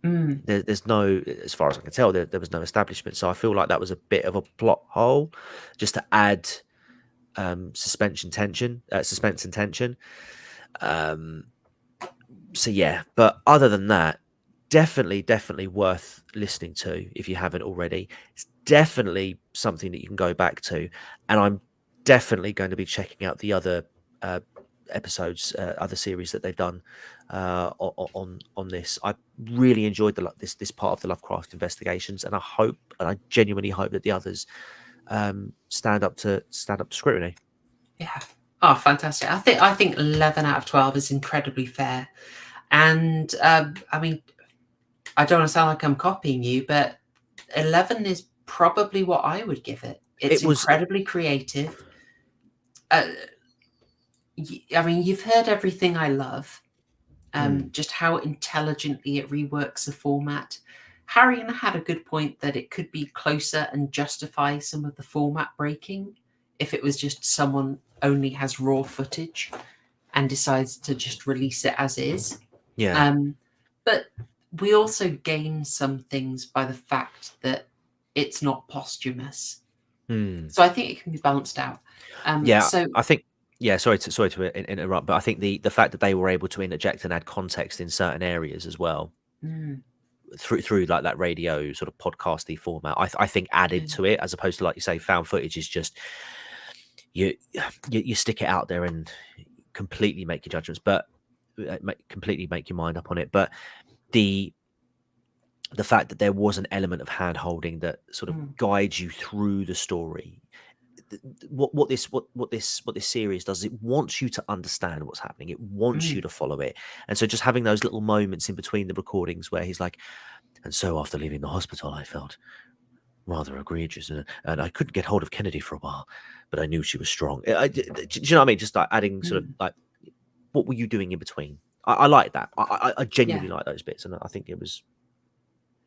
There's no, as far as I can tell, there was no establishment. So I feel like that was a bit of a plot hole just to add suspense and tension. So yeah, but other than that, definitely worth listening to if you haven't already. It's definitely something that you can go back to, and I'm definitely going to be checking out the other episodes, other series that they've done on this. I really enjoyed this part of the Lovecraft Investigations, and I genuinely hope that the others stand up to scrutiny. Yeah. Oh, fantastic. I think 11 out of 12 is incredibly fair. And I mean, I don't want to sound like I'm copying you, but 11 is probably what I would give it. It's It was- incredibly creative. I mean, you've heard everything I love. Just how intelligently it reworks the format. Haryan had a good point that it could be closer and justify some of the format breaking if it was just someone only has raw footage and decides to just release it as is. Yeah. But we also gain some things by the fact that it's not posthumous. So I think it can be balanced out. So I think. Yeah, sorry to interrupt, but I think the fact that they were able to interject and add context in certain areas as well through like that radio sort of podcasty format, I think added to it, as opposed to, like you say, found footage is just you stick it out there and completely make your judgments, but completely make your mind up on it. But the fact that there was an element of hand holding that sort of guides you through the story. What this series does is it wants you to understand what's happening. It wants you to follow it. And so just having those little moments in between the recordings where he's like, and so after leaving the hospital, I felt rather egregious, and I couldn't get hold of Kennedy for a while, but I knew she was strong. Do you know what I mean? Just like adding sort of like, what were you doing in between? I like that. I genuinely like those bits, and I think it was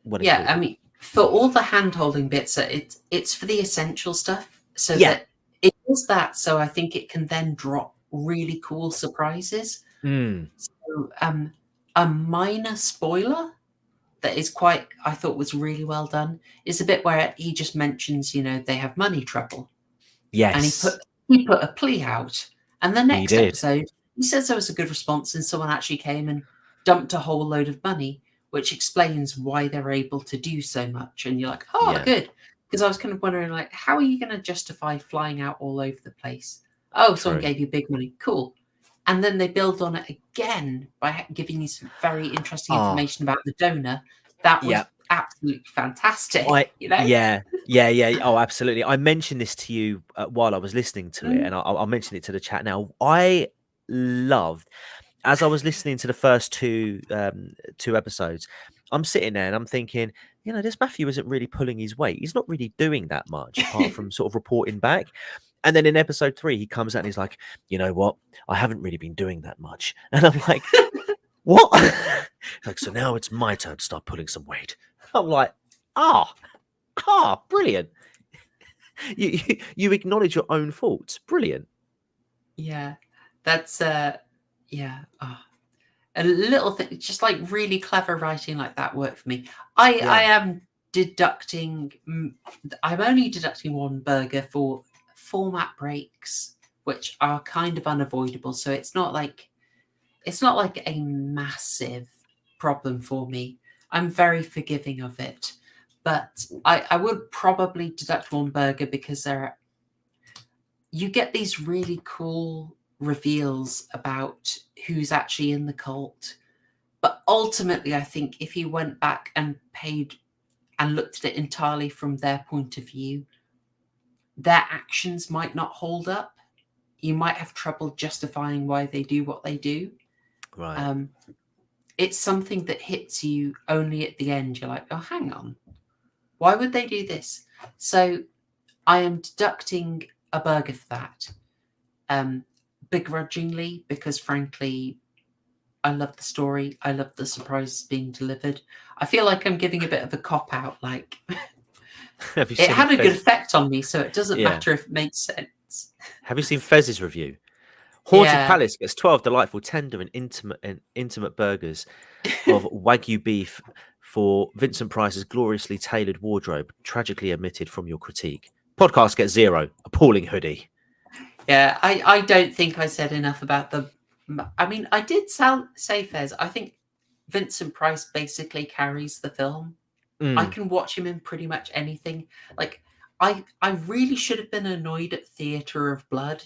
included. I mean, for all the hand-holding bits, it's for the essential stuff. So that it does that, so I think it can then drop really cool surprises. So a minor spoiler that is I thought was really well done is a bit where he just mentions, they have money trouble. Yes. And he put a plea out. And the next episode, he says there was a good response and someone actually came and dumped a whole load of money, which explains why they're able to do so much. And you're like, good. Because I was kind of wondering, like, how are you going to justify flying out all over the place? Oh, someone gave you big money. Cool. And then they build on it again by giving you some very interesting information about the donor. That was absolutely fantastic. Yeah. Oh, absolutely. I mentioned this to you while I was listening to it, and I'll mention it to the chat now. I loved, as I was listening to the first two episodes, I'm sitting there and I'm thinking, this Matthew isn't really pulling his weight. He's not really doing that much apart from sort of reporting back. And then in episode 3, he comes out and he's like, you know what? I haven't really been doing that much. And I'm like, what? Like, so now it's my turn to start pulling some weight. I'm like, brilliant. You acknowledge your own faults. Brilliant. Yeah, that's a little thing, just like really clever writing like that worked for me. I am deducting. I'm only deducting 1 burger for format breaks, which are kind of unavoidable. So it's not like a massive problem for me. I'm very forgiving of it, but I would probably deduct 1 burger because you get these really cool reveals about who's actually in the cult. But ultimately, I think if you went back and paid and looked at it entirely from their point of view, their actions might not hold up. You might have trouble justifying why they do what they do. Right. It's something that hits you only at the end. You're like, oh, hang on. Why would they do this? So I am deducting a burger for that. Begrudgingly, because frankly, I love the story. I love the surprises being delivered. I feel like I'm giving a bit of a cop-out. Like, it had a good effect on me, so it doesn't matter if it makes sense. Have you seen Fez's review? Haunted Palace gets 12 delightful, tender, and intimate burgers of Wagyu beef for Vincent Price's gloriously tailored wardrobe, tragically omitted from your critique. Podcast gets 0. Appalling hoodie. Yeah, I don't think I said enough about the... I mean, I did say Fez. I think Vincent Price basically carries the film. I can watch him in pretty much anything. Like, I really should have been annoyed at Theatre of Blood,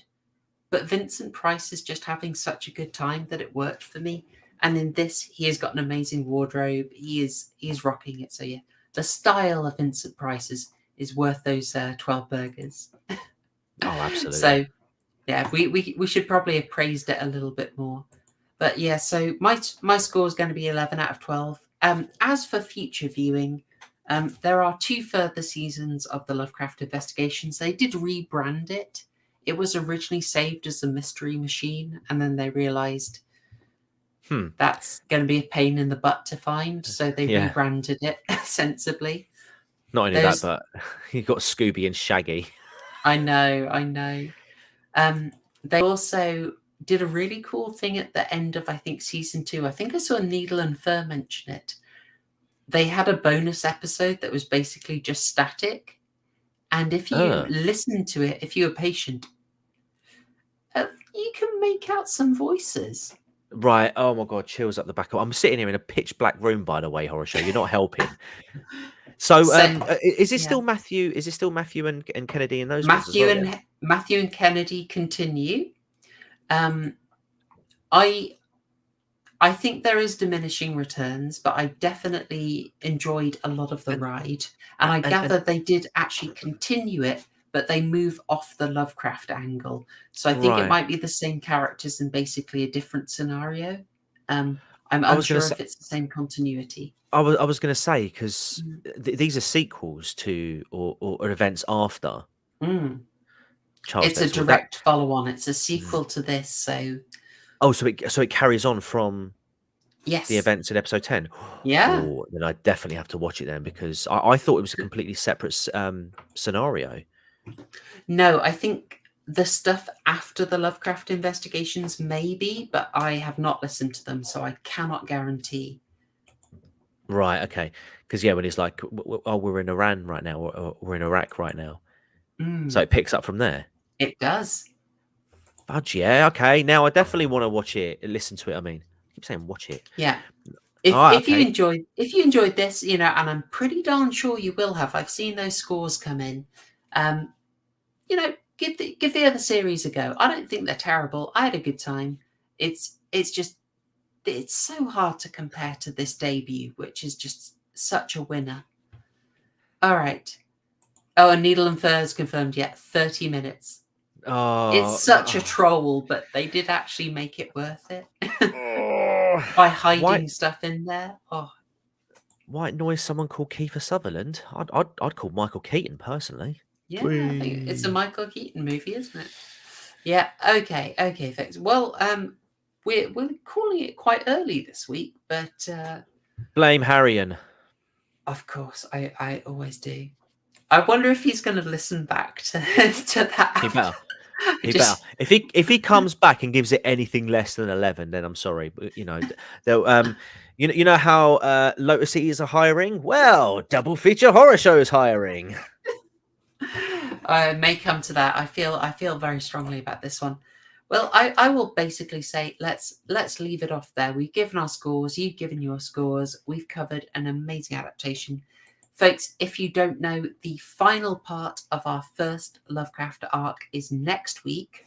but Vincent Price is just having such a good time that it worked for me. And in this, he has got an amazing wardrobe. He is rocking it. So yeah, the style of Vincent Price is worth those 12 burgers. Oh, absolutely. So yeah, we should probably have praised it a little bit more. But yeah, so my score is going to be 11 out of 12. As for future viewing, There are 2 further seasons of the Lovecraft Investigations. They did rebrand it. It was originally saved as a Mystery Machine, and then they realised that's going to be a pain in the butt to find, so they Yeah. rebranded it sensibly. Not only that, but you've got Scooby and Shaggy. I know. They also did a really cool thing at the end of, I think, season 2. I think I saw Needle and Fur mention it. They had a bonus episode that was basically just static. And if you listen to it, if you were patient, you can make out some voices. Right. Oh my God, chills up the back. I'm sitting here in a pitch black room, by the way, Horrorshow. You're not helping. So, is it still Matthew? Is it still Matthew and Kennedy and those ones as well? Matthew and Kennedy continue. I think there is diminishing returns, but I definitely enjoyed a lot of the ride, and I gather they did actually continue it, but they move off the Lovecraft angle. So I think it might be the same characters in basically a different scenario. I'm unsure if it's the same continuity. I was going to say, because these are sequels to or events after. Charles It's Dexter a direct follow-on. It's a sequel to this, so. Oh, so it carries on from the events in episode 10. Yeah. Oh, then I definitely have to watch it then, because I thought it was a completely separate scenario. No, I think the stuff after the Lovecraft Investigations maybe, but I have not listened to them, so I cannot guarantee. Right, okay. Because, when he's like, oh, we're in Iran right now, or we're in Iraq right now. So it picks up from there. It does. Fudge, yeah, okay. Now I definitely want to watch it, listen to it. I mean, I keep saying watch it. Yeah. If you enjoyed this, and I'm pretty darn sure you will have. I've seen those scores come in. Give the other series a go. I don't think they're terrible. I had a good time. It's so hard to compare to this debut, which is just such a winner. All right. Oh, and Needle and Fur is confirmed. 30 minutes. Oh, it's such a troll, but they did actually make it worth it by hiding stuff in there. Oh, white noise. Someone called Kiefer Sutherland. I'd call Michael Keaton personally. Yeah, I think it's a Michael Keaton movie, isn't it? Yeah. Okay, thanks. Well, we're calling it quite early this week, but blame Haryan. Of course, I always do. I wonder if he's going to listen back to that. He better. If he comes back and gives it anything less than 11, then I'm sorry, but they'll you know how Lotus Cities are hiring. Well, Double Feature Horrorshow is hiring. I may come to that. I feel very strongly about this one. Well, I will basically say let's leave it off there. We've given our scores. You've given your scores. We've covered an amazing adaptation. Folks, if you don't know, the final part of our first Lovecraft arc is next week.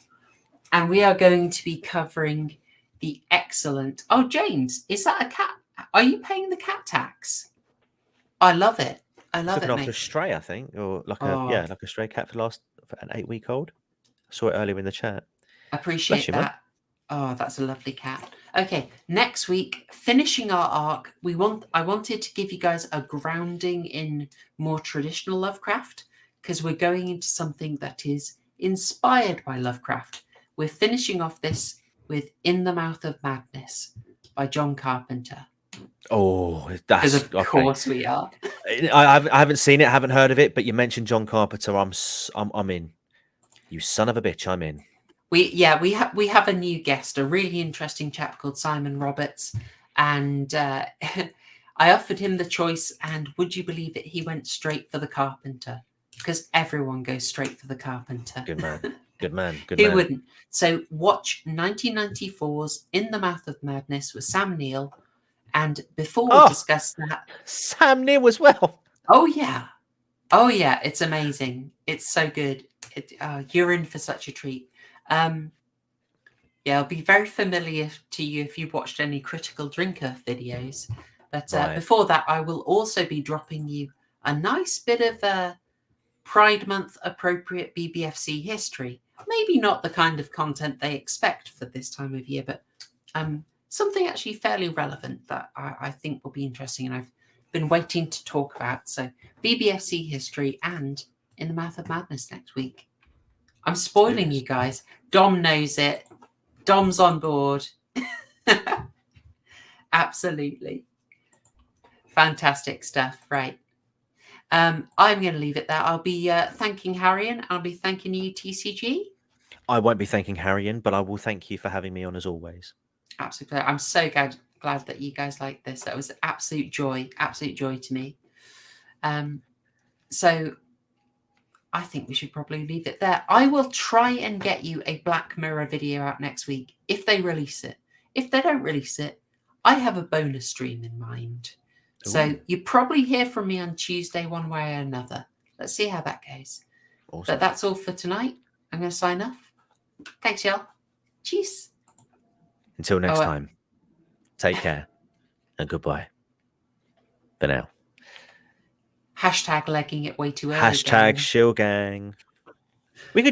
And we are going to be covering the excellent... Oh, James, is that a cat? Are you paying the cat tax? I love it. I love it, after mate. a stray, I think. Or like a stray cat for an 8-week-old. I saw it earlier in the chat. Appreciate that. Mate. Oh, that's a lovely cat. Okay, next week, finishing our arc, I wanted to give you guys a grounding in more traditional Lovecraft, because we're going into something that is inspired by Lovecraft. We're finishing off this with In the Mouth of Madness by John Carpenter. Oh, that's because of course we are. I haven't seen it, haven't heard of it, but you mentioned John Carpenter. I'm in. You son of a bitch, I'm in. We have a new guest, a really interesting chap called Simon Roberts, and I offered him the choice, and would you believe it, he went straight for the Carpenter, because everyone goes straight for the Carpenter. Good man. Good man. Who wouldn't? So watch 1994's In the Mouth of Madness with Sam Neill, and before we discuss that, Sam Neill as well. Oh yeah, it's amazing. It's so good. You're in for such a treat. It'll be very familiar to you if you've watched any Critical Drinker videos. But before that, I will also be dropping you a nice bit of Pride Month appropriate BBFC history. Maybe not the kind of content they expect for this time of year, but something actually fairly relevant that I think will be interesting. And I've been waiting to talk about. So BBFC history and In the Mouth of Madness next week. I'm spoiling you guys. Dom knows it. Dom's on board. Absolutely. Fantastic stuff. Right. I'm going to leave it there. I'll be thanking Haryan. I'll be thanking you, TCG. I won't be thanking Haryan, but I will thank you for having me on as always. Absolutely. I'm so glad that you guys liked this. That was absolute joy to me. So I think we should probably leave it there. I will try and get you a Black Mirror video out next week if they release it. If they don't release it, I have a bonus stream in mind. Ooh. So you probably hear from me on Tuesday one way or another. Let's see how that goes. Awesome. But that's all for tonight. I'm going to sign off. Thanks, y'all. Cheers. Until next time, take care and goodbye. For now. Hashtag legging it way too early. Hashtag shill gang. We could